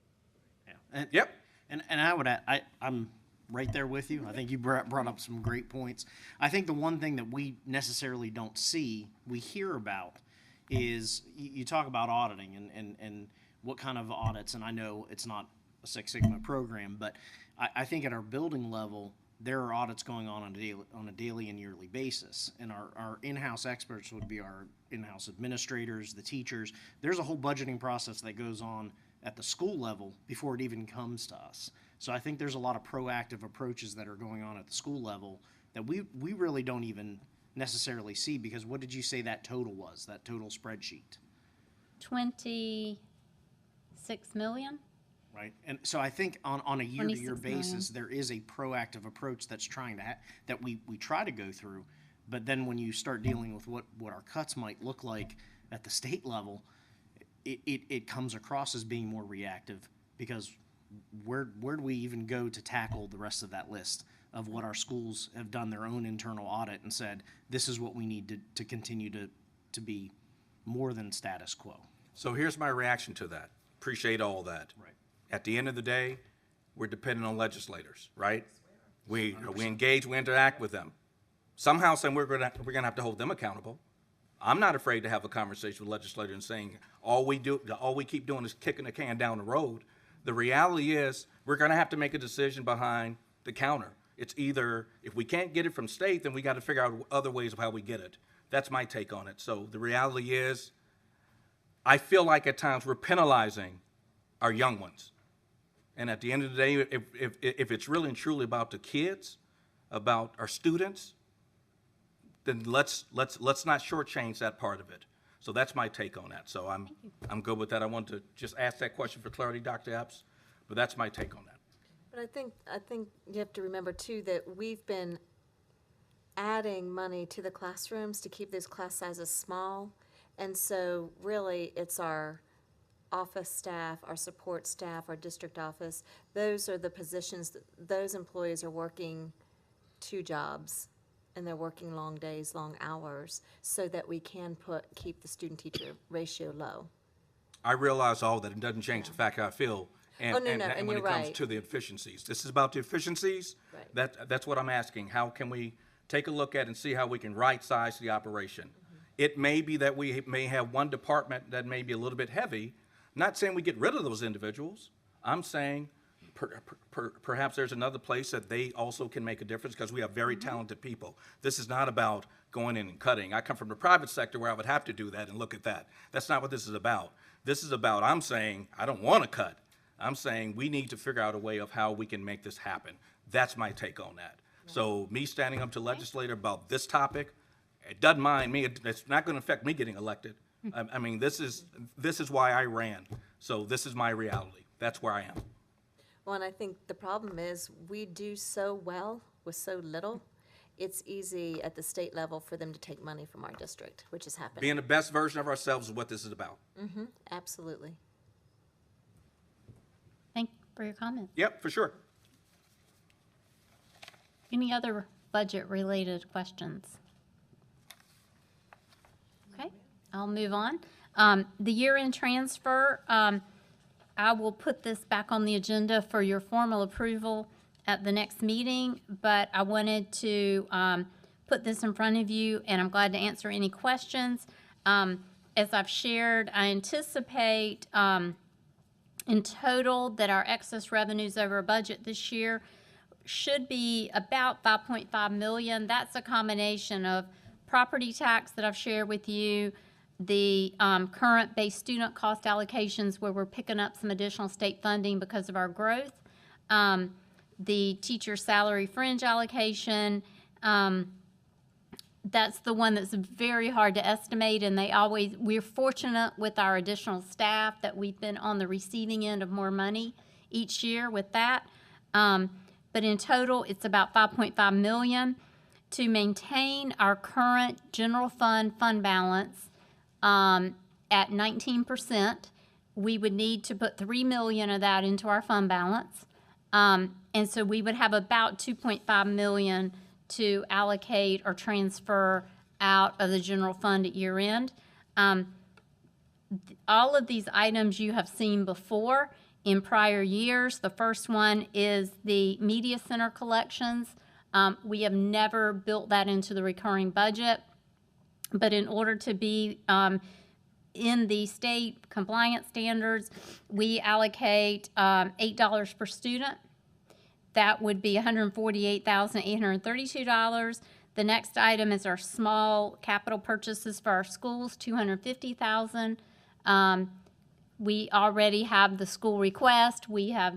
Yep. And I would add, I'm right there with you. I think you brought up some great points. I think the one thing that we necessarily don't see, we hear about, is you talk about auditing and what kind of audits, and I know it's not a Six Sigma program, but I think at our building level, there are audits going on a daily and yearly basis. And our in-house experts would be our in-house administrators, the teachers. There's a whole budgeting process that goes on at the school level before it even comes to us. So I think there's a lot of proactive approaches that are going on at the school level that we really don't even necessarily see, because what did you say that total was, that total spreadsheet? 26 million? Right, and so I think on a year-to-year 26 million. basis, there is a proactive approach that's trying to that we try to go through, but then when you start dealing with what our cuts might look like at the state level, it comes across as being more reactive, because where do we even go to tackle the rest of that list of what our schools have done their own internal audit and said, this is what we need to continue to be more than status quo. So here's my reaction to that. Appreciate all that. Right. At the end of the day, we're dependent on legislators, right? We engage, we interact with them. Somehow, we're gonna have to hold them accountable. I'm not afraid to have a conversation with legislators and saying all we keep doing is kicking the can down the road. The reality is we're gonna have to make a decision behind the counter. It's either, if we can't get it from state, then we got to figure out other ways of how we get it. That's my take on it. So the reality is, I feel like at times we're penalizing our young ones. And at the end of the day, if it's really and truly about the kids, about our students, then let's not shortchange that part of it. So that's my take on that. So I'm good with that. I wanted to just ask that question for clarity, Dr. Epps, but that's my take on that. But I think you have to remember too that we've been adding money to the classrooms to keep those class sizes small. And so really it's our office staff, our support staff, our district office. Those are the positions, those employees are working 2 jobs, and they're working long days, long hours, so that we can keep the student-teacher ratio low. I realize all that. It doesn't change the fact how I feel. And when you're it comes right. to the efficiencies. This is about the efficiencies. Right. That's what I'm asking. How can we take a look at and see how we can right-size the operation? Mm-hmm. It may be that we may have one department that may be a little bit heavy. Not saying we get rid of those individuals. I'm saying Perhaps there's another place that they also can make a difference, because we have very talented people. This is not about going in and cutting. I come from the private sector where I would have to do that and look at that. That's not what this is about. This is about, I'm saying, I don't want to cut. I'm saying we need to figure out a way of how we can make this happen. That's my take on that. So me standing up to legislator about this topic, it doesn't mind me. It's not going to affect me getting elected. I mean, this is why I ran. So this is my reality. That's where I am. Well, and I think the problem is we do so well with so little. It's easy at the state level for them to take money from our district, which is happening. Being the best version of ourselves is what this is about. Absolutely. Thank you for your comments. Yep, for sure. Any other budget-related questions? Okay, I'll move on. The year-end transfer, I will put this back on the agenda for your formal approval at the next meeting, but I wanted to put this in front of you, and I'm glad to answer any questions. As I've shared, I anticipate in total that our excess revenues over budget this year should be about $5.5 million. That's a combination of property tax that I've shared with you, the current base student cost allocations where we're picking up some additional state funding because of our growth, the teacher salary fringe allocation. That's the one that's very hard to estimate, and we're fortunate with our additional staff that we've been on the receiving end of more money each year with that. But in total, it's about $5.5 million. To maintain our current general fund balance at 19%, we would need to put $3 million of that into our fund balance. And so we would have about $2.5 million to allocate or transfer out of the general fund at year end. All of these items you have seen before in prior years. The first one is the media center collections. We have never built that into the recurring budget, but in order to be in the state compliance standards, we allocate $8 per student. That would be $148,832. The next item is our small capital purchases for our schools, $250,000. We already have the school request. We have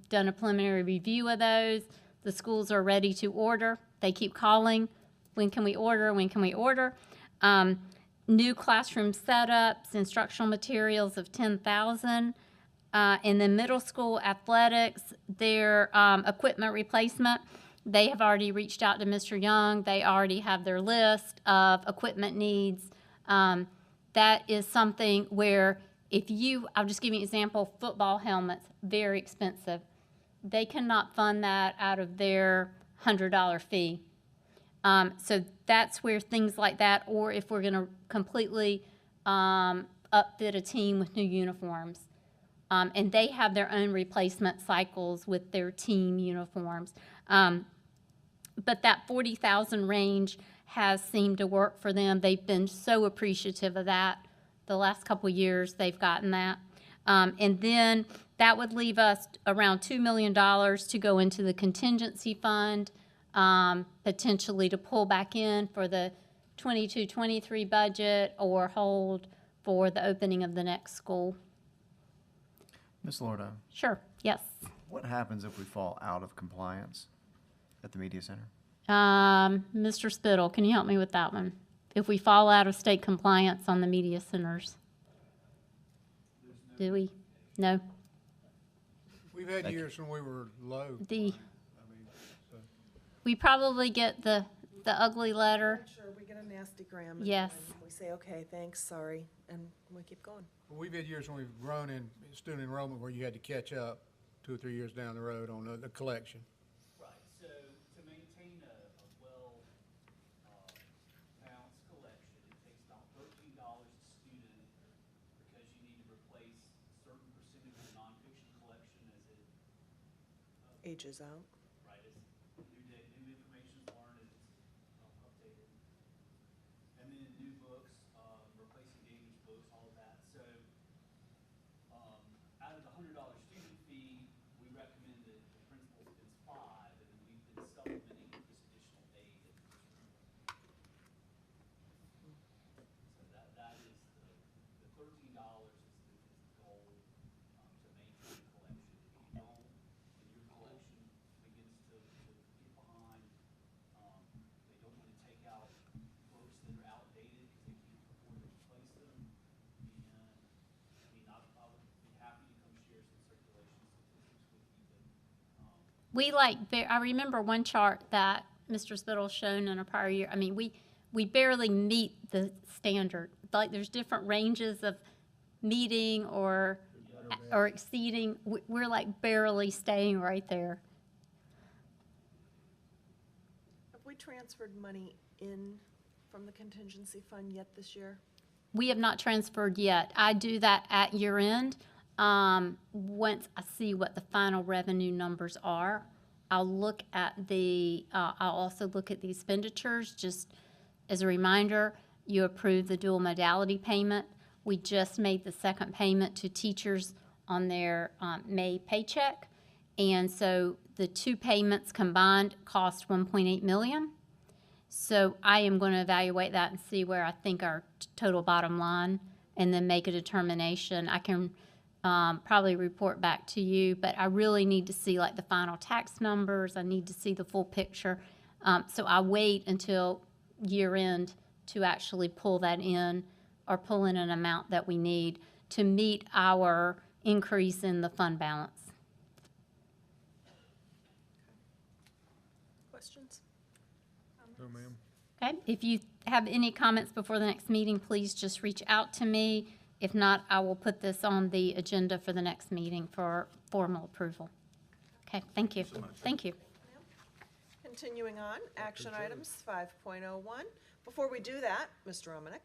done a preliminary review of those. The schools are ready to order. They keep calling. When can we order? When can we order? New classroom setups, instructional materials of $10,000. And then middle school athletics, their equipment replacement, they have already reached out to Mr. Young. They already have their list of equipment needs. That is something where I'll just give you an example, football helmets, very expensive. They cannot fund that out of their $100 fee. So that's where things like that, or if we're going to completely upfit a team with new uniforms. And they have their own replacement cycles with their team uniforms. But that $40,000 range has seemed to work for them. They've been so appreciative of that. The last couple of years, they've gotten that. And then that would leave us around $2 million to go into the contingency fund, potentially to pull back in for the 22-23 budget or hold for the opening of the next school. Ms. Lordo, Sure, yes. what happens if we fall out of compliance at the media center? Mr. Spittle, can you help me with that one? If we fall out of state compliance on the media centers? Do we? No? We've had years when we were low. We probably get the ugly letter. Sure, we get a nasty gram. And Yes. we say, okay, thanks, sorry, and we keep going. We've had years when we've grown in student enrollment where you had to catch up 2 or 3 years down the road on the collection. Right, so to maintain a well balanced collection, it takes about $13 a student because you need to replace a certain percentage of the nonfiction collection as it Ages out. right, as new information is learned and it's updated. And then new books, replacing damaged books, all of that. So out of the $100 student fee, we recommend We I remember one chart that Mr. Spittle shown in a prior year. I mean, we barely meet the standard. Like, there's different ranges of meeting or exceeding. We're like barely staying right there. Have we transferred money in from the contingency fund yet this year? We have not transferred yet. I do that at year end. Once I see what the final revenue numbers are, I'll look at I'll also look at the expenditures. Just as a reminder, you approved the dual modality payment. We just made the second payment to teachers on their May paycheck. And so the two payments combined cost $1.8 million. So I am going to evaluate that and see where I think our total bottom line, and then make a determination. I can probably report back to you, but I really need to see like the final tax numbers. I need to see the full picture. So I wait until year end to actually pull that in, or pull in an amount that we need to meet our increase in the fund balance. Questions? No, ma'am. Okay, if you have any comments before the next meeting, please just reach out to me. If not, I will put this on the agenda for the next meeting for formal approval. Okay, thank you. Thank you. Continuing on, action items 5.01. Before we do that, Mr. Romanek,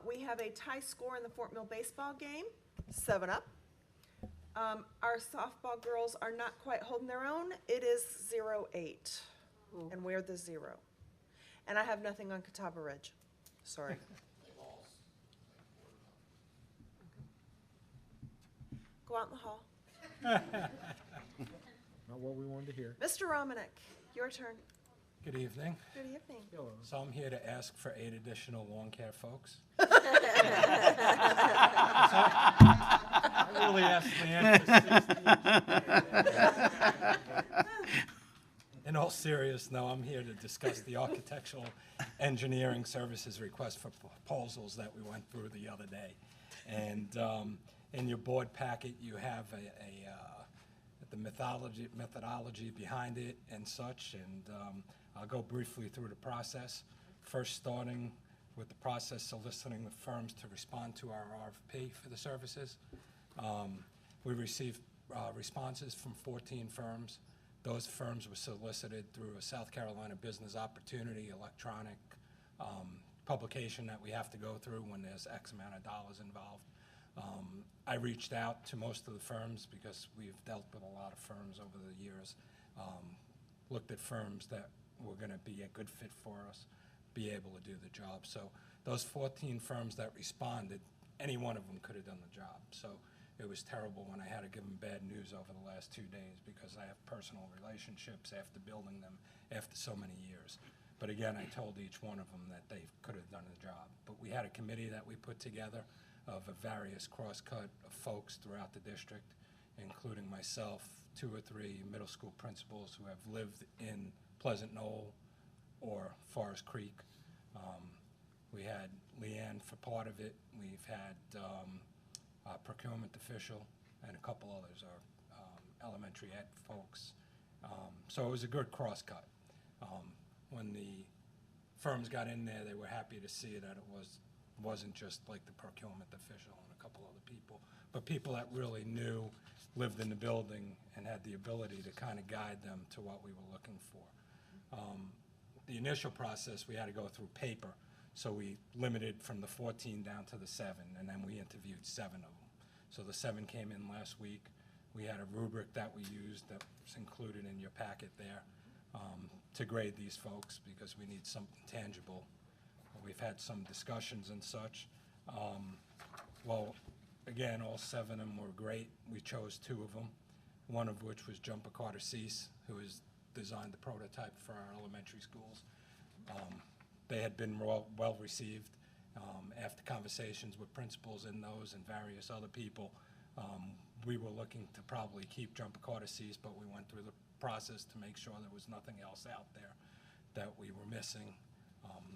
we have a tie score in the Fort Mill baseball game, 7-up. Our softball girls are not quite holding their own. It is 0-8, and we're the 0. And I have nothing on Catawba Ridge. Sorry. Go out in the hall. Not what we wanted to hear. Mr. Romanek, your turn. Good evening. Good evening. Hello. So I'm here to ask for 8 additional lawn care folks. I really asked the In all seriousness, no, I'm here to discuss the architectural engineering services request for proposals that we went through the other day. And in your board packet, you have the methodology behind it and such, and I'll go briefly through the process. First, starting with the process soliciting the firms to respond to our RFP for the services. We received responses from 14 firms. Those firms were solicited through a South Carolina Business Opportunity electronic publication that we have to go through when there's X amount of dollars involved. I reached out to most of the firms because we've dealt with a lot of firms over the years, looked at firms that were going to be a good fit for us, be able to do the job. So those 14 firms that responded, any one of them could have done the job. So it was terrible when I had to give them bad news over the last 2 days because I have personal relationships after building them after so many years. But again, I told each one of them that they could have done the job. But we had a committee that we put together of a various cross-cut of folks throughout the district, including myself, 2 or 3 middle school principals who have lived in Pleasant Knoll or Forest Creek. We had Leanne for part of it. We've had a procurement official and a couple others, our elementary ed folks. So it was a good cross-cut. When the firms got in there, they were happy to see that it wasn't just like the procurement official and a couple other people, but people that really knew, lived in the building, and had the ability to kind of guide them to what we were looking for. The initial process, we had to go through paper, so we limited from the 14 down to the 7, and then we interviewed 7 of them. So the 7 came in last week. We had a rubric that we used that was included in your packet there to grade these folks because we need something tangible. We've had some discussions and such. Well, again, all 7 of them were great. We chose 2 of them, one of which was Jumper Carter Cease, who has designed the prototype for our elementary schools. They had been well received. After conversations with principals in those and various other people, we were looking to probably keep Jumper Carter Cease, but we went through the process to make sure there was nothing else out there that we were missing.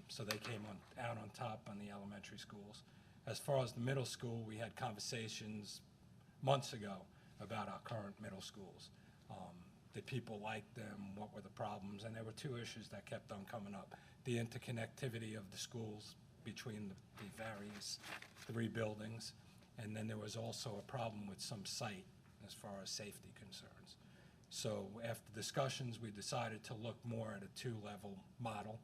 So they came out on top on the elementary schools. As far as the middle school, we had conversations months ago about our current middle schools. Did people like them? What were the problems? And there were two issues that kept on coming up. The interconnectivity of the schools between the various 3 buildings. And then there was also a problem with some site as far as safety concerns. So after discussions, we decided to look more at a 2-level model.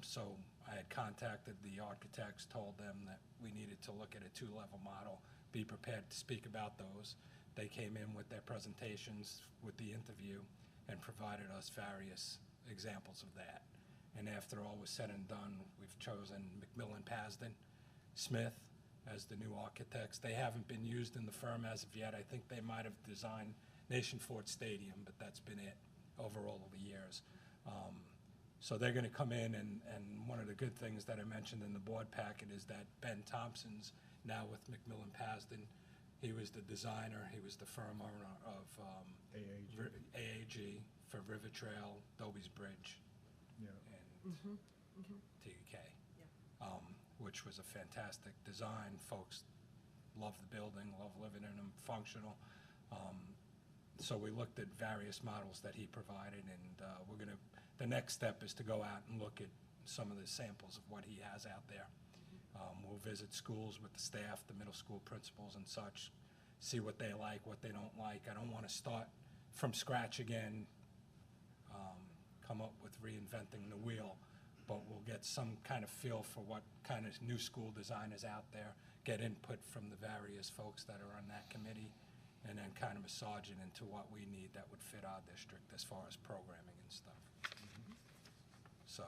So I had contacted the architects, told them that we needed to look at a 2-level model, be prepared to speak about those. They came in with their presentations with the interview and provided us various examples of that. And after all was said and done, we've chosen McMillan Pasden Smith as the new architects. They haven't been used in the firm as of yet. I think they might have designed Nation Ford Stadium, but that's been it over all of the years. So they're going to come in, and one of the good things that I mentioned in the board packet is that Ben Thompson's now with McMillan Pasden. He was the designer, he was the firm owner of AAG for River Trail, Dobie's Bridge, and TK, which was a fantastic design. Folks love the building, love living in them, functional. So we looked at various models that he provided, and the next step is to go out and look at some of the samples of what he has out there. We'll visit schools with the staff, the middle school principals and such, see what they like, what they don't like. I don't want to start from scratch again, come up with reinventing the wheel, but we'll get some kind of feel for what kind of new school design is out there, get input from the various folks that are on that committee, and then kind of massage it into what we need that would fit our district as far as programming and stuff. So,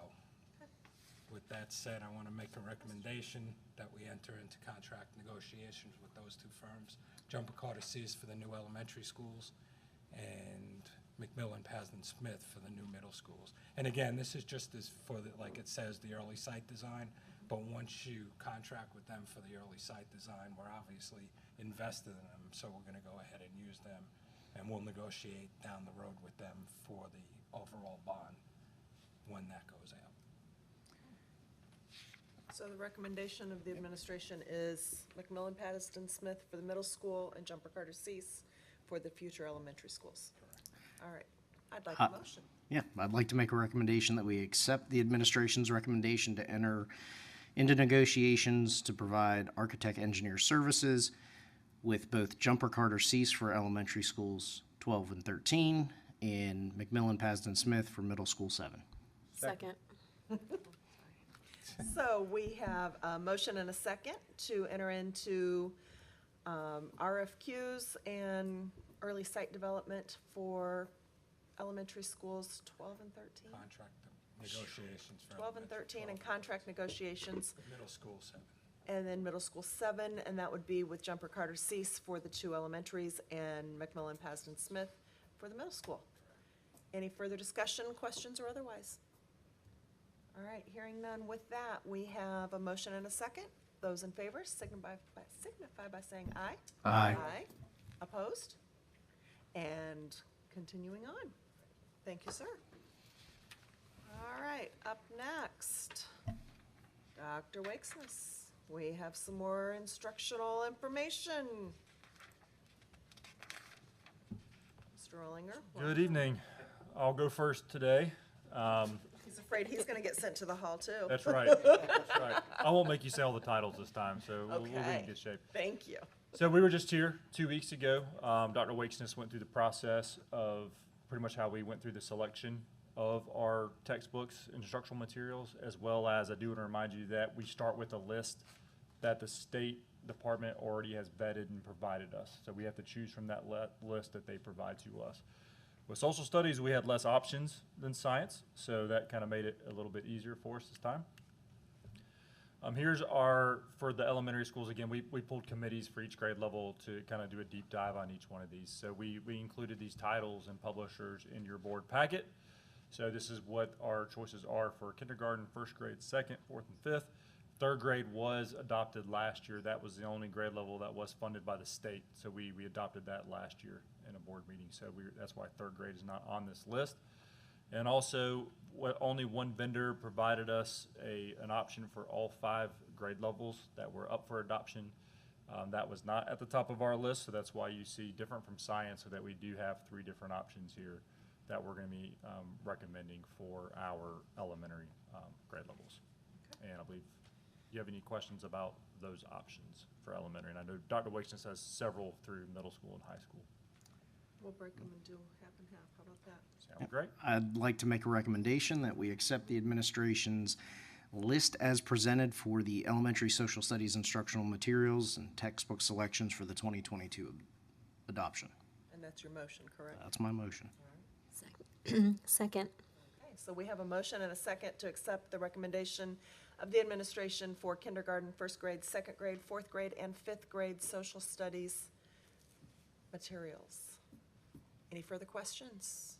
with that said, I want to make a recommendation that we enter into contract negotiations with those 2 firms, Jumper Carter Cease for the new elementary schools, and McMillan Pasden Smith for the new middle schools. And again, this is just as for, like it says, the early site design, but once you contract with them for the early site design, we're obviously invested in them, so we're going to go ahead and use them, and we'll negotiate down the road with them for the overall bond when that goes out. So the recommendation of the administration is McMillan Patterson Smith for the middle school and Jumper Carter Cease for the future elementary schools. All right, I'd like a motion. Yeah, I'd like to make a recommendation that we accept the administration's recommendation to enter into negotiations to provide architect engineer services with both Jumper Carter Cease for elementary schools 12 and 13 and McMillan Pasden Smith for middle school 7. Second. So we have a motion and a second to enter into RFQs and early site development for elementary schools 12 and 13? Contract negotiations for 12 and 13 and contract negotiations, middle school 7. and then middle school 7, and that would be with Jumper Carter Cease for the 2 elementaries and McMillan Pasden Smith for the middle school. Any further discussion, questions, or otherwise? All right, hearing none. With that, we have a motion and a second. Those in favor signify by saying aye. Aye. Aye. Opposed? And continuing on. Thank you, sir. All right, up next, Dr. Wakesness. We have some more instructional information. Mr. Rollinger. Good evening. I'll go first today. He's afraid he's going to get sent to the hall, too. That's right. That's right. I won't make you say all the titles this time, so we'll be in good shape. Thank you. So we were just here 2 weeks ago. Dr. Wakesness went through the process of pretty much how we went through the selection of our textbooks, instructional materials, as well as I do want to remind you that we start with a list that the State Department already has vetted and provided us. So we have to choose from that list that they provide to us. With social studies, we had less options than science, so that kind of made it a little bit easier for us this time. Here's for the elementary schools, again, we pulled committees for each grade level to kind of do a deep dive on each one of these. So we included these titles and publishers in your board packet. So this is what our choices are for kindergarten, first grade, second, fourth, and fifth. Third grade was adopted last year. That was the only grade level that was funded by the state. So we adopted that last year in a board meeting. So that's why third grade is not on this list. And also, only one vendor provided us an option for all 5 grade levels that were up for adoption. That was not at the top of our list, so that's why you see different from science, so that we do have 3 different options here that we're going to be recommending for our elementary grade levels. And I believe, do you have any questions about those options for elementary? And I know Dr. Wakeness has several through middle school and high school. We'll break them and do half and half. How about that? Sound great? I'd like to make a recommendation that we accept the administration's list as presented for the elementary social studies instructional materials and textbook selections for the 2022 adoption. And that's your motion, correct? That's my motion. Second. Okay, so we have a motion and a second to accept the recommendation of the administration for kindergarten, first grade, second grade, fourth grade, and fifth grade social studies materials. Any further questions?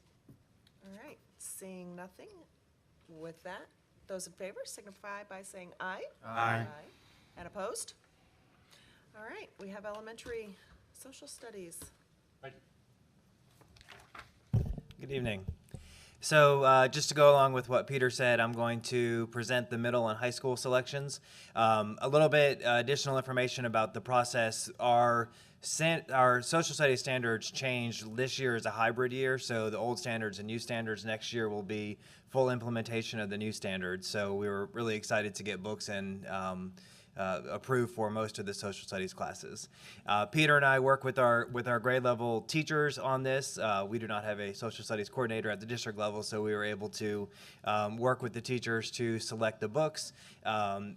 All right, seeing nothing, with that, those in favor signify by saying aye. Aye. And opposed? All right, we have elementary social studies. Thank you. Good evening. So just to go along with what Peter said, I'm going to present the middle and high school selections. A little bit additional information about the process. Our social studies standards changed. This year is a hybrid year, so the old standards and new standards next year will be full implementation of the new standards. So we were really excited to get books and approved for most of the social studies classes. Peter and I work with our grade level teachers on this. We do not have a social studies coordinator at the district level, so we were able to work with the teachers to select the books.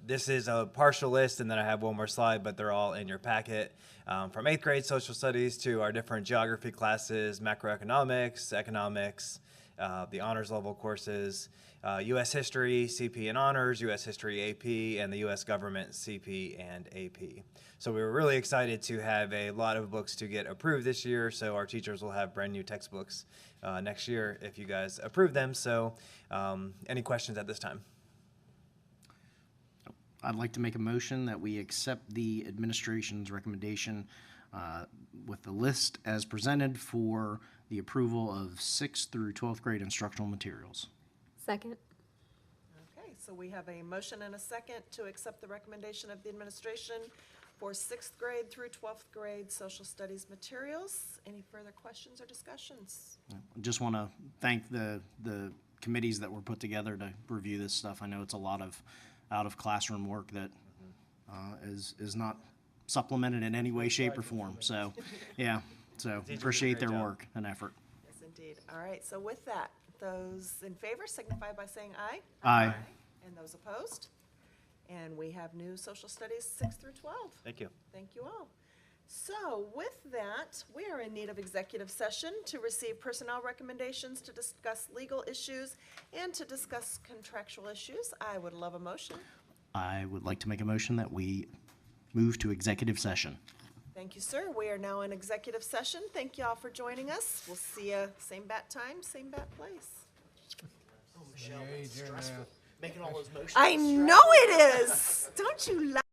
This is a partial list, and then I have one more slide, but they're all in your packet. From 8th grade social studies to our different geography classes, macroeconomics, economics, the honors level courses, U.S. History, CP and Honors, U.S. History AP, and the U.S. Government CP and AP. So we were really excited to have a lot of books to get approved this year, so our teachers will have brand new textbooks next year if you guys approve them. So any questions at this time? I'd like to make a motion that we accept the administration's recommendation with the list as presented for the approval of 6th through 12th grade instructional materials. Second. Okay, so we have a motion and a second to accept the recommendation of the administration for 6th grade through 12th grade social studies materials. Any further questions or discussions? Just want to thank the committees that were put together to review this stuff. I know it's a lot of out of classroom work that is not supplemented in any way, shape, or form. So, yeah, so appreciate their work and effort. Yes, indeed. All right, so with that, those in favor signify by saying aye. Aye. And those opposed? And we have new social studies 6 through 12. Thank you. Thank you all. So with that, we are in need of executive session to receive personnel recommendations, to discuss legal issues, and to discuss contractual issues. I would love a motion. I would like to make a motion that we move to executive session. Thank you, sir. We are now in executive session. Thank you all for joining us. We'll see you same bat time, same bat place. Michelle, that's stressful. Making all those motions. I know it is. Don't you laugh?